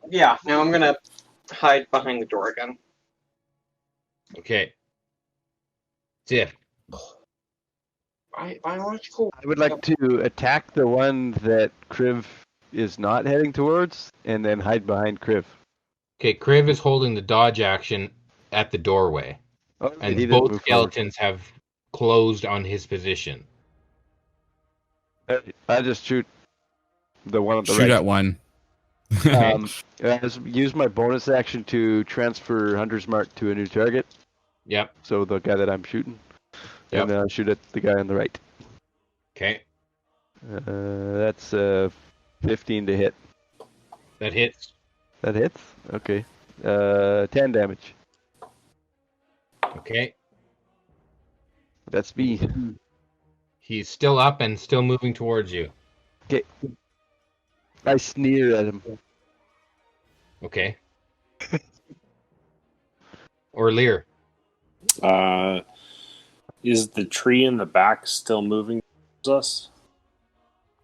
Yeah. Now I'm gonna hide behind the door again. Okay. Ziff. Biological. I would like to attack the one that Kriv is not heading towards, and then hide behind Kriv. Okay, Kriv is holding the dodge action at the doorway. Oh, And he didn't both move skeletons have closed on his position. forward. I just shoot the one on the Shoot right. at one. I just use my bonus action to transfer Hunter's Mark to a new target. Yep. So the guy that I'm shooting. Yep. And then I'll shoot at the guy on the right. Okay. That's 15 to hit. That hits. That hits? Okay. 10 damage. Okay. That's me. He's still up and still moving towards you. Okay. I sneer at him. Okay. Or Lear. Is the tree in the back still moving towards us?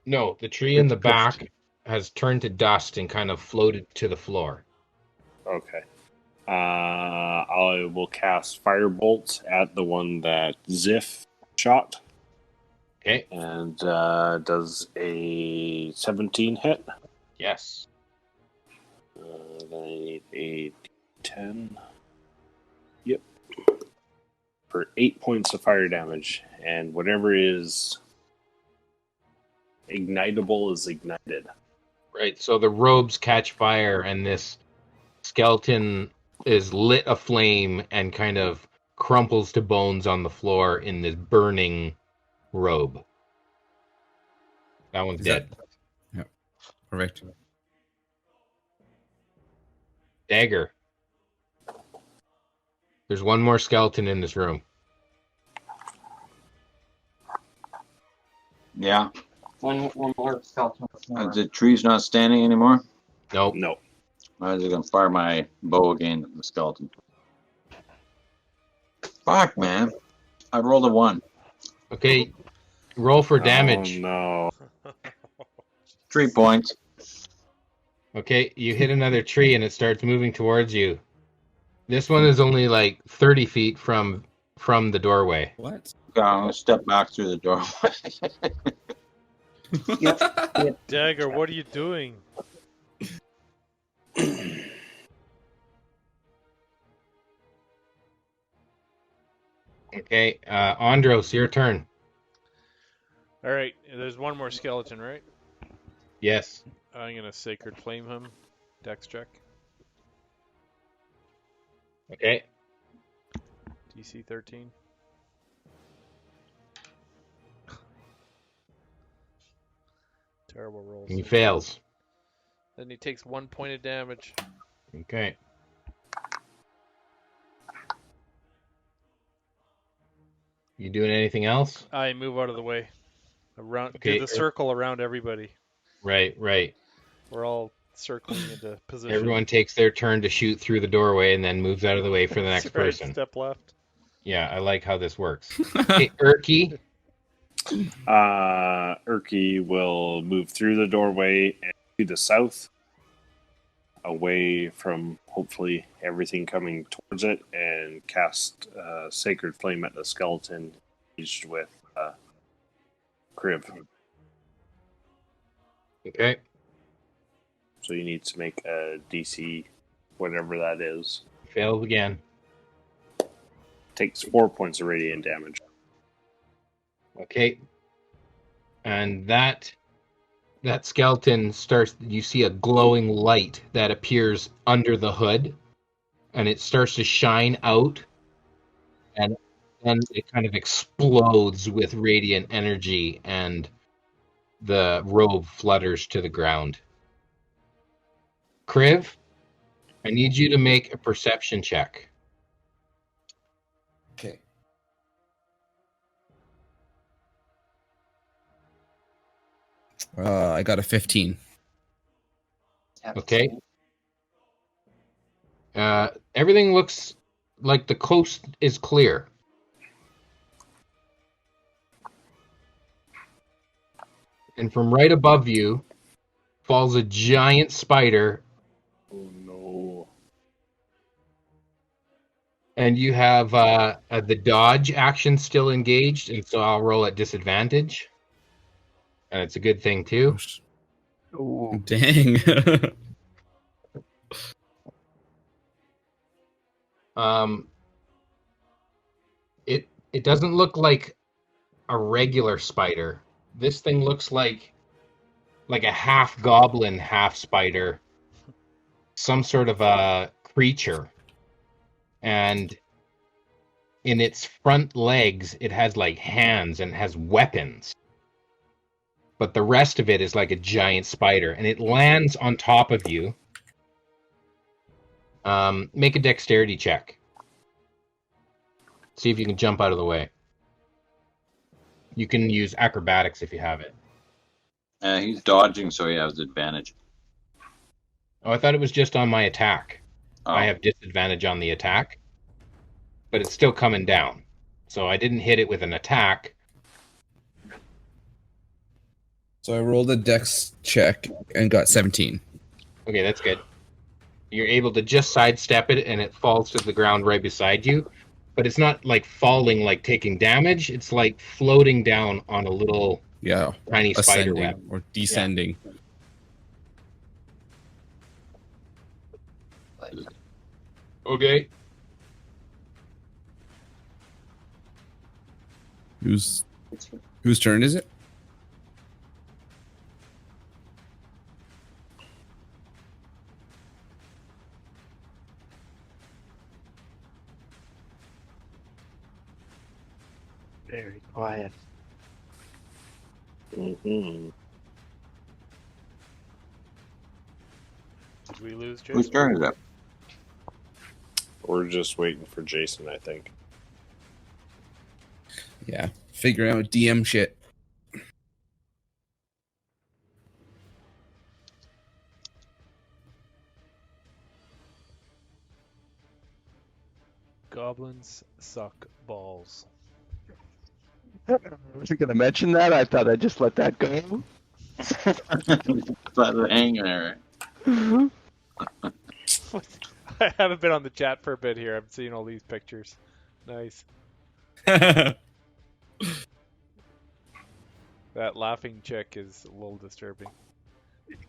No, the tree in the back has turned to dust and kind of floated to the floor. Okay. I will cast Firebolt at the one that Ziff shot. Okay. And does a 17 hit? Yes. Then I need a 10. Yep. For 8 points of fire damage. And whatever is ignitable is ignited. Right, so the robes catch fire and this skeleton is lit aflame and kind of crumples to bones on the floor in this burning robe. That one's dead. Yeah. Perfect. Dagger. There's one more skeleton in this room. Yeah. One more skeleton. The tree's not standing anymore. Nope. No. I was gonna fire my bow again at the skeleton. Fuck, man. I rolled a 1. Okay, roll for damage. Oh, no. 3 points. Okay, you hit another tree and it starts moving towards you. This one is only like 30 feet from the doorway. What? I'm gonna step back through the doorway. Yep. Dagger, what are you doing? Okay, Andros, your turn. All right, there's one more skeleton, right? Yes. I'm gonna sacred flame him. Dex check. Okay. DC 13. Terrible rolls. He fails. Then he takes 1 point of damage. Okay. You doing anything else? I move out of the way. Around, Okay, do the circle around everybody. Right. We're all circling into position. Everyone takes their turn to shoot through the doorway and then moves out of the way for the next Right, person. Step left. Yeah, I like how this works. Okay, Erky. Urki will move through the doorway and to the south, away from hopefully everything coming towards it, and cast Sacred Flame at the skeleton engaged with Kriv. Okay. So you need to make a DC, whatever that is. Fails again. Takes 4 points of radiant damage. Okay. And that skeleton starts, you see a glowing light that appears under the hood, and it starts to shine out, and then it kind of explodes with radiant energy, and the robe flutters to the ground. Kriv, I need you to make a perception check. Okay. I got a 15. Okay. Everything looks like the coast is clear. And from right above you falls a giant spider, Oh no. and you have the dodge action still engaged, and so I'll roll at disadvantage. And it's a good thing too. Ooh. Dang. It doesn't look like a regular spider. This thing looks like a half goblin, half spider, some sort of a creature. And in its front legs, it has like hands and has weapons. But the rest of it is like a giant spider, and it lands on top of you. Make a dexterity check. See if you can jump out of the way. You can use acrobatics if you have it. He's dodging, so he has advantage. Oh, I thought it was just on my attack. Oh. I have disadvantage on the attack, but it's still coming down. So I didn't hit it with an attack. So I rolled a dex check and got 17. Okay, that's good. You're able to just sidestep it, and it falls to the ground right beside you. But it's not like falling, like taking damage. It's like floating down on a little tiny spider ascending web. or descending. Yeah. Okay. Whose turn is it? Very quiet. Mm-hmm. Did we lose Jason? Whose turn is it? We're just waiting for Jason, I think. Yeah, figuring out DM shit. Goblins suck balls. I wasn't going to mention that. I thought I'd just let that go. Let it hang there. I haven't been on the chat for a bit here. I'm seeing all these pictures. Nice. That's That laughing chick is a little disturbing. Very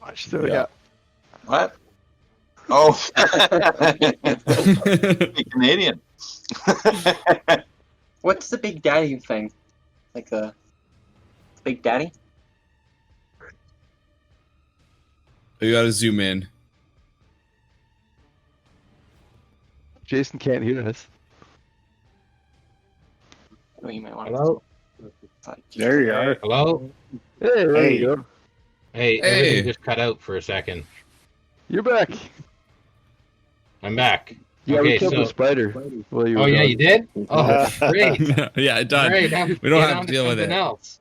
much so, Yeah. yeah. What? Oh, Canadian. What's the Big Daddy thing? Like the Big Daddy? You gotta zoom in. Jason can't hear us. Oh, you might want Hello? There you are. Hello? Hey, there Hey. you go. Hey, Hey. everything just cut out for a second. You're back. I'm back. Yeah, we Okay, killed the so. spider. While you were Oh, yeah, gone. you did? Oh, great. Yeah, done. Great. Now We don't get have on to deal with something it. else.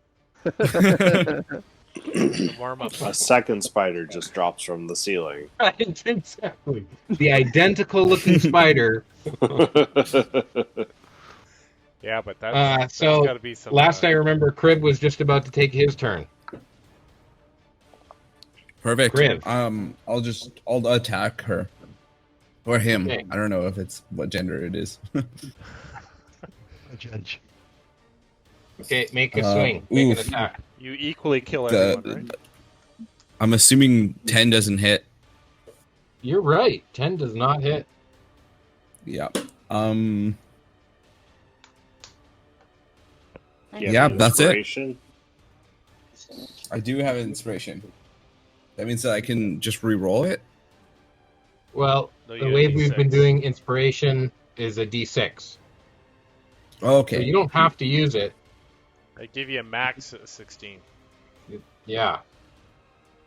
The warm-up. A second spider just drops from the ceiling. Exactly. The identical looking spider. Yeah, but that's so got to be some. Last I remember, Crib was just about to take his turn. Perfect. Griv. I'll attack her. Or him. Okay. I don't know if it's what gender it is. Judge. Okay, make a swing. Make oof. an attack. You equally kill everyone, right? I'm assuming 10 doesn't hit. You're right. 10 does not hit. Yeah. You Yeah, have that's it. inspiration? I do have inspiration. That means that I can just re-roll it. Well, No, you the got way a we've been D6. doing inspiration is a d6. Okay. So you don't have to use it. I give you a max of 16. Yeah.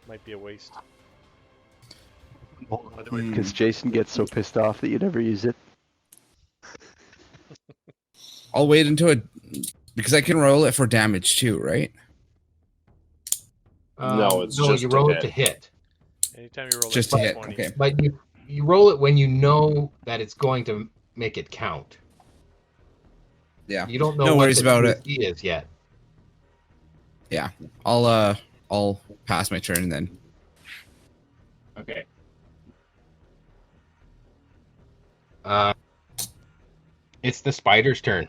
Might be a waste. Because Jason gets so pissed off that you never use it. I'll wait until it because I can roll it for damage too, right? No, it's just you to roll hit. it to hit. Anytime you roll Just a to hit. 20. Okay. But you roll it when you know that it's going to make it count. Yeah. You don't know No what worries the about it. DC is yet. Yeah. I'll pass my turn then. Okay. It's the spider's turn.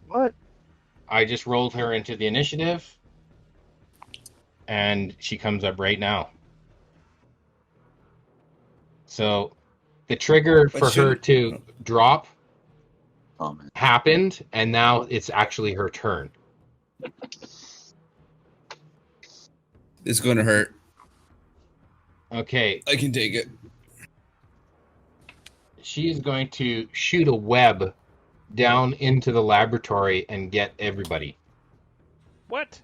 What? I just rolled her into the initiative, and she comes up right now. So, the trigger But for her to drop Oh, man. happened, and now it's actually her turn. It's going to hurt. Okay, I can take it. she is going to shoot a web down into the laboratory and get everybody. What?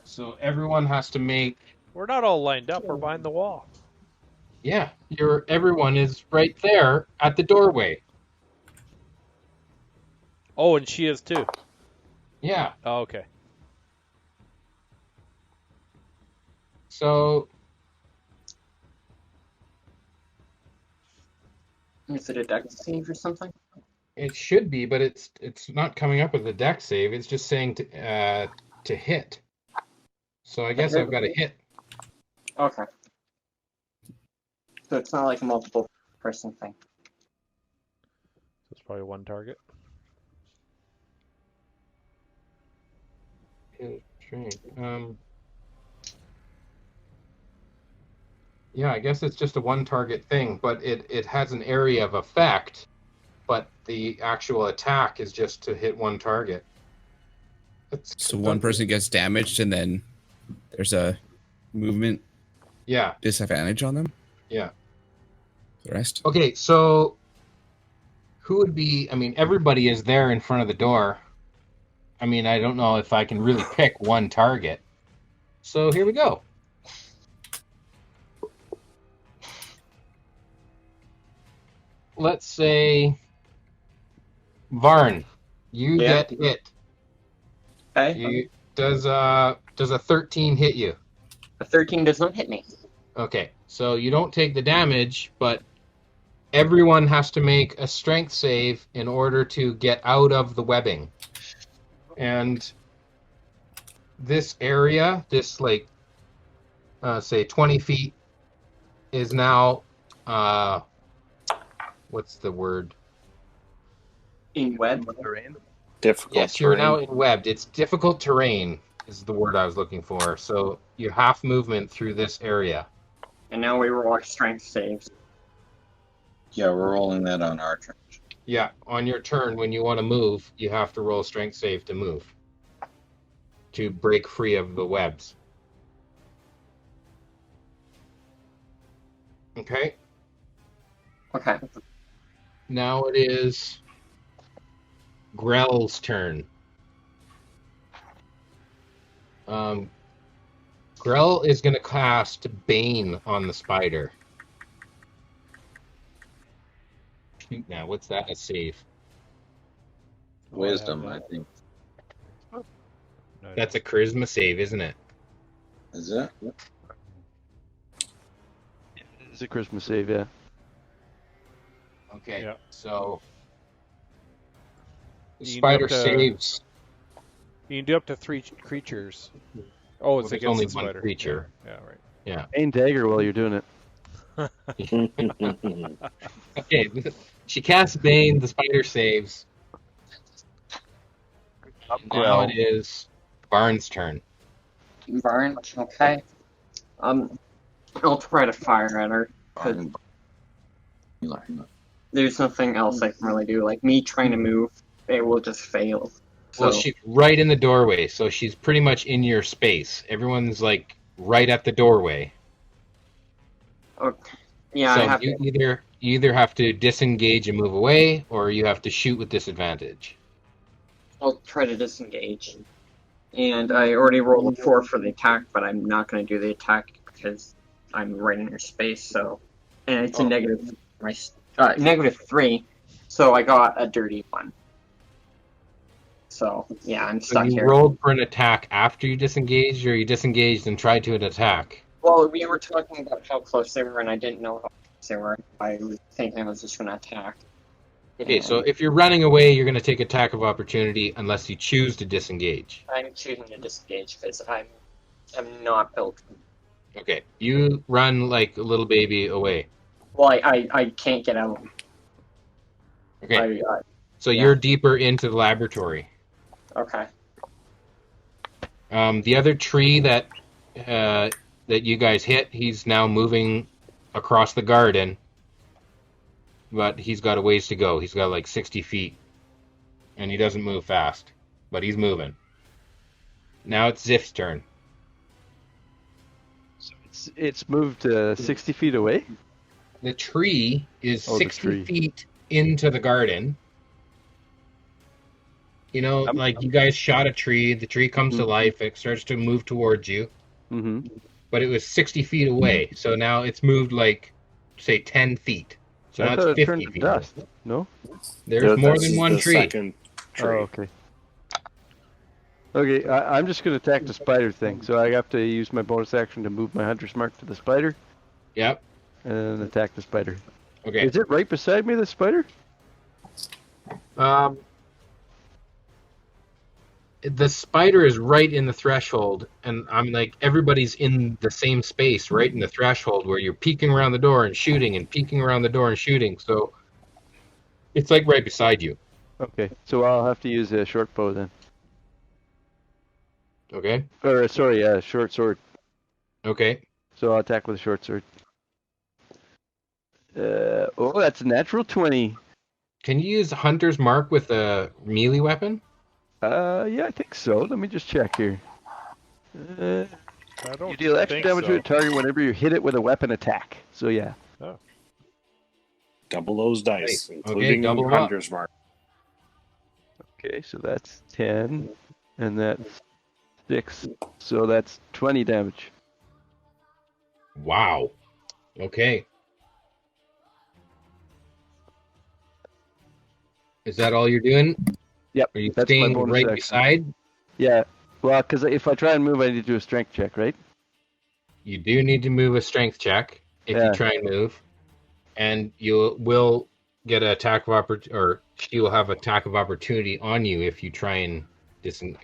So everyone has to make. We're not all lined up. We're behind the wall. Yeah, everyone is right there at the doorway. Oh, and she is too. Yeah. Oh, okay. So Is it a dex save or something? it should be, but it's not coming up with a dex save. It's just saying to hit. So I guess I've got to hit. Okay. So it's not like a multiple person thing. That's probably one target. Yeah, I guess it's just a one target thing, but it has an area of effect, but the actual attack is just to hit one target. So one person gets damaged and then there's a movement Yeah, disadvantage on them. yeah. The rest. Okay, so who would be? I mean, everybody is there in front of the door. I mean, I don't know if I can really pick one target. So here we go. Let's say Varn, you Yeah. get hit. Okay. Does a 13 hit you? A 13 does not hit me. Okay, so you don't take the damage, but everyone has to make a strength save in order to get out of the webbing. And this area, this like, say 20 feet, is now, what's the word? In web. Difficult. Yes, you're now terrain. in webbed. It's difficult terrain is the word I was looking for. So you half movement through this area. And now we roll our strength saves. Yeah, we're rolling that on our turn. Yeah, on your turn, when you want to move, you have to roll strength save to move. To break free of the webs. Okay, Okay. now it is Grell's turn. Grell is going to cast Bane on the spider. Shoot now, what's that? A save. Wisdom, I think. No, That's a charisma save, isn't it? Is it? It's a Christmas save, yeah. Okay, Yeah. so the You can spider do up to- saves. You can do up to 3 creatures. Oh, it's Well, there's against only the one spider. creature. Yeah, right. Aim dagger while you're doing it. Okay, she casts Bane, the spider saves. Now it is Barnes' turn. Burn. Okay. I'll try to fire at her. Barn. There's nothing else I can really do. Like me trying to move, it will just fail. So, Well, she's right in the doorway, so she's pretty much in your space. Everyone's like right at the doorway. okay. Yeah, so I have you to. either have to disengage and move away, or you have to shoot with disadvantage. I'll try to disengage. And I already rolled a 4 for the attack, but I'm not going to do the attack because I'm right in her space. So, and it's a -3, so I got a dirty 1. So yeah, I'm So stuck you here. rolled for an attack after you disengaged, or you disengaged and tried to an attack? Well, we were talking about how close they were, and I didn't know how close they were. I was thinking I was just going to attack. Okay, so if you're running away, you're going to take attack of opportunity unless you choose to disengage. I'm choosing to disengage because I'm not built. Okay, you run like a little baby away. Well, I can't get out. Okay, so yeah. you're deeper into the laboratory. Okay. The other tree that you guys hit, he's now moving across the garden, but he's got a ways to go. He's got like 60 feet, and he doesn't move fast, but he's moving. Now it's Ziff's turn. So it's moved 60 feet away? The tree is Oh, the 60 tree. feet into the garden. You know, like you guys shot a tree, the tree comes to life, it starts to move towards you, Mm-hmm. but it was 60 feet away, so now it's moved like, say, 10 feet. So now I it's thought it 50 turned to feet. dust. No? There's more This than is one the tree. second tree. Oh, okay. Okay, I'm just going to attack the spider thing. So I have to use my bonus action to move my hunter's mark to the spider Yep. and then attack the spider. Okay. Is it right beside me, the spider? The spider is right in the threshold, and I'm like, everybody's in the same space, right in the threshold, where you're peeking around the door and shooting, and peeking around the door and shooting. So it's like right beside you. Okay, so I'll have to use a short bow then. Okay. Or, sorry, a short sword. Okay. So I'll attack with a short sword. Oh, that's a natural 20. Can you use Hunter's Mark with a melee weapon? Yeah, I think so. Let me just check here. I don't You deal extra think damage so. to a target whenever you hit it with a weapon attack. So yeah. Double those dice, Right. including double 'em up. Hunter's Mark. Okay, so that's 10, and that's 6. So that's 20 damage. Wow. Okay. Is that all you're doing? Yep, Are you that's my staying bonus right action. beside? Yeah, well, because if I try and move, I need to do a strength check, right? You do need to move a strength check if Yeah. you try and move, and you will get an attack of opportunity, or she will have attack of opportunity on you if you try and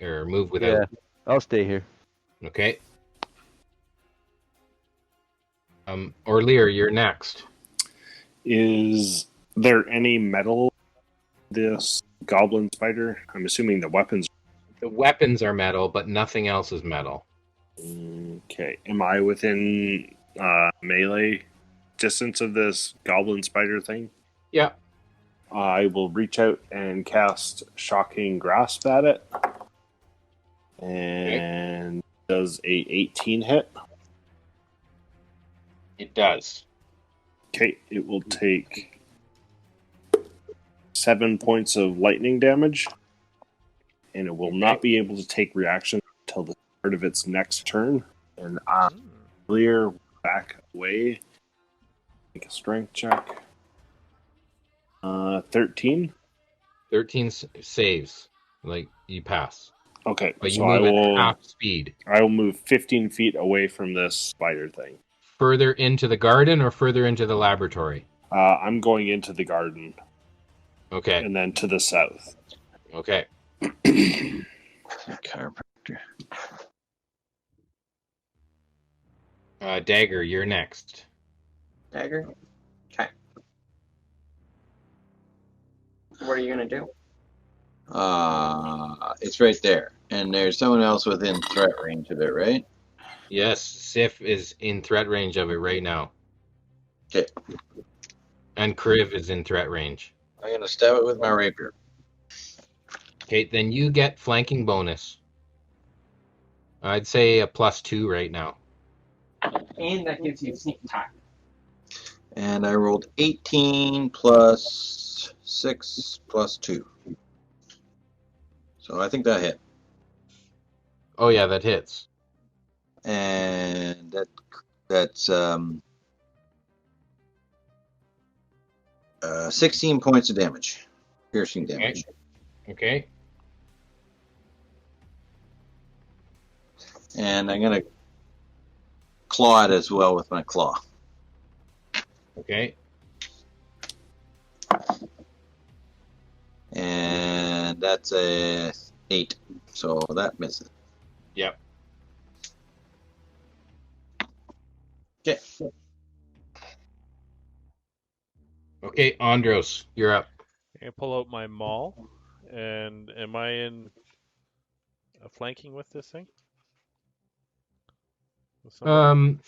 or move without. Yeah, I'll stay here. Okay. Orlear, you're next. Is there any metal in this goblin spider. I'm assuming the weapons. The weapons are metal, but nothing else is metal. Okay. Am I within melee distance of this goblin spider thing? Yeah. I will reach out and cast Shocking Grasp at it. And does a 18 hit? It does. Okay, it will take 7 points of lightning damage. And it will not be able to take reaction until the start of its next turn. And clear back away. Make a strength check. 13. 13 saves. Like, you pass. Okay, But you so move at half speed. I will move 15 feet away from this spider thing. Further into the garden or further into the laboratory? I'm going into the garden. Okay. And then to the south. Okay. Chiropractor. Dagger, you're next. Dagger? Okay. What are you going to do? It's right there. And there's someone else within threat range of it, right? Yes, Sif is in threat range of it right now. Okay. And Kriv is in threat range. I'm going to stab it with my rapier. Okay, then you get flanking bonus. I'd say a +2 right now. And that gives you sneak attack. And I rolled 18 plus 6 plus 2. So I think that hit. Oh yeah, that hits. And that's 16 points of damage. Piercing damage. Okay. And I'm going to claw it as well with my claw. Okay. And that's a 8. So that misses. Yep. Okay. Okay, Andros, you're up. I pull out my maul, and am I in a flanking with this thing? With somebody?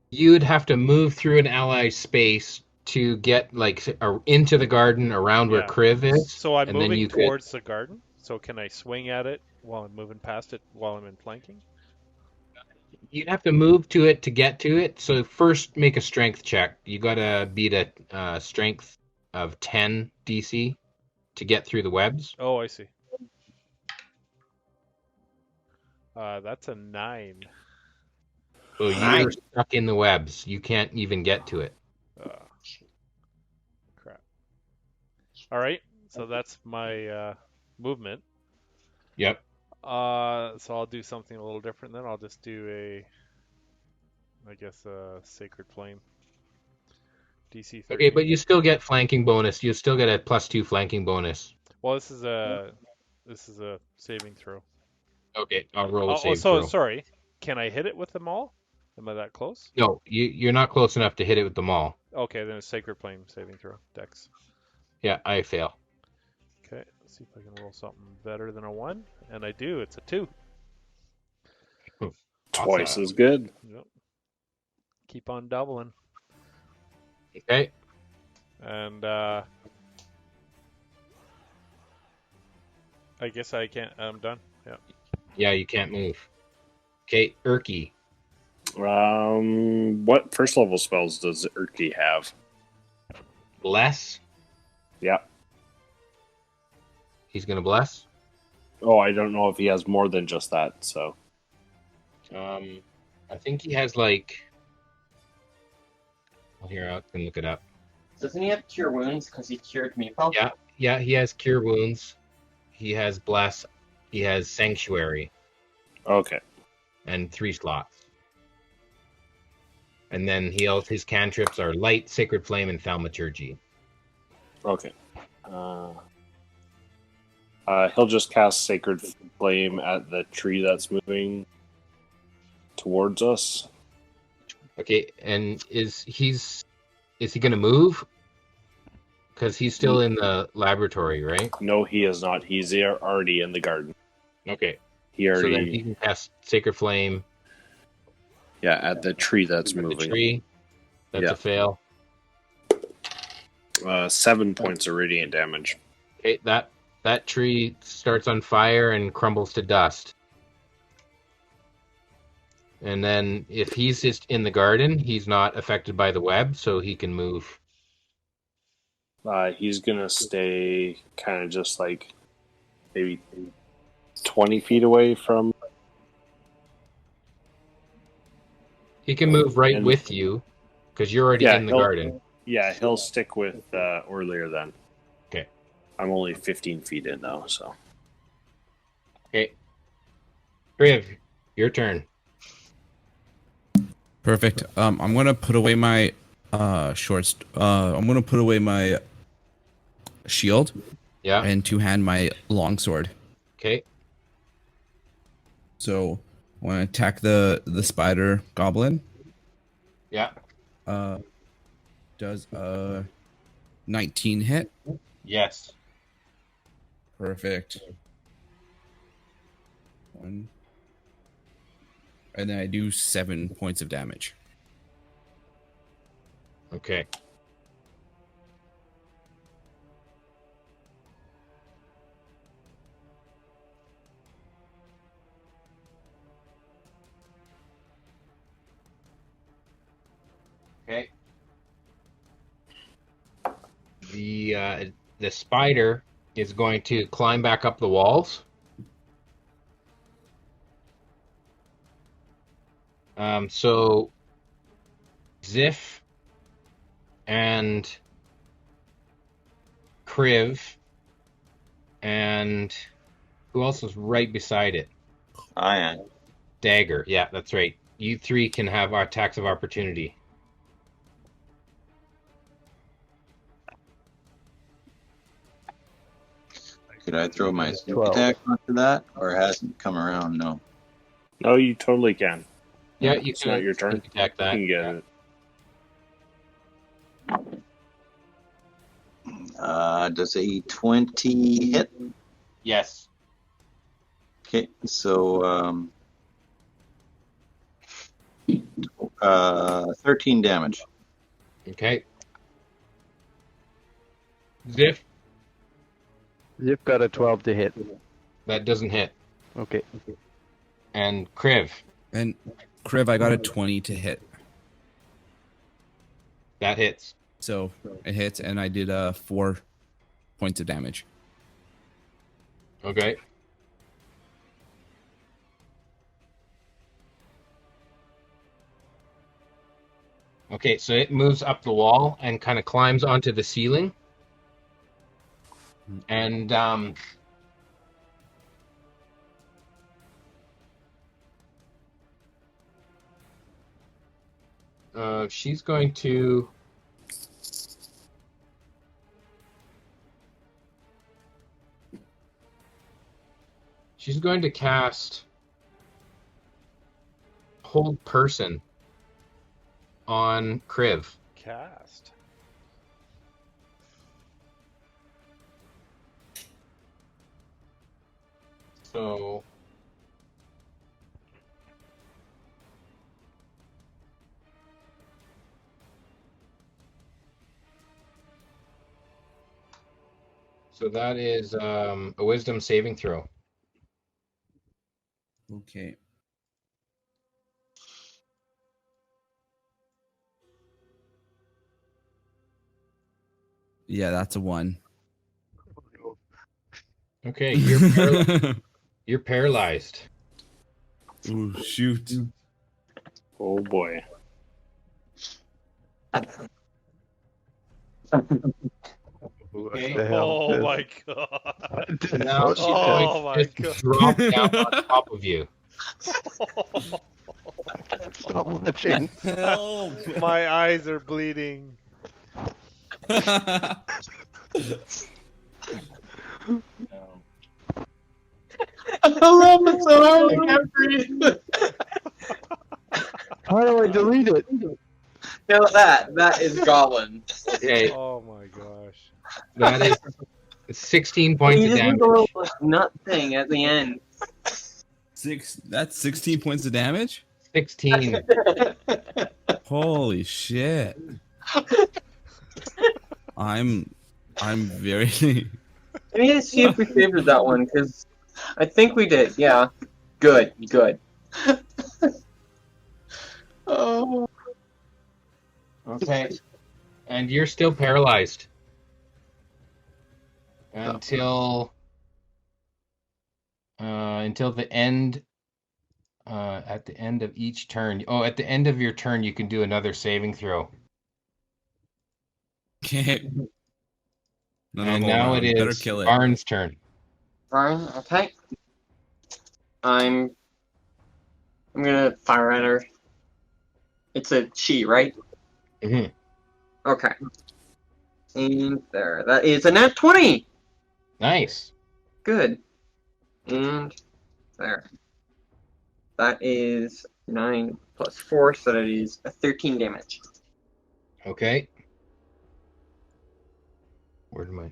You'd have to move through an ally space to get like into the garden around where Kriv is. So I'm and then moving you towards the garden. So can I swing at it while I'm moving past it while I'm in flanking? You'd have to move to it to get to it. So first, make a strength check. You gotta beat a strength of 10 DC to get through the webs. Oh, I see. That's a 9. So you're stuck in the webs. You can't even get to it. Crap. All right, so that's my movement. Yep. So I'll do something a little different then. I'll just do a Sacred Flame. DC 13. Okay, but you still get flanking bonus. You still get a +2 flanking bonus. Well, this is a saving throw. Okay, I'll roll a save throw. Sorry. Can I hit it with the maul? Am I that close? No, you're not close enough to hit it with the maul. Okay, then it's Sacred Flame saving throw. Dex. Yeah, I fail. Okay, let's see if I can roll something better than a 1. And I do. It's a 2. Twice as good. Yep. Keep on doubling. Okay. And I guess I can't. I'm done. Yeah. Yeah, you can't move. Okay, Urki. What first level spells does Urki have? Bless. Yeah. He's gonna bless. Oh, I don't know if he has more than just that. So. I think he has like. Well, here I can look it up. Doesn't he have Cure Wounds because he cured me? Yeah, he has Cure Wounds. He has Bless. He has Sanctuary. Okay. And 3 slots. And then his cantrips are Light, Sacred Flame, and Thaumaturgy. Okay. He'll just cast Sacred Flame at the tree that's moving towards us. Okay, and is he gonna move? because he's still in the laboratory, right? No, he is not. He's there already in the garden. Okay. He So then already, he can cast Sacred Flame yeah, at the tree that's at the moving. tree. That's Yeah. a fail. 7 points of radiant damage. Okay, that tree starts on fire and crumbles to dust. And then if he's just in the garden, he's not affected by the web, so he can move. He's gonna stay kind of just like maybe 20 feet away from. He can move right And- with you, because you're already Yeah, in the he'll- garden. Yeah, he'll stick with Orlear then. Okay. I'm only 15 feet in though, so. Okay. Kriv, your turn. Perfect. I'm gonna put away my shorts. I'm gonna put away my shield Yeah. and two-hand my longsword. Okay. So I want to attack the spider goblin. Yeah. Does 19 hit? Yes. Perfect. One. And then I do 7 points of damage. Okay. Okay. The spider is going to climb back up the walls. So Ziff and Kriv and who else is right beside it? I am. Dagger. Yeah, that's right. You three can have our attacks of opportunity. Could I throw my sneak 12. attack onto that, or hasn't come around? No. No, you totally can. Yeah, you It's can not your turn. attack that. You can get it. Does a 20 hit? Yes. Okay, so 13 damage. Okay. Ziff, Zip got a 12 to hit. that doesn't hit. Okay. And Kriv, And Kriv, I got a 20 to hit. that hits. So it hits, and I did 4 points of damage. Okay. Okay, so it moves up the wall and kind of climbs onto the ceiling. And she's going to cast Hold Person on Kriv. Cast. So that is a wisdom saving throw. Okay. Yeah, that's a 1. Okay, you're paralyzed. Ooh, shoot. Oh boy. What Okay. the hell? Oh my god. Now she's Oh going to my just drop down on top of you. Stop watching. Help! My eyes are bleeding. I'm laughing so hard I can't breathe. How do I delete it? Now that is Goblin. Okay, Oh my gosh. That is 16 points He of just damage. did a little nut thing at the end. That's 16 points of damage? 16. Holy shit. I'm very I need to see if we favored that one, because I think we did, yeah. Good. Oh. Okay. And you're still paralyzed. Until the end at the end of each turn. Oh, at the end of your turn you can do another saving throw. okay. And now it Better is kill it. Barnes' turn. Fine, okay. I'm gonna fire at her. It's a she, right? Mhm. Okay. And there. That is a nat 20! Nice. Good. And there. That is 9 plus 4, so that is a 13 damage. Okay. Where's my...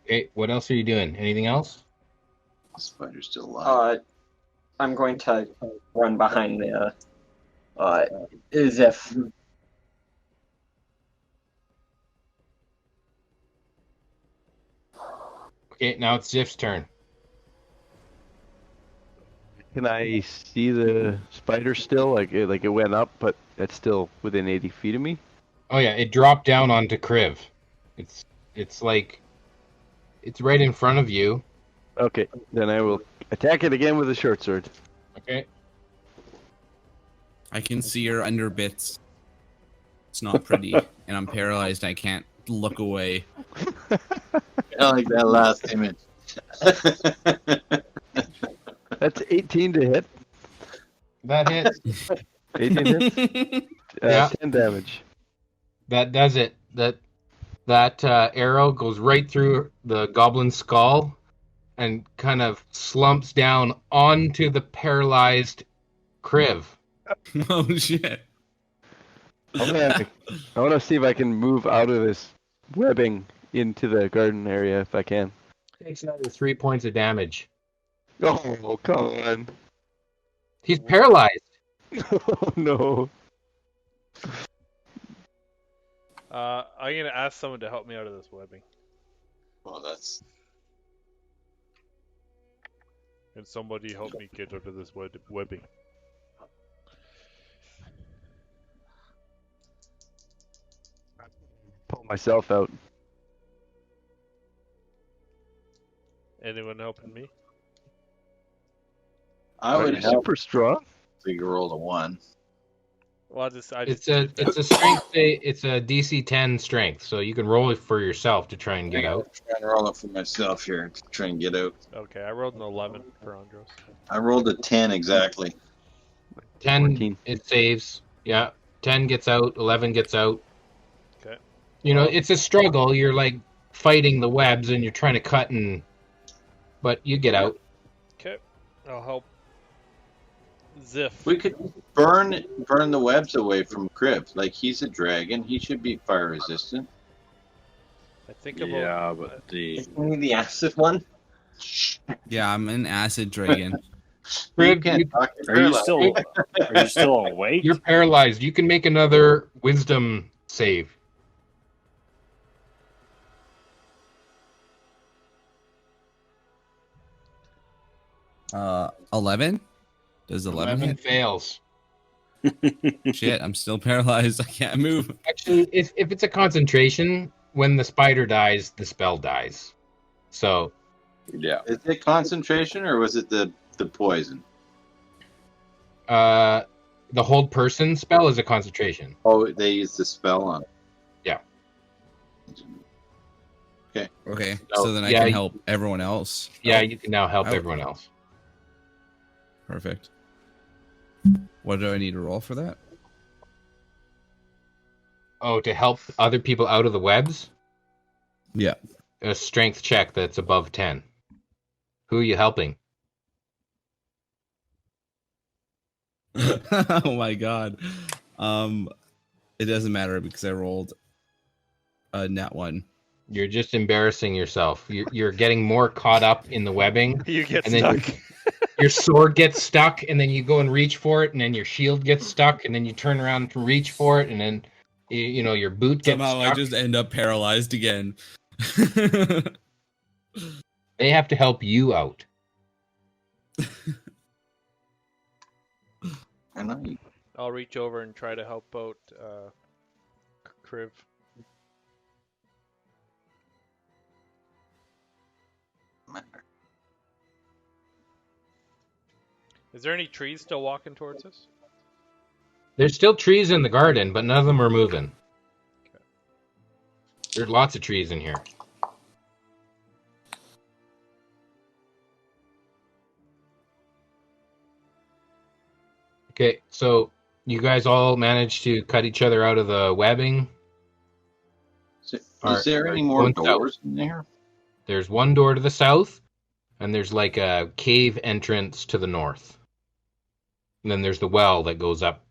Okay, what else are you doing? Anything else? The spider's still alive. I'm going to run behind the as if Okay, now it's Ziff's turn. Can I see the spider still? Like it went up, but it's still within 80 feet of me? Oh yeah, it dropped down onto Kriv. It's like it's right in front of you. Okay, then I will attack it again with a short sword. Okay. I can see her under bits. It's not pretty, and I'm paralyzed. I can't look away. I like that last image. That's 18 to hit. That hits. 18 hits. Yeah. 10 damage. That does it. That arrow goes right through the goblin's skull and kind of slumps down onto the paralyzed Kriv. Oh shit! I want to see if I can move out of this webbing into the garden area if I can. Takes another 3 points of damage. Oh, come on. He's paralyzed. Oh, no. I'm gonna ask someone to help me out of this webbing. Well, that's Can somebody help me get out of this webbing? Pull myself out. Anyone helping me? I would Are you help super strong? if you roll a 1. Well, I just It's a strength. It's a DC 10 strength, so you can roll it for yourself to try and get out. Try and roll it for myself here to try and get out. Okay. I rolled an 11 for Andros. I rolled a 10 exactly. 10 14. it saves. Yeah, 10 gets out. 11 gets out. Okay. You know, it's a struggle. You're like fighting the webs and you're trying to cut but you get out. Okay. I'll help. Ziff. We could burn the webs away from Kriv. Like, he's a dragon. He should be fire resistant. I think about. Yeah, but the Is he the acid one? Yeah, I'm an acid dragon. You Kriv, can't talk to are you her still awake? you're paralyzed. You can make another wisdom save. 11? Does 11 11 hit? fails. Shit, I'm still paralyzed. I can't move. Actually, if it's a concentration, when the spider dies, the spell dies. So, Yeah. Is it concentration or was it the poison? the hold person spell is a concentration. Oh, they used the spell on it. Yeah. Okay, No. so then I Yeah, can help everyone else. Yeah, you can now help Oh. everyone else. Perfect. What do I need to roll for that? Oh, to help other people out of the webs? Yeah. A strength check that's above 10. Who are you helping? Oh my god. It doesn't matter because I rolled a nat 1. You're just embarrassing yourself. You're getting more caught up in the webbing. You get And then stuck. your sword gets stuck, and then you go and reach for it, and then your shield gets stuck, and then you turn around to reach for it, and then your boot gets Somehow stuck. I just end up paralyzed again. They have to help you out. I know. I'll reach over and try to help out Kriv. Is there any trees still walking towards us? There's still trees in the garden, but none of them are moving. Okay. There's lots of trees in here. Okay, so you guys all managed to cut each other out of the webbing. Is there any more doors in there? There's one door to the south, and there's like a cave entrance to the north. And then there's the well that goes up.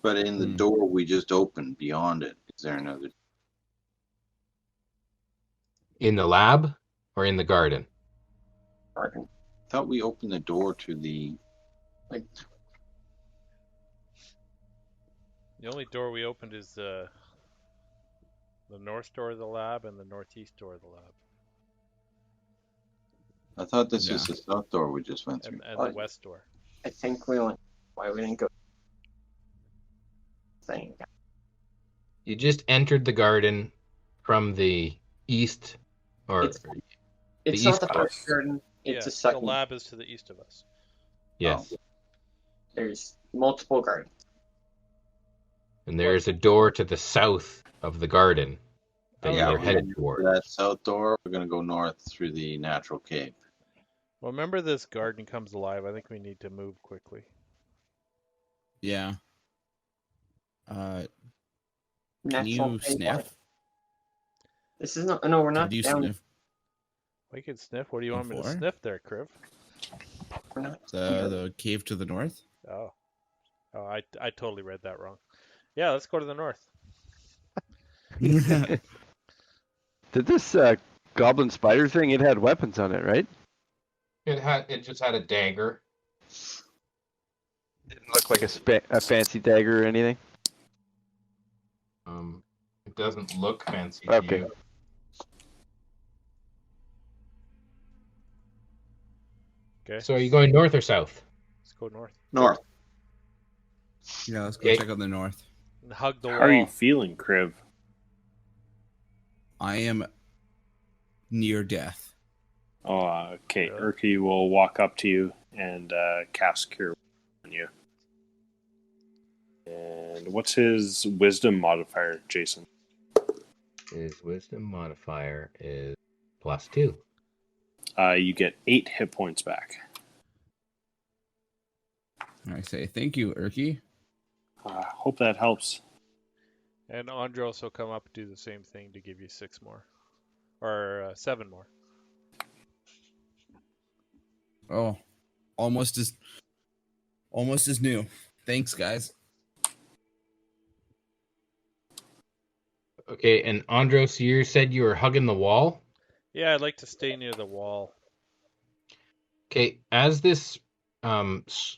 But in the door we just opened, beyond it, is there another? In the lab or in the garden? Garden. I thought we opened the door to the The only door we opened is the north door of the lab and the northeast door of the lab. I thought this is the south door we just went through. And the west door. I think we went. Why we didn't go? Thing. You just entered the garden from the east, or It's the not east the house. first garden. It's Yeah, a second. the lab is to the east of us. Yes. There's multiple gardens. And there is a door to the south of the garden that Yeah, you're we're headed gonna toward. That south door, we're gonna go north through the natural cave. Well, remember this garden comes alive. I think we need to move quickly. Yeah. Can Natural you cave sniff? water. This is not. No, we're not Can you down. sniff We can sniff. What do you want me to Before? sniff there, Kriv? We're not. the cave to the north? Oh, I totally read that wrong. Yeah, let's go to the north. Did this goblin spider thing? It had weapons on it, right? It just had a dagger. Didn't look like a fancy dagger or anything. It doesn't look fancy Okay. to you. Okay. So are you going north or south? Let's go north. North. Yeah, let's go Okay. check out the north. And hug the How wall. are you feeling, Kriv? I am near death. Oh, okay. Really? Urki will walk up to you and cast Cure on you. And what's his wisdom modifier, Jason? His wisdom modifier is +2. You get 8 hit points back. I say thank you, Urki. Hope that helps. And Andros will come up and do the same thing to give you 6 more. Or 7 more. Oh, almost as new. Thanks, guys. Okay, and Andros, you said you were hugging the wall? Yeah, I'd like to stay near the wall. Okay, as this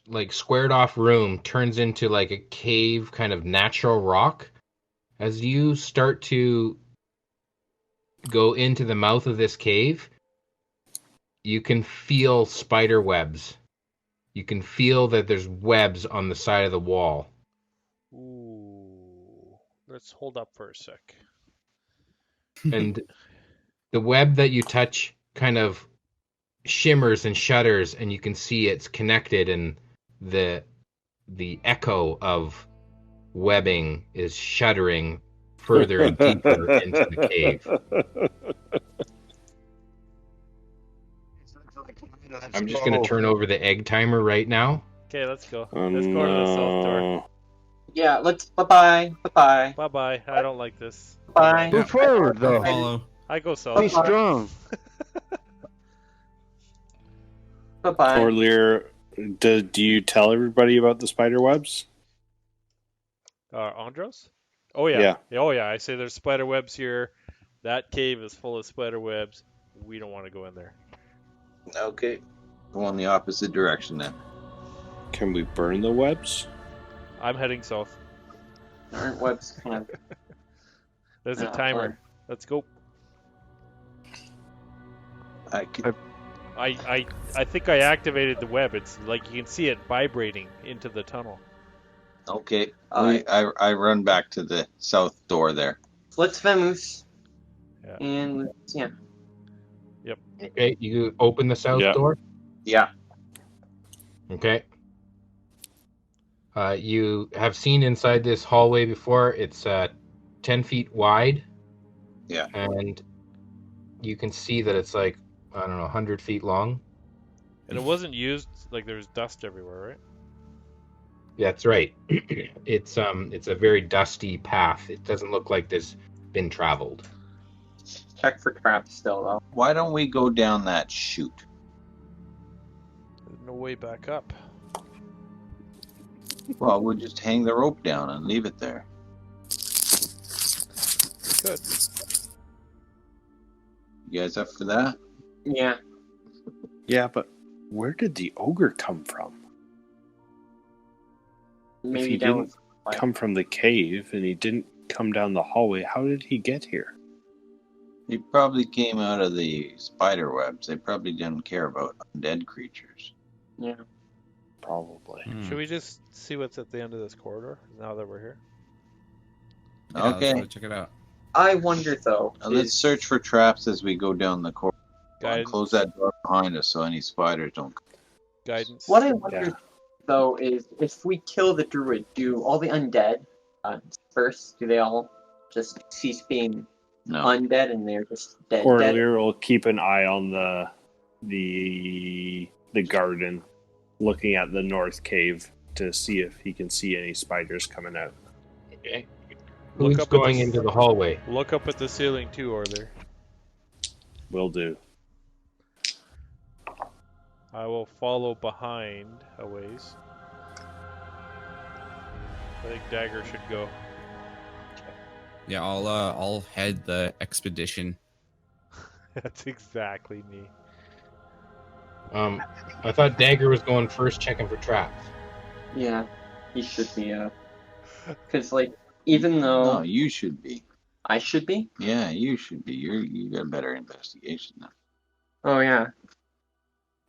like squared off room turns into like a cave kind of natural rock, as you start to go into the mouth of this cave, you can feel spider webs. You can feel that there's webs on the side of the wall. Ooh. Let's hold up for a sec. And the web that you touch kind of shimmers and shudders, and you can see it's connected, and the echo of webbing is shuddering further and deeper into the cave. I'm just going to turn over the egg timer right now. Okay, let's go. Let's go to the south door. Yeah. Let's. Bye bye. Bye-bye. I don't like this. Bye. Move forward, though. Follow. I go Be south. strong. Bye. Thorlear Do you tell everybody about the spider webs? Andros? Oh yeah. Oh yeah. I say there's spider webs here. That cave is full of spider webs. We don't want to go in there. Okay. Go in the opposite direction then. Can we burn the webs? I'm heading south. Aren't webs kind of? There's a Yeah, timer. Let's go. I could, I think I activated the web. It's like you can see it vibrating into the tunnel. okay. I run back to the south door there. Let's vamoose. Yeah. And yeah. Okay, you open the south Yeah. door. Yeah. Okay. You have seen inside this hallway before. It's 10 feet wide. Yeah. And you can see that it's like, I don't know, 100 feet long. And it wasn't used. Like there's dust everywhere, right? That's right. It's a very dusty path. It doesn't look like there's been traveled. Check for traps still though. Why don't we go down that chute? There's no way back up. Well, we'll just hang the rope down and leave it there. Good. You guys up for that? Yeah. Yeah, but where did the ogre come from? Maybe he down. didn't come from the cave and he didn't come down the hallway, how did he get here? He probably came out of the spider webs. They probably didn't care about undead creatures. Yeah. Probably. Should we just see what's at the end of this corridor now that we're here? Yeah, let's Okay. go check it out. I wonder though. Let's search for traps as we go down the corridor. And Guidance. close that door behind us so any spiders don't come. Guidance. What I wonder though is if we kill the druid, do all the undead first? Do they all just cease being No. undead and they're just dead? Or dead? we'll keep an eye on the garden, looking at the north cave to see if he can see any spiders coming out. Okay. Look Who's up at going the- into the hallway? Look up at the ceiling too, Arthur. Will do. I will follow behind a ways. I think Dagger should go. Yeah, I'll head the expedition. That's exactly me. I thought Dagger was going first, checking for traps. Yeah, he should be. Because like even though No, you should be. I should be. Yeah, you should be. You got better investigation now. Oh yeah.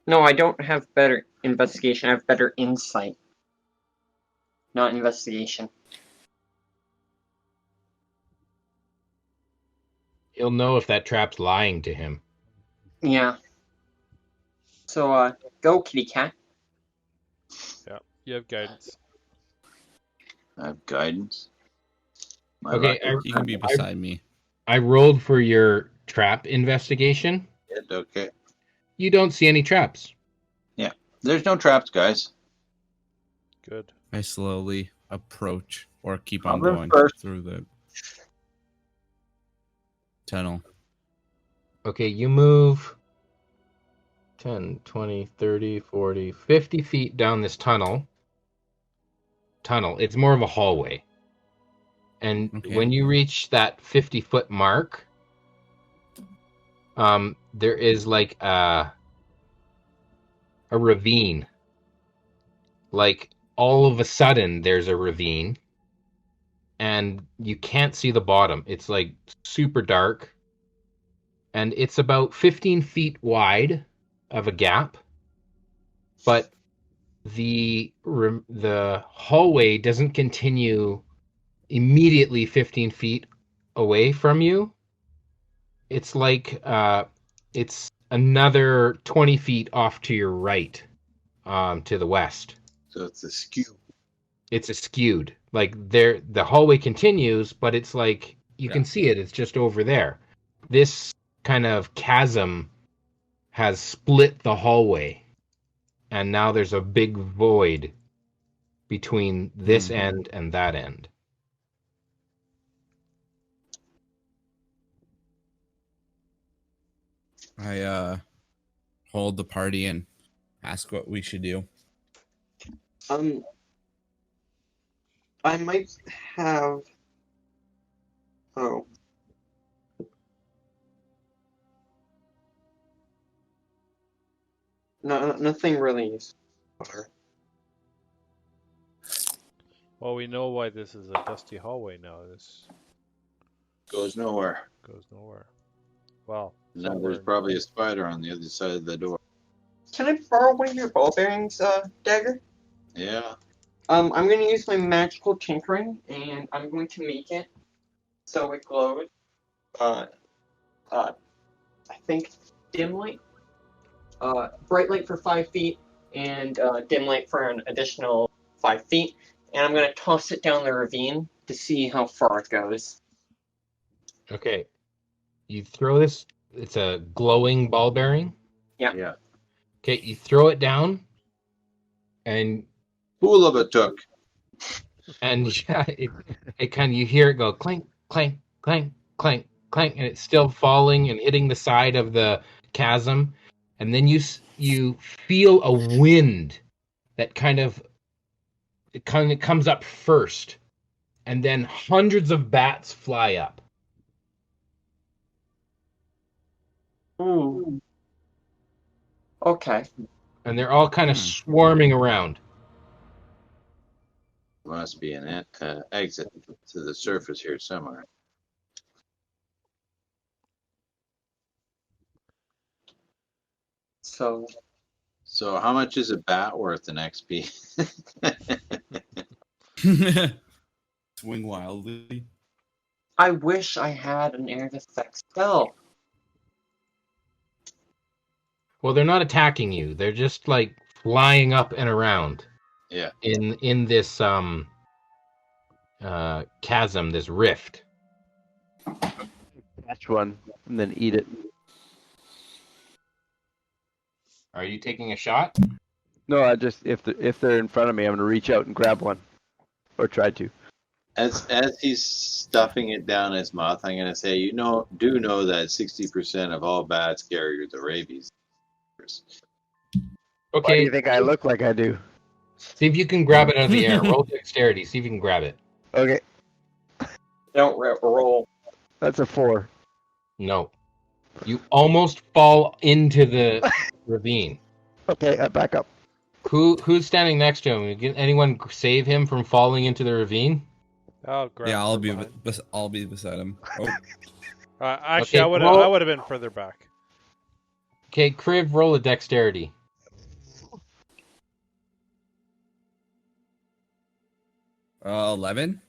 No, I don't have better investigation. I have better insight. Not investigation. He'll know if that trap's lying to him. Yeah. So go kitty cat. Yeah, you have guidance. I have guidance. My Okay, luck You can be beside me. I rolled for your trap investigation. is good. Okay. You don't see any traps. There's no traps, guys. Good. I slowly approach or keep I'll on go going first. through the tunnel. Okay, you move 10, 20, 30, 40, 50 feet down this tunnel. It's more of a hallway. And Okay. when you reach that 50-foot mark, there is like a ravine. Like all of a sudden there's a ravine and you can't see the bottom. It's like super dark. And it's about 15 feet wide of a gap, but the hallway doesn't continue immediately 15 feet away from you. It's like it's another 20 feet off to your right, to the west. So it's a skew. It's skewed. Like the hallway continues, but it's like you Yeah. can see it. It's just over there. This kind of chasm has split the hallway, and now there's a big void between this end and that end. I hold the party and ask what we should do. I might have. Oh. No, nothing really useful. Well, we know why this is a dusty hallway now. This Goes nowhere. goes nowhere. Well, Now somewhere. there's probably a spider on the other side of the door. Can I borrow one of your ball bearings, Dagger? Yeah. I'm going to use my magical tinkering, and I'm going to make it so it glows. I think dim light, bright light for 5 feet, and dim light for an additional 5 feet. And I'm going to toss it down the ravine to see how far it goes. Okay. You throw this. It's a glowing ball bearing. Yeah. Yeah. Okay, you throw it down, and Fool of a took. yeah, it kind of, you hear it go clank, clank, clank, clank, clank, and it's still falling and hitting the side of the chasm, and then you feel a wind that kind of comes up first, and then hundreds of bats fly up. Ooh. Okay. And they're all kind of swarming around. Must be an exit to the surface here somewhere. So how much is a bat worth in XP? Swing wildly. I wish I had an air defect spell. Well, they're not attacking you. They're just like flying up and around. Yeah. In this chasm, this rift. Catch one and then eat it. Are you taking a shot? No, I just if they're in front of me, I'm gonna reach out and grab one, or try to. As he's stuffing it down his mouth, I'm gonna say, do know that 60% of all bats carry the rabies. Why do Okay. you think I look like I do? See if you can grab it out of the air. Roll dexterity. See if you can grab it. Okay, Don't roll. that's a 4. No. You almost fall into the ravine. Okay, I back up. Who's standing next to him? Can anyone save him from falling into the ravine? I'll grab. Yeah, I'll from be behind. I'll be beside him. Oh, Actually, Okay, I would have been further back. Okay, Kriv, roll a dexterity. uh, 11.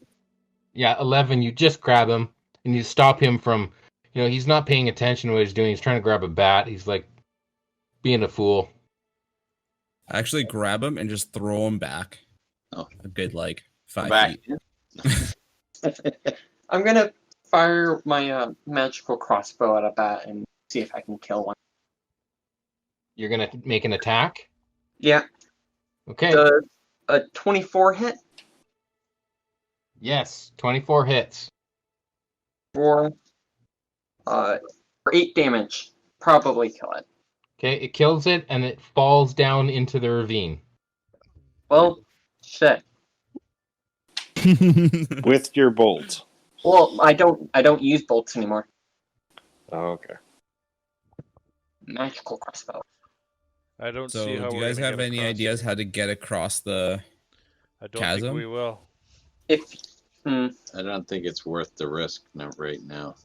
Yeah, 11. You just grab him and you stop him from. He's not paying attention to what he's doing. He's trying to grab a bat. He's like being a fool. I actually grab him and just throw him back. Oh. A good 5 Back. feet. I'm gonna fire my magical crossbow at a bat and see if I can kill one. You're gonna make an attack. Yeah. Okay. Does a 24 hit Yes, 24 hits. for 8 damage? Probably kill it. Okay, it kills it and it falls down into the ravine. Well, shit. With your bolt. Well, I don't use bolts anymore. Oh, okay. Magical crossbow. I don't So, see how do you we're guys gonna have get any across ideas here. how to get across the? I don't chasm? think we will. If I don't think it's worth the risk right now.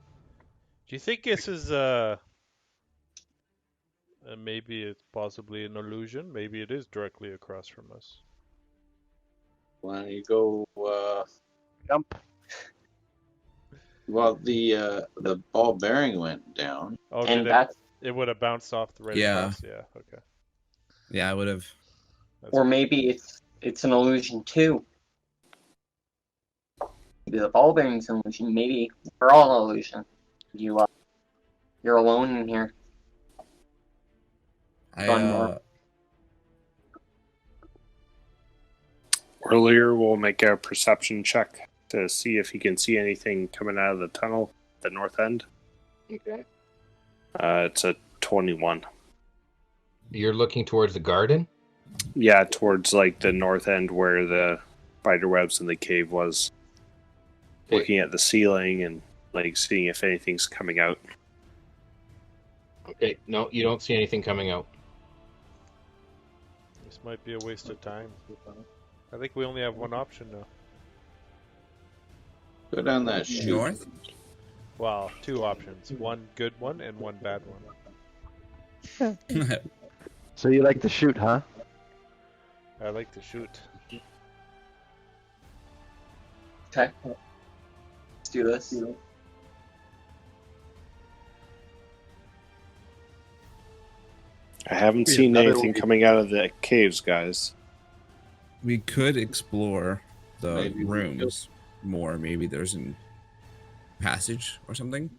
Do you think this is maybe it's possibly an illusion? Maybe it is directly across from us. Why don't you go? Jump. Well, the ball bearing went down. Oh, and did that's it would have bounced off the right Yeah. across? Yeah, okay. Yeah, I would have. That's or good. maybe it's an illusion too. Maybe the ball bearing's an illusion. Maybe we're all an illusion. You're alone in here. I Earlier, we'll make a perception check to see if he can see anything coming out of the tunnel at the north end. Okay. It's a 21. You're looking towards the garden? Yeah, towards like the north end where the spider webs in the cave was. Okay. Looking at the ceiling and like seeing if anything's coming out. Okay, no, you don't see anything coming out. This might be a waste of time. I think we only have one option now. Go down that chute. North? Well, two options. One good one and one bad one. So you like to shoot, huh? I like to shoot. Okay. Let's do this. I haven't Yeah, seen another anything way- coming out of the caves, guys. We could explore the Maybe we rooms more. Maybe there's a passage or something.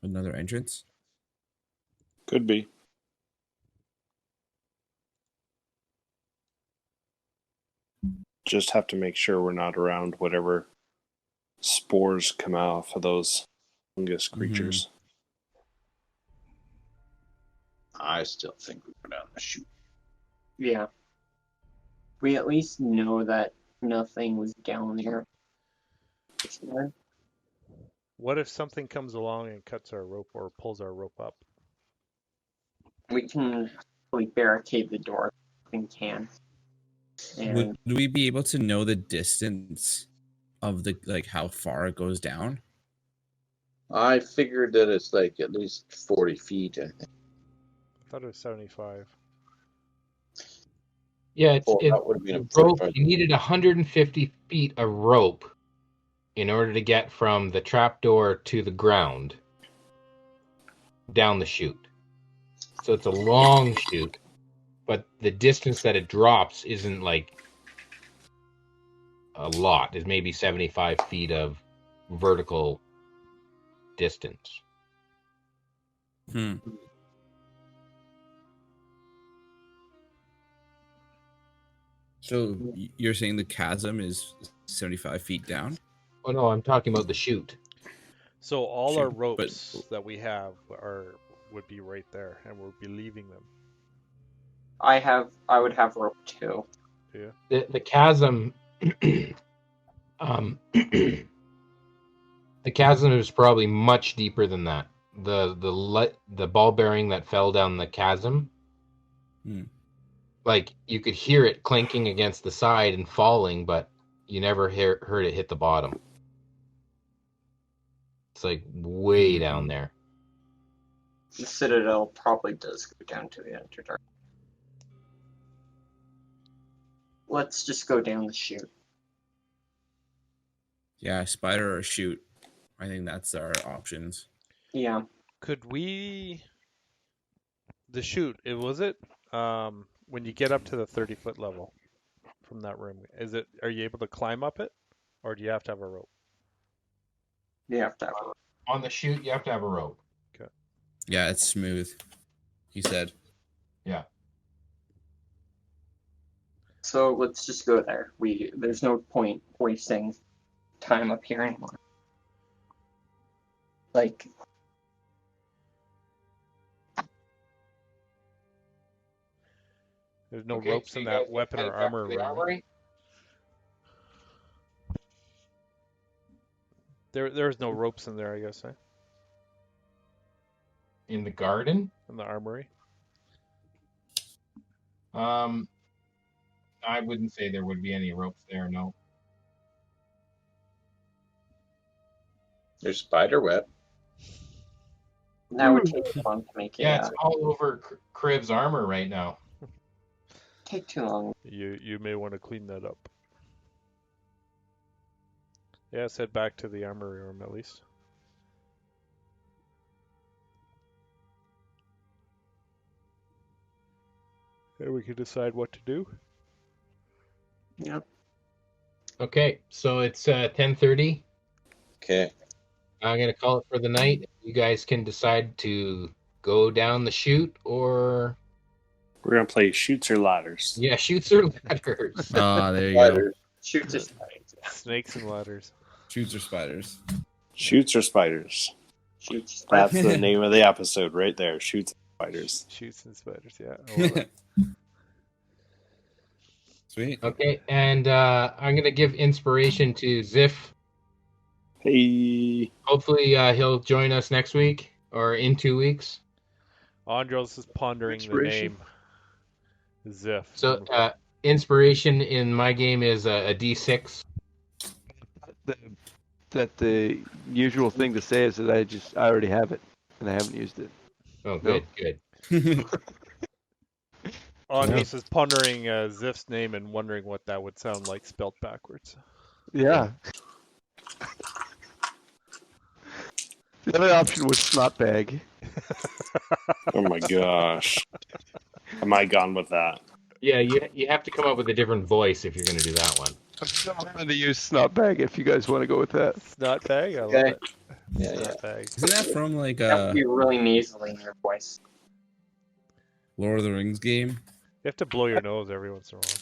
Another entrance. Could be. Just have to make sure we're not around whatever spores come off of those fungus creatures. I still think we go down the chute. Yeah. We at least know that nothing was down there. What if something comes along and cuts our rope or pulls our rope up? We can barricade the door if we can. And Would we be able to know the distance of the how far it goes down? I figured that it's like at least 40 feet. I think. I thought it was 75. Yeah, Well, that would have been a rope. 45. You needed 150 feet of rope in order to get from the trapdoor to the ground down the chute. So it's a long chute, but the distance that it drops isn't like a lot. It's maybe 75 feet of vertical distance. Hmm. So you're saying the chasm is 75 feet down? Oh no, I'm talking about the chute. So all our Shoot, ropes that we have would be right there, and we'll be leaving them. I would have rope too. The chasm, the chasm is probably much deeper than that. The ball bearing that fell down the chasm, Hmm. like you could hear it clinking against the side and falling, but you never heard it hit the bottom. It's like way down there. The Citadel probably does go down to the Underdark. Let's just go down the chute. Yeah, spider or shoot. I think that's our options. Yeah. Could we? The chute. Was it? When you get up to the 30-foot level from that room, are you able to climb up it, or do you have to have a rope? You have to have rope. On the chute, you have to have a rope. Yeah, it's smooth. He said. Yeah. So let's just go there. There's no point wasting time up here anymore. Like, There's no Okay, ropes so in you that guys weapon or headed back armor to the room. armory? There's no ropes in there, I guess, In the garden? in the armory. I wouldn't say there would be any ropes there, no. There's spider web. that would take too long to make it. Yeah, it's all over Crib's armor right now. Take too long. You may want to clean that up. Yeah, let's head back to the armory room at least. And we can decide what to do. Yep. Okay, so it's 10:30. Okay. I'm gonna call it for the night. You guys can decide to go down the chute or We're gonna play shoots or ladders. shoots or ladders. There you go. Spider. Shoot just Snakes and ladders. Shoots or spiders. Shoots or spiders. shoot. That's the name of the episode right there. Shoots and spiders. Shoots and spiders, yeah. I love it. Sweet. Okay, and I'm gonna give inspiration to Ziff. Hey. Hopefully, he'll join us next week or in 2 weeks. Andros is pondering the Inspiration? name Ziff. So, inspiration in my game is a D6. The usual thing to say is that I already have it and I haven't used it. Oh, Nope. good. Andros is pondering Ziff's name and wondering what that would sound like spelt backwards. Yeah. The other option was snot bag. Oh my gosh. Am I gone with that? Yeah, you have to come up with a different voice if you're gonna do that one. I'm still going to use snot bag if you guys want to go with that. Snot bag? I love Okay. it. Yeah, Snot bag. Isn't that from like That would be really nasally in your voice. Lord of the Rings game? You have to blow your nose every once in a while.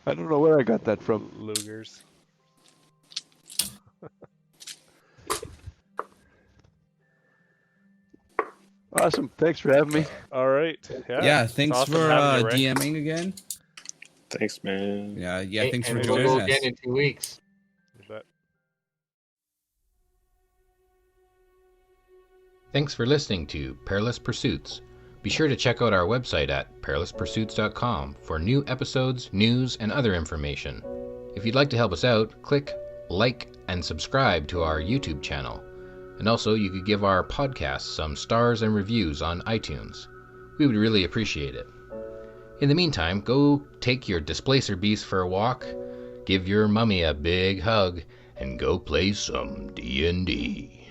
I don't know where I got that from. Lugers. Awesome. Thanks for having me. All right. Yeah, it's thanks awesome for having you, Ray. DMing again. Thanks, man. Yeah, Hey, thanks and for we'll joining go again us. in 2 weeks. You bet. Thanks for listening to Perilous Pursuits. Be sure to check out our website at perilouspursuits.com for new episodes, news, and other information. If you'd like to help us out, click like and subscribe to our YouTube channel. And also, you could give our podcast some stars and reviews on iTunes. We would really appreciate it. In the meantime, go take your Displacer Beast for a walk, give your mummy a big hug, and go play some D&D.